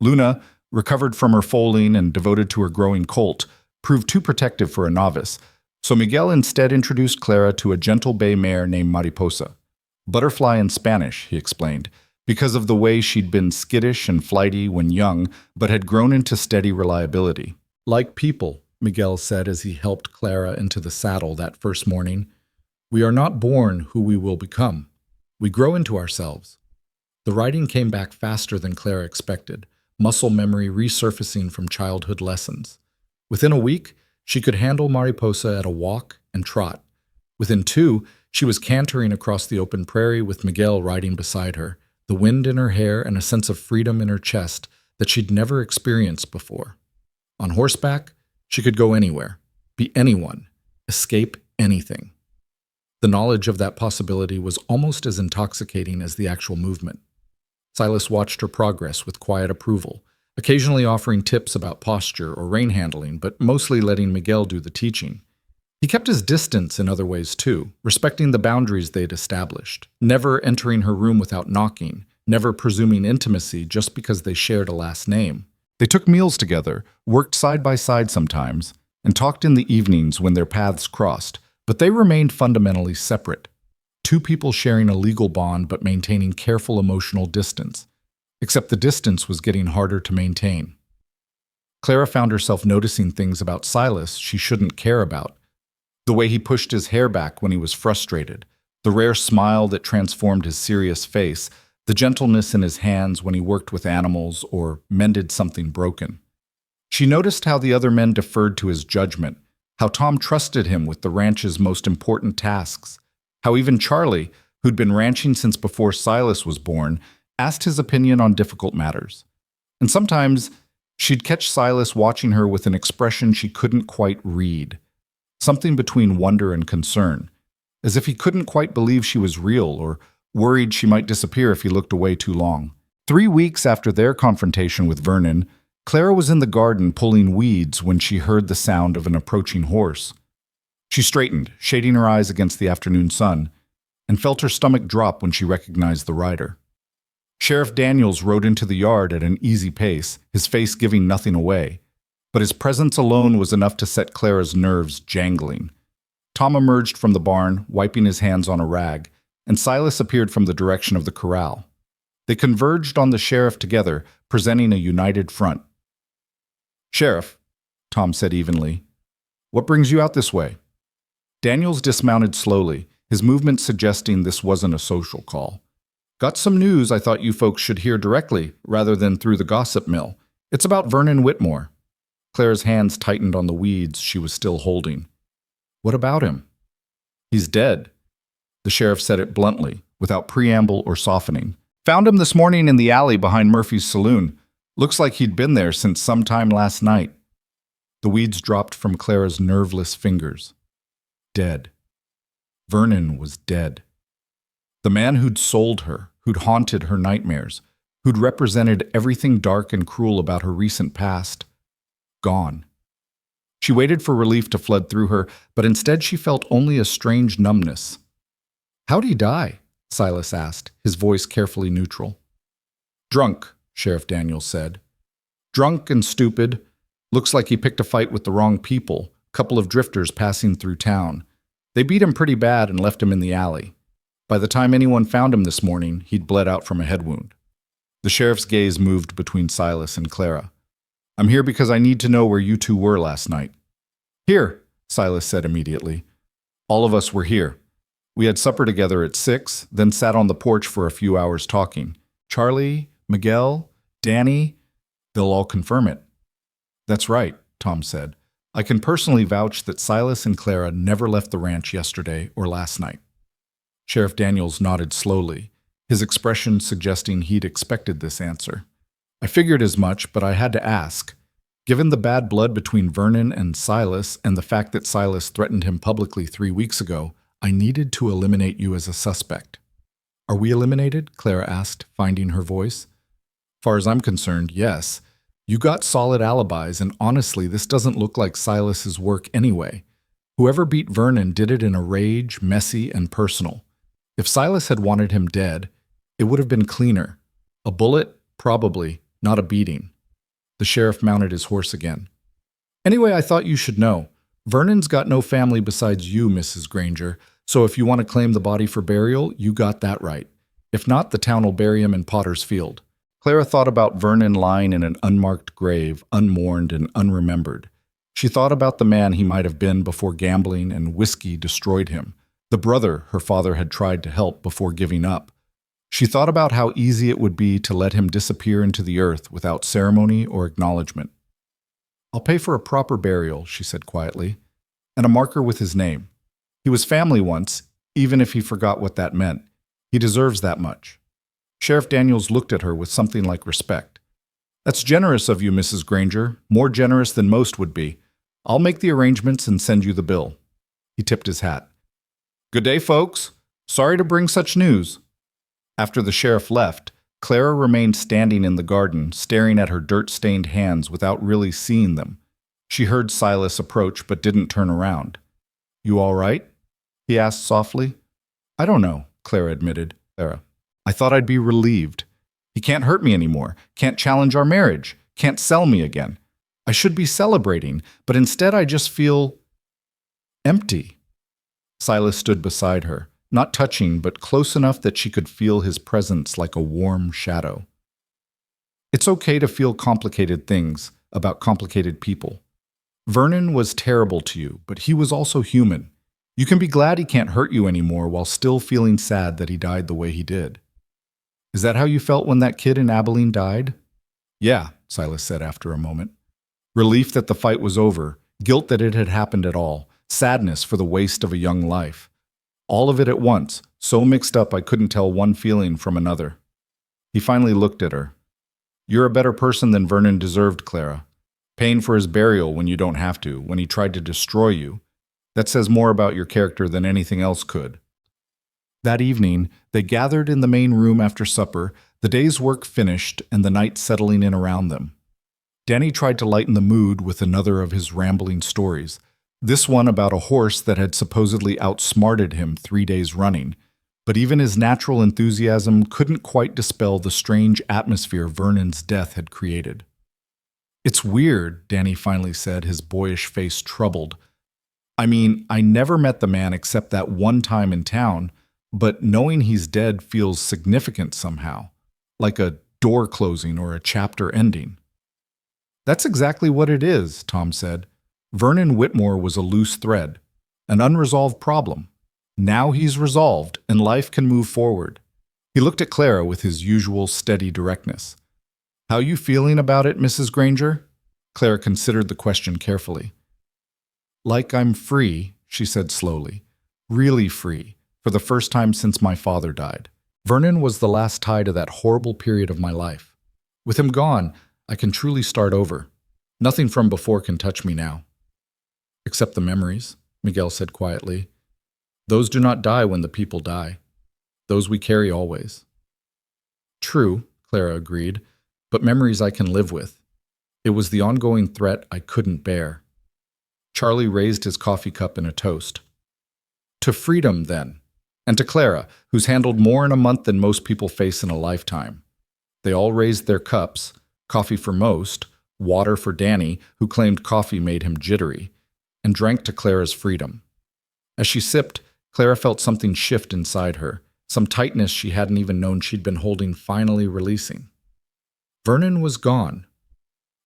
Luna, recovered from her foaling and devoted to her growing colt, proved too protective for a novice, so Miguel instead introduced Clara to a gentle bay mare named Mariposa. Butterfly in Spanish, he explained, because of the way she'd been skittish and flighty when young, but had grown into steady reliability. Like people, Miguel said as he helped Clara into the saddle that first morning, we are not born who we will become. We grow into ourselves. The riding came back faster than Clara expected, muscle memory resurfacing from childhood lessons. Within a week, she could handle Mariposa at a walk and trot. Within 2, she was cantering across the open prairie with Miguel riding beside her, the wind in her hair and a sense of freedom in her chest that she'd never experienced before. On horseback, she could go anywhere, be anyone, escape anything. The knowledge of that possibility was almost as intoxicating as the actual movement. Silas watched her progress with quiet approval, occasionally offering tips about posture or rein handling, but mostly letting Miguel do the teaching. He kept his distance in other ways too, respecting the boundaries they'd established, never entering her room without knocking, never presuming intimacy just because they shared a last name. They took meals together, worked side by side sometimes, and talked in the evenings when their paths crossed, but they remained fundamentally separate. 2 people sharing a legal bond but maintaining careful emotional distance, except the distance was getting harder to maintain. Clara found herself noticing things about Silas she shouldn't care about. The way he pushed his hair back when he was frustrated, the rare smile that transformed his serious face, the gentleness in his hands when he worked with animals or mended something broken. She noticed how the other men deferred to his judgment, how Tom trusted him with the ranch's most important tasks, how even Charlie, who'd been ranching since before Silas was born, asked his opinion on difficult matters. And sometimes she'd catch Silas watching her with an expression she couldn't quite read, something between wonder and concern, as if he couldn't quite believe she was real or worried she might disappear if he looked away too long. 3 weeks after their confrontation with Vernon, Clara was in the garden pulling weeds when she heard the sound of an approaching horse. She straightened, shading her eyes against the afternoon sun, and felt her stomach drop when she recognized the rider. Sheriff Daniels rode into the yard at an easy pace, his face giving nothing away, but his presence alone was enough to set Clara's nerves jangling. Tom emerged from the barn, wiping his hands on a rag, and Silas appeared from the direction of the corral. They converged on the sheriff together, presenting a united front. "Sheriff," Tom said evenly, "what brings you out this way?" Daniels dismounted slowly, his movement suggesting this wasn't a social call. "Got some news I thought you folks should hear directly, rather than through the gossip mill. It's about Vernon Whitmore." Clara's hands tightened on the weeds she was still holding. "What about him?" "He's dead." The sheriff said it bluntly, without preamble or softening. "Found him this morning in the alley behind Murphy's saloon. Looks like he'd been there since sometime last night." The weeds dropped from Clara's nerveless fingers. Dead. Vernon was dead. The man who'd sold her, who'd haunted her nightmares, who'd represented everything dark and cruel about her recent past. gone. She waited for relief to flood through her, but instead she felt only a strange numbness. "How'd he die?" Silas asked, his voice carefully neutral. "Drunk," Sheriff Daniels said. "Drunk and stupid. Looks like he picked a fight with the wrong people, couple of drifters passing through town. They beat him pretty bad and left him in the alley. By the time anyone found him this morning, he'd bled out from a head wound." The sheriff's gaze moved between Silas and Clara. "I'm here because I need to know where you two were last night." "Here," Silas said immediately. "All of us were here. We had supper together at 6, then sat on the porch for a few hours talking. Charlie, Miguel, Danny, they'll all confirm it." "That's right," Tom said. "I can personally vouch that Silas and Clara never left the ranch yesterday or last night." Sheriff Daniels nodded slowly, his expression suggesting he'd expected this answer. "I figured as much, but I had to ask. Given the bad blood between Vernon and Silas and the fact that Silas threatened him publicly 3 weeks ago, I needed to eliminate you as a suspect." "Are we eliminated?" Clara asked, finding her voice. "Far as I'm concerned, yes. You got solid alibis, and honestly, this doesn't look like Silas's work anyway. Whoever beat Vernon did it in a rage, messy, and personal. If Silas had wanted him dead, it would have been cleaner. A bullet? Probably, not a beating." The sheriff mounted his horse again. "Anyway, I thought you should know. Vernon's got no family besides you, Mrs. Granger, so if you want to claim the body for burial, you got that right. If not, the town will bury him in Potter's Field." Clara thought about Vernon lying in an unmarked grave, unmourned and unremembered. She thought about the man he might have been before gambling and whiskey destroyed him, the brother her father had tried to help before giving up. She thought about how easy it would be to let him disappear into the earth without ceremony or acknowledgement. "I'll pay for a proper burial," she said quietly, "and a marker with his name. He was family once, even if he forgot what that meant. He deserves that much." Sheriff Daniels looked at her with something like respect. "That's generous of you, Mrs. Granger, more generous than most would be. I'll make the arrangements and send you the bill." He tipped his hat. "Good day, folks. Sorry to bring such news." After the sheriff left, Clara remained standing in the garden, staring at her dirt-stained hands without really seeing them. She heard Silas approach but didn't turn around. "You all right?" he asked softly. "I don't know," Clara admitted. "I thought I'd be relieved. He can't hurt me anymore, can't challenge our marriage, can't sell me again. I should be celebrating, but instead I just feel empty." Silas stood beside her, not touching but close enough that she could feel his presence like a warm shadow. "It's okay to feel complicated things about complicated people. Vernon was terrible to you, but he was also human. You can be glad he can't hurt you anymore while still feeling sad that he died the way he did." "Is that how you felt when that kid in Abilene died?" "Yeah," Silas said after a moment. "Relief that the fight was over, guilt that it had happened at all, sadness for the waste of a young life. All of it at once, so mixed up I couldn't tell one feeling from another." He finally looked at her. "You're a better person than Vernon deserved, Clara. Paying for his burial when you don't have to, when he tried to destroy you. That says more about your character than anything else could." That evening, they gathered in the main room after supper, the day's work finished and the night settling in around them. Danny tried to lighten the mood with another of his rambling stories, this one about a horse that had supposedly outsmarted him 3 days running, but even his natural enthusiasm couldn't quite dispel the strange atmosphere Vernon's death had created. "It's weird," Danny finally said, his boyish face troubled. "I mean, I never met the man except that one time in town, but knowing he's dead feels significant somehow, like a door closing or a chapter ending." "That's exactly what it is," Tom said. "Vernon Whitmore was a loose thread, an unresolved problem. Now he's resolved, and life can move forward." He looked at Clara with his usual steady directness. "How you feeling about it, Mrs. Granger?" Clara considered the question carefully. "Like I'm free," she said slowly. "Really free, for the first time since my father died. Vernon was the last tie to that horrible period of my life. With him gone, I can truly start over. Nothing from before can touch me now." "Except the memories," Miguel said quietly. "Those do not die when the people die. Those we carry always." "True," Clara agreed, "but memories I can live with. It was the ongoing threat I couldn't bear. Charlie raised his coffee cup in a toast. To freedom, then, and to Clara, who's handled more in a month than most people face in a lifetime. They all raised their cups, coffee for most, water for Danny, who claimed coffee made him jittery, and drank to Clara's freedom. As she sipped, Clara felt something shift inside her, some tightness she hadn't even known she'd been holding finally releasing. Vernon was gone.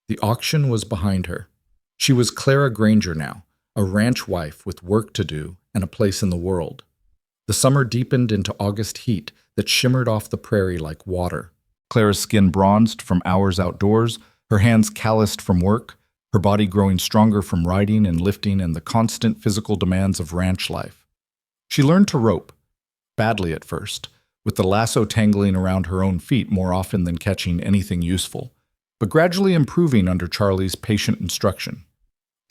The auction was behind her. She was Clara Granger now, a ranch wife with work to do and a place in the world. The summer deepened into August heat that shimmered off the prairie like water. Clara's skin bronzed from hours outdoors, her hands calloused from work, her body growing stronger from riding and lifting and the constant physical demands of ranch life. She learned to rope, badly at first, with the lasso tangling around her own feet more often than catching anything useful, but gradually improving under Charlie's patient instruction.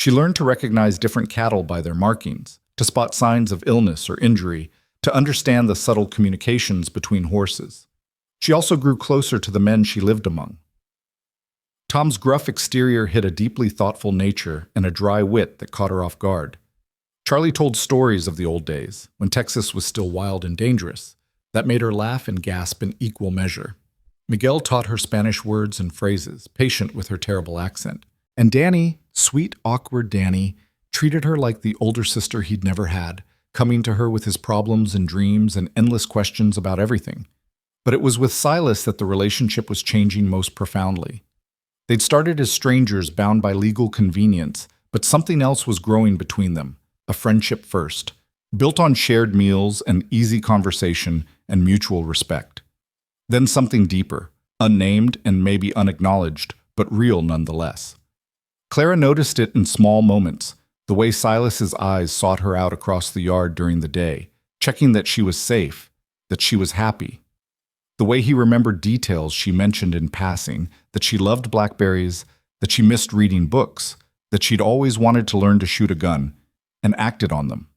She learned to recognize different cattle by their markings, to spot signs of illness or injury, to understand the subtle communications between horses. She also grew closer to the men she lived among. Tom's gruff exterior hid a deeply thoughtful nature and a dry wit that caught her off guard. Charlie told stories of the old days, when Texas was still wild and dangerous, that made her laugh and gasp in equal measure. Miguel taught her Spanish words and phrases, patient with her terrible accent. And Danny, sweet, awkward Danny, treated her like the older sister he'd never had, coming to her with his problems and dreams and endless questions about everything. But it was with Silas that the relationship was changing most profoundly. They'd started as strangers bound by legal convenience, but something else was growing between them, a friendship first, built on shared meals and easy conversation and mutual respect. Then something deeper, unnamed and maybe unacknowledged, but real nonetheless. Clara noticed it in small moments, the way Silas's eyes sought her out across the yard during the day, checking that she was safe, that she was happy. The way he remembered details she mentioned in passing, that she loved blackberries, that she missed reading books, that she'd always wanted to learn to shoot a gun, and acted on them.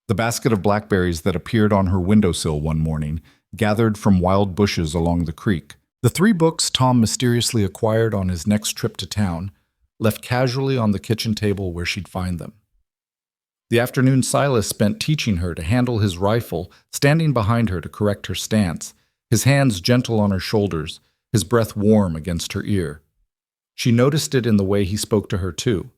The basket of blackberries that appeared on her windowsill one morning, gathered from wild bushes along the creek. The 3 books Tom mysteriously acquired on his next trip to town, left casually on the kitchen table where she'd find them. The afternoon Silas spent teaching her to handle his rifle, standing behind her to correct her stance, his hands gentle on her shoulders, his breath warm against her ear. She noticed it in the way he spoke to her, too.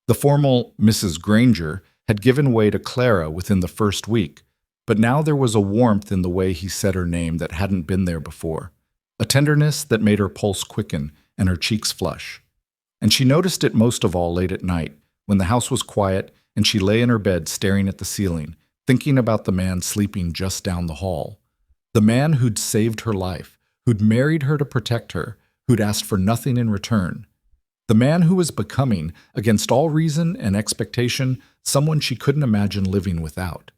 The formal Mrs. Granger had given way to Clara within the first week, but now there was a warmth in the way he said her name that hadn't been there before, a tenderness that made her pulse quicken and her cheeks flush. And she noticed it most of all late at night, when the house was quiet and she lay in her bed staring at the ceiling, thinking about the man sleeping just down the hall. The man who'd saved her life, who'd married her to protect her, who'd asked for nothing in return. The man who was becoming, against all reason and expectation, someone she couldn't imagine living without.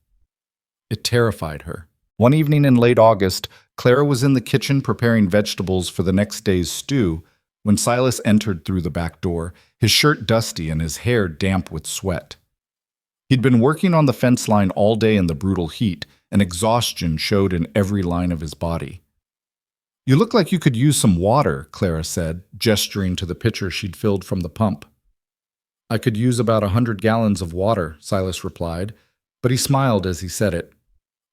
It terrified her. One evening in late August, Clara was in the kitchen preparing vegetables for the next day's stew when Silas entered through the back door, his shirt dusty and his hair damp with sweat. He'd been working on the fence line all day in the brutal heat, and exhaustion showed in every line of his body. "You look like you could use some water," Clara said, gesturing to the pitcher she'd filled from the pump. "I could use about 100 gallons of water," Silas replied, but he smiled as he said it.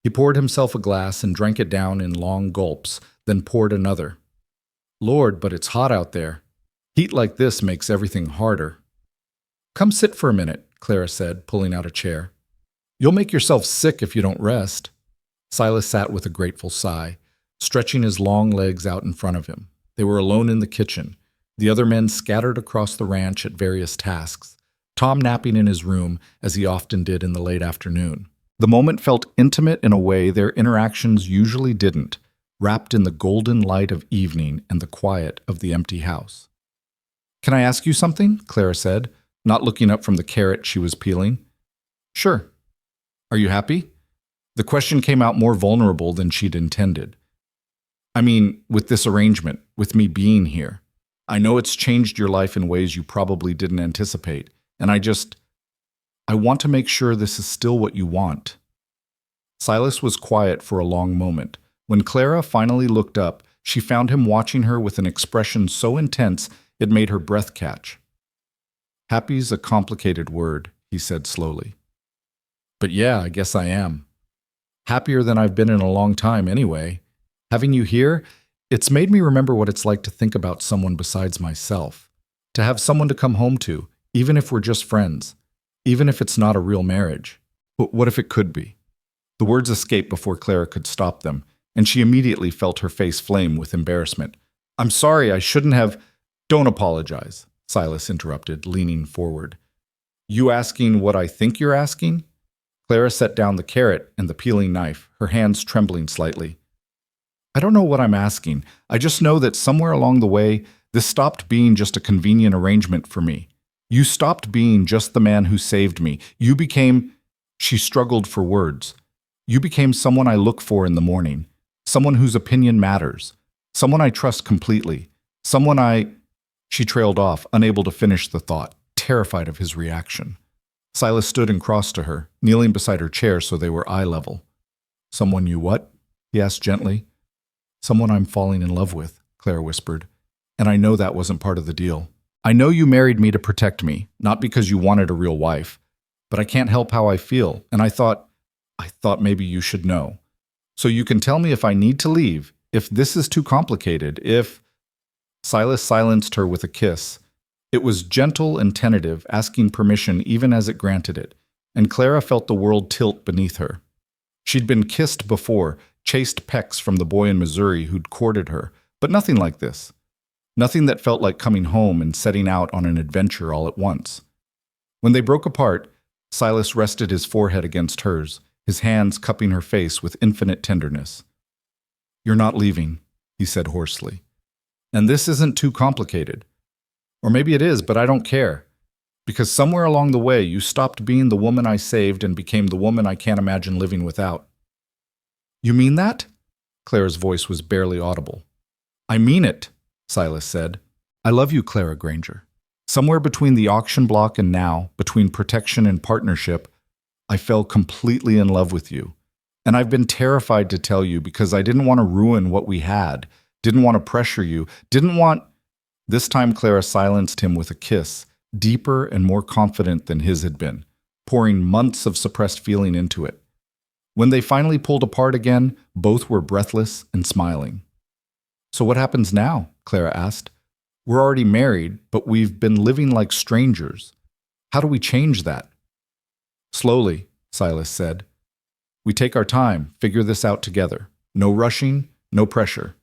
He poured himself a glass and drank it down in long gulps, then poured another. "Lord, but it's hot out there. Heat like this makes everything harder." "Come sit for a minute," Clara said, pulling out a chair. "You'll make yourself sick if you don't rest." Silas sat with a grateful sigh, stretching his long legs out in front of him. They were alone in the kitchen, the other men scattered across the ranch at various tasks, Tom napping in his room, as he often did in the late afternoon. The moment felt intimate in a way their interactions usually didn't, wrapped in the golden light of evening and the quiet of the empty house. "Can I ask you something?" Clara said, not looking up from the carrot she was peeling. "Sure. Are you happy?" The question came out more vulnerable than she'd intended. "I mean, with this arrangement, with me being here. I know it's changed your life in ways you probably didn't anticipate, and I want to make sure this is still what you want." Silas was quiet for a long moment. When Clara finally looked up, she found him watching her with an expression so intense It made her breath catch. "Happy's a complicated word," he said slowly. "But yeah, I guess I am. Happier than I've been in a long time anyway. Having you here, it's made me remember what it's like to think about someone besides myself. To have someone to come home to, even if we're just friends. Even if it's not a real marriage. But what if it could be?" The words escaped before Clara could stop them, and she immediately felt her face flame with embarrassment. "I'm sorry, I shouldn't have—" "Don't apologize," Silas interrupted, leaning forward. "You asking what I think you're asking?" Clara set down the carrot and the peeling knife, her hands trembling slightly. "I don't know what I'm asking. I just know that somewhere along the way, this stopped being just a convenient arrangement for me. You stopped being just the man who saved me. You became—" She struggled for words. "You became someone I look for in the morning. Someone whose opinion matters. Someone I trust completely. Someone I—" She trailed off, unable to finish the thought, terrified of his reaction. Silas stood and crossed to her, kneeling beside her chair so they were eye level. "Someone you what?" he asked gently. "Someone I'm falling in love with," Clara whispered. "And I know that wasn't part of the deal. I know you married me to protect me, not because you wanted a real wife. But I can't help how I feel, and I thought maybe you should know. So you can tell me if I need to leave, if this is too complicated, if—" Silas silenced her with a kiss. It was gentle and tentative, asking permission even as it granted it, and Clara felt the world tilt beneath her. She'd been kissed before, chased pecks from the boy in Missouri who'd courted her, but nothing like this. Nothing that felt like coming home and setting out on an adventure all at once. When they broke apart, Silas rested his forehead against hers, his hands cupping her face with infinite tenderness. "You're not leaving," he said hoarsely. "And this isn't too complicated. Or maybe it is, but I don't care. Because somewhere along the way, you stopped being the woman I saved and became the woman I can't imagine living without." "You mean that?" Clara's voice was barely audible. "I mean it," Silas said. "I love you, Clara Granger. Somewhere between the auction block and now, between protection and partnership, I fell completely in love with you. And I've been terrified to tell you because I didn't want to ruin what we had, didn't want to pressure you, didn't want—" This time Clara silenced him with a kiss, deeper and more confident than his had been, pouring months of suppressed feeling into it. When they finally pulled apart again, both were breathless and smiling. "So what happens now?" Clara asked. "We're already married, but we've been living like strangers. How do we change that?" "Slowly," Silas said. "We take our time, figure this out together. No rushing, no pressure.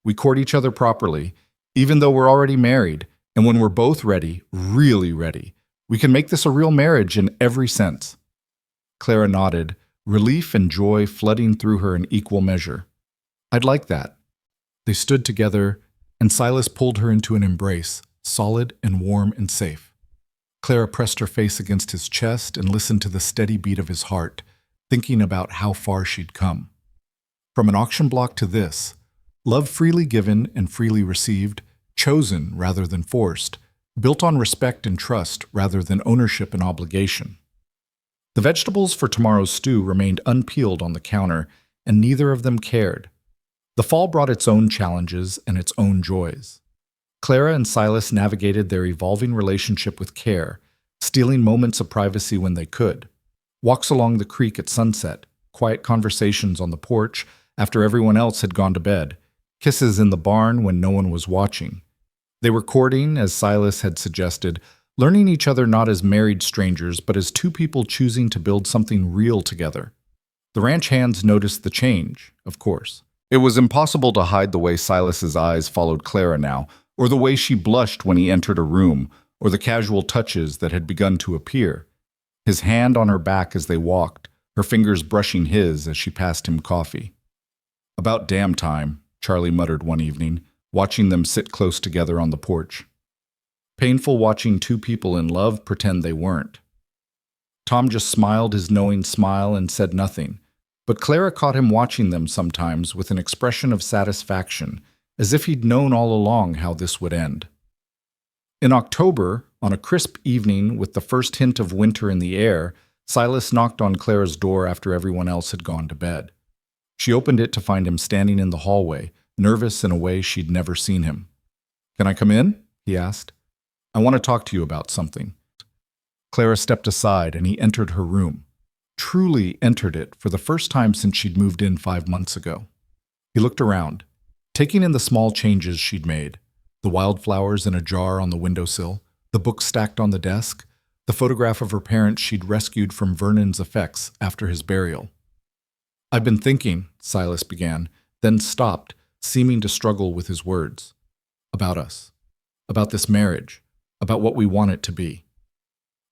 We court each other properly, even though we're already married, and when we're both ready, really ready, we can make this a real marriage in every sense." Clara nodded, relief and joy flooding through her in equal measure. "I'd like that." They stood together, and Silas pulled her into an embrace, solid and warm and safe. Clara pressed her face against his chest and listened to the steady beat of his heart, thinking about how far she'd come. From an auction block to this, love freely given and freely received, chosen rather than forced, built on respect and trust rather than ownership and obligation. The vegetables for tomorrow's stew remained unpeeled on the counter, and neither of them cared. The fall brought its own challenges and its own joys. Clara and Silas navigated their evolving relationship with care, stealing moments of privacy when they could. Walks along the creek at sunset, quiet conversations on the porch after everyone else had gone to bed, kisses in the barn when no one was watching. They were courting, as Silas had suggested, learning each other not as married strangers, but as two people choosing to build something real together. The ranch hands noticed the change, of course. It was impossible to hide the way Silas's eyes followed Clara now, or the way she blushed when he entered a room, or the casual touches that had begun to appear. His hand on her back as they walked, her fingers brushing his as she passed him coffee. "About damn time," Charlie muttered one evening, watching them sit close together on the porch. Painful watching two people in love pretend they weren't. Tom just smiled his knowing smile and said nothing, but Clara caught him watching them sometimes with an expression of satisfaction, as if he'd known all along how this would end. In October, on a crisp evening with the first hint of winter in the air, Silas knocked on Clara's door after everyone else had gone to bed. She opened it to find him standing in the hallway, nervous in a way she'd never seen him. "Can I come in?" he asked. I want to talk to you about something. Clara stepped aside and he entered her room. Truly entered it for the first time since she'd moved in 5 months ago. He looked around, taking in the small changes she'd made. The wildflowers in a jar on the windowsill, the books stacked on the desk, the photograph of her parents she'd rescued from Vernon's effects after his burial. I've been thinking, Silas began, then stopped, seeming to struggle with his words. About us. About this marriage. About what we want it to be.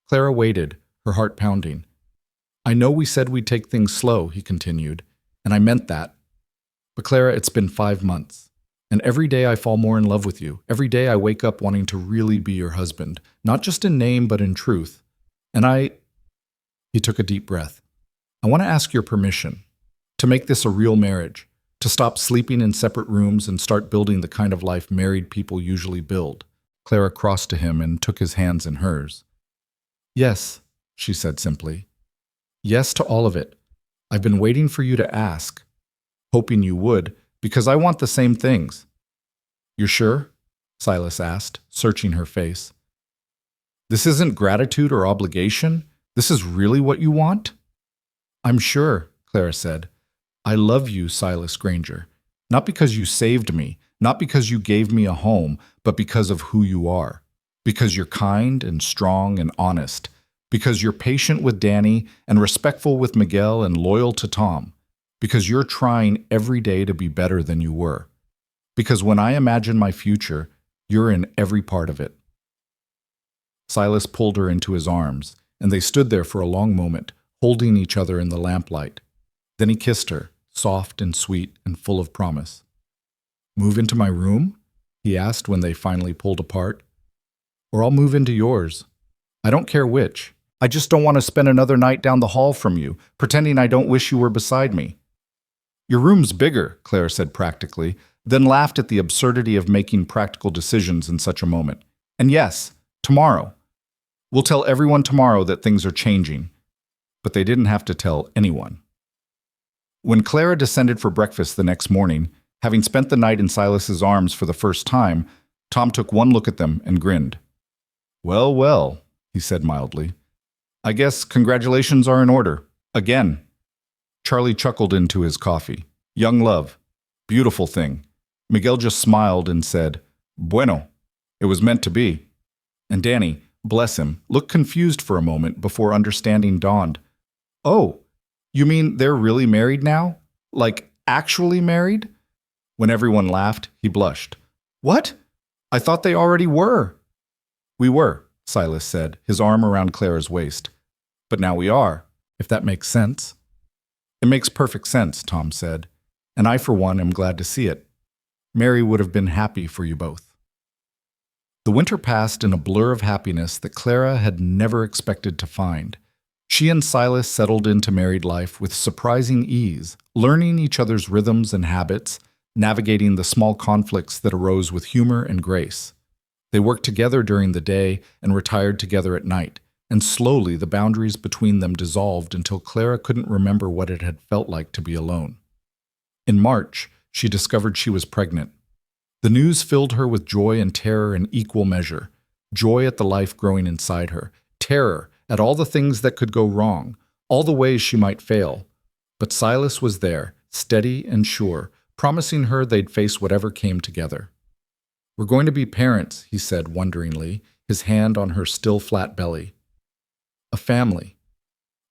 Clara waited, her heart pounding. I know we said we'd take things slow, he continued, and I meant that. But Clara, it's been 5 months. And every day I fall more in love with you. Every day I wake up wanting to really be your husband. Not just in name, but in truth. And He took a deep breath. I want to ask your permission to make this a real marriage, to stop sleeping in separate rooms and start building the kind of life married people usually build. Clara crossed to him and took his hands in hers. Yes, she said simply. Yes to all of it. I've been waiting for you to ask, hoping you would, because I want the same things. You're sure? Silas asked, searching her face. This isn't gratitude or obligation? This is really what you want? I'm sure, Clara said. I love you, Silas Granger. Not because you saved me, not because you gave me a home, but because of who you are. Because you're kind and strong and honest. Because you're patient with Danny and respectful with Miguel and loyal to Tom. Because you're trying every day to be better than you were. Because when I imagine my future, you're in every part of it. Silas pulled her into his arms, and they stood there for a long moment, holding each other in the lamplight. Then he kissed her, soft and sweet and full of promise. Move into my room? He asked when they finally pulled apart. Or I'll move into yours. I don't care which. I just don't want to spend another night down the hall from you, pretending I don't wish you were beside me. Your room's bigger, Claire said practically, then laughed at the absurdity of making practical decisions in such a moment. And yes, tomorrow. We'll tell everyone tomorrow that things are changing. But they didn't have to tell anyone. When Clara descended for breakfast the next morning, having spent the night in Silas's arms for the first time, Tom took one look at them and grinned. Well, well, he said mildly. I guess congratulations are in order. Again. Charlie chuckled into his coffee. Young love. Beautiful thing. Miguel just smiled and said, Bueno. It was meant to be. And Danny, bless him, looked confused for a moment before understanding dawned. Oh, you mean they're really married now? Like, actually married? When everyone laughed, he blushed. What? I thought they already were. We were, Silas said, his arm around Clara's waist. But now we are, if that makes sense. It makes perfect sense, Tom said, and I, for one, am glad to see it. Mary would have been happy for you both. The winter passed in a blur of happiness that Clara had never expected to find. She and Silas settled into married life with surprising ease, learning each other's rhythms and habits, navigating the small conflicts that arose with humor and grace. They worked together during the day and retired together at night, and slowly the boundaries between them dissolved until Clara couldn't remember what it had felt like to be alone. In March, she discovered she was pregnant. The news filled her with joy and terror in equal measure. Joy at the life growing inside her, terror at all the things that could go wrong, all the ways she might fail. But Silas was there, steady and sure, promising her they'd face whatever came together. We're going to be parents, he said wonderingly, his hand on her still flat belly. A family.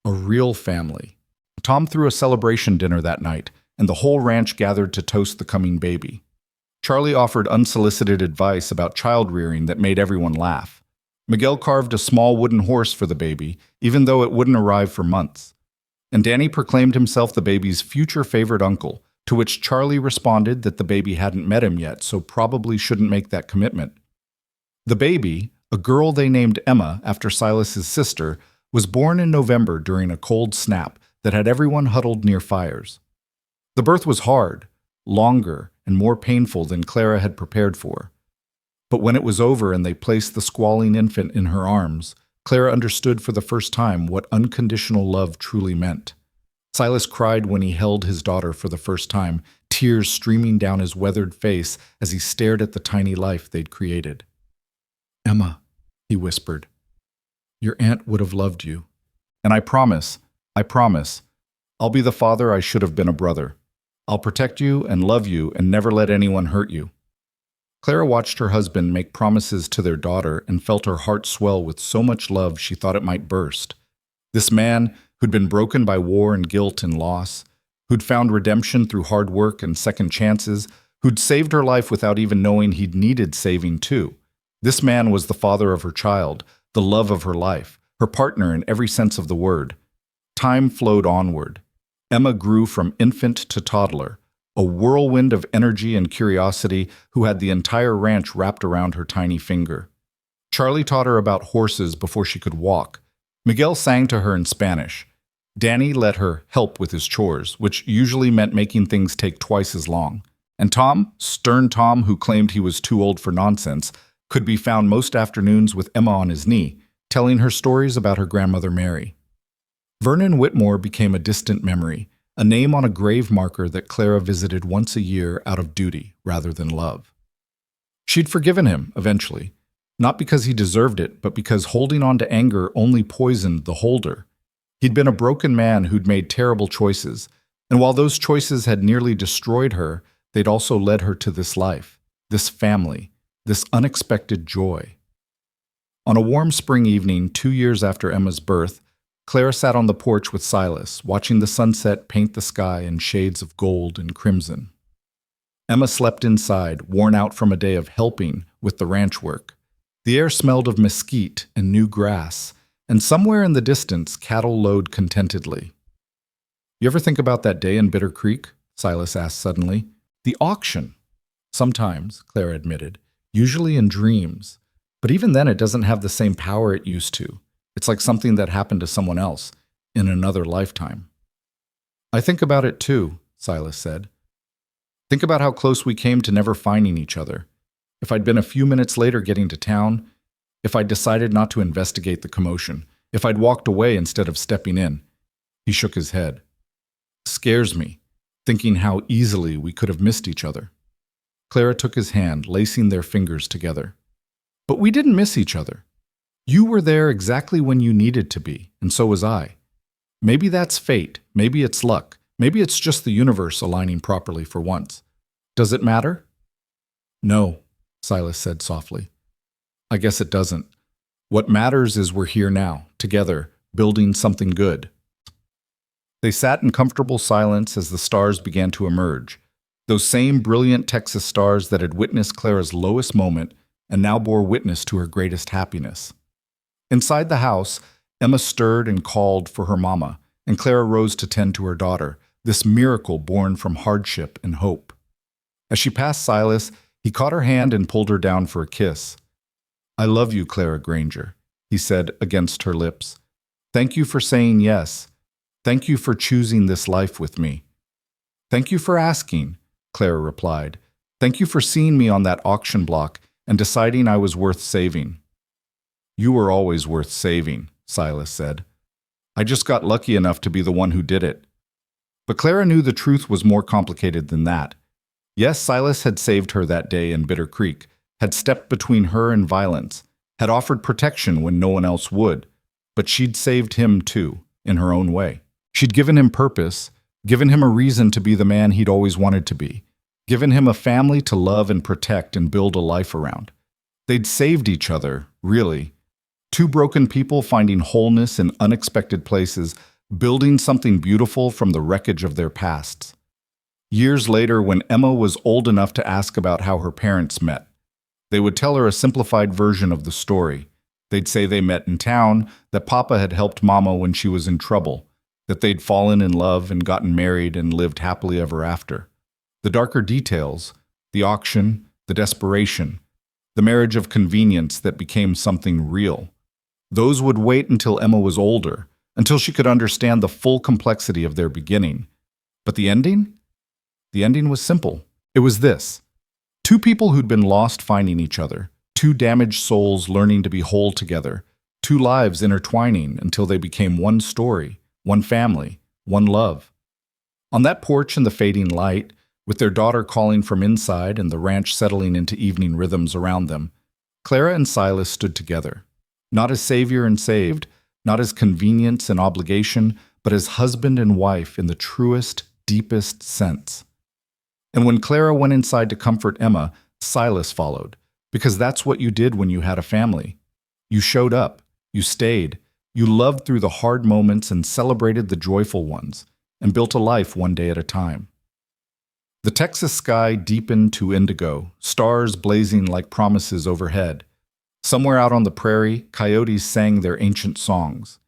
A real family. Tom threw a celebration dinner that night, and the whole ranch gathered to toast the coming baby. Charlie offered unsolicited advice about child-rearing that made everyone laugh. Miguel carved a small wooden horse for the baby, even though it wouldn't arrive for months. And Danny proclaimed himself the baby's future favorite uncle, to which Charlie responded that the baby hadn't met him yet, so probably shouldn't make that commitment. The baby, a girl they named Emma after Silas's sister, was born in November during a cold snap that had everyone huddled near fires. The birth was hard, longer, and more painful than Clara had prepared for. But when it was over and they placed the squalling infant in her arms, Clara understood for the first time what unconditional love truly meant. Silas cried when he held his daughter for the first time, tears streaming down his weathered face as he stared at the tiny life they'd created. Emma, he whispered, your aunt would have loved you. And I promise, I'll be the father I should have been a brother. I'll protect you and love you and never let anyone hurt you. Clara watched her husband make promises to their daughter and felt her heart swell with so much love she thought it might burst. This man who'd been broken by war and guilt and loss, who'd found redemption through hard work and second chances, who'd saved her life without even knowing he'd needed saving too. This man was the father of her child, the love of her life, her partner in every sense of the word. Time flowed onward. Emma grew from infant to toddler, a whirlwind of energy and curiosity who had the entire ranch wrapped around her tiny finger. Charlie taught her about horses before she could walk. Miguel sang to her in Spanish. Danny let her help with his chores, which usually meant making things take twice as long. And Tom, stern Tom who claimed he was too old for nonsense, could be found most afternoons with Emma on his knee, telling her stories about her grandmother Mary. Vernon Whitmore became a distant memory, a name on a grave marker that Clara visited once a year out of duty rather than love. She'd forgiven him, eventually, not because he deserved it, but because holding on to anger only poisoned the holder. He'd been a broken man who'd made terrible choices, and while those choices had nearly destroyed her, they'd also led her to this life, this family, this unexpected joy. On a warm spring evening 2 years after Emma's birth, Clara sat on the porch with Silas, watching the sunset paint the sky in shades of gold and crimson. Emma slept inside, worn out from a day of helping with the ranch work. The air smelled of mesquite and new grass, and somewhere in the distance, cattle lowed contentedly. You ever think about that day in Bitter Creek? Silas asked suddenly. The auction. Sometimes, Clara admitted, usually in dreams. But even then it doesn't have the same power it used to. It's like something that happened to someone else, in another lifetime. I think about it too, Silas said. Think about how close we came to never finding each other. If I'd been a few minutes later getting to town, if I'd decided not to investigate the commotion, if I'd walked away instead of stepping in. He shook his head. Scares me, thinking how easily we could have missed each other. Clara took his hand, lacing their fingers together. But we didn't miss each other. You were there exactly when you needed to be, and so was I. Maybe that's fate, maybe it's luck, maybe it's just the universe aligning properly for once. Does it matter? No, Silas said softly. I guess it doesn't. What matters is we're here now, together, building something good. They sat in comfortable silence as the stars began to emerge, those same brilliant Texas stars that had witnessed Clara's lowest moment and now bore witness to her greatest happiness. Inside the house, Emma stirred and called for her mama, and Clara rose to tend to her daughter, this miracle born from hardship and hope. As she passed Silas, he caught her hand and pulled her down for a kiss. I love you, Clara Granger, he said against her lips. Thank you for saying yes. Thank you for choosing this life with me. Thank you for asking, Clara replied. Thank you for seeing me on that auction block and deciding I was worth saving. You were always worth saving, Silas said. I just got lucky enough to be the one who did it. But Clara knew the truth was more complicated than that. Yes, Silas had saved her that day in Bitter Creek, had stepped between her and violence, had offered protection when no one else would, but she'd saved him too, in her own way. She'd given him purpose, given him a reason to be the man he'd always wanted to be, given him a family to love and protect and build a life around. They'd saved each other, really. Two broken people finding wholeness in unexpected places, building something beautiful from the wreckage of their pasts. Years later, when Emma was old enough to ask about how her parents met, they would tell her a simplified version of the story. They'd say they met in town, that Papa had helped Mama when she was in trouble, that they'd fallen in love and gotten married and lived happily ever after. The darker details, the auction, the desperation, the marriage of convenience that became something real, those would wait until Emma was older, until she could understand the full complexity of their beginning. But the ending? The ending was simple. It was this. Two people who'd been lost finding each other, two damaged souls learning to be whole together, two lives intertwining until they became one story, one family, one love. On that porch in the fading light, with their daughter calling from inside and the ranch settling into evening rhythms around them, Clara and Silas stood together, not as savior and saved, not as convenience and obligation, but as husband and wife in the truest, deepest sense. And when Clara went inside to comfort Emma, Silas followed, because that's what you did when you had a family. You showed up, you stayed, you loved through the hard moments and celebrated the joyful ones, and built a life one day at a time. The Texas sky deepened to indigo, stars blazing like promises overhead. Somewhere out on the prairie, coyotes sang their ancient songs.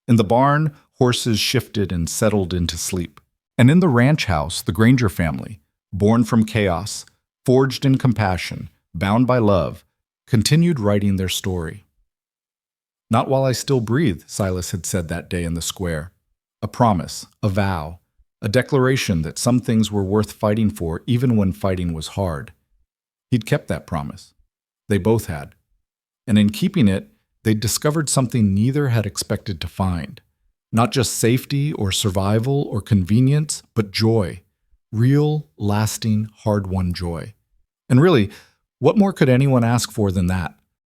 In the barn, horses shifted and settled into sleep. And in the ranch house, the Granger family, born from chaos, forged in compassion, bound by love, continued writing their story. "Not while I still breathe," Silas had said that day in the square. A promise, a vow, a declaration that some things were worth fighting for even when fighting was hard. He'd kept that promise. They both had. And in keeping it, they'd discovered something neither had expected to find. Not just safety or survival or convenience, but joy. Real, lasting, hard-won joy. And really, what more could anyone ask for than that?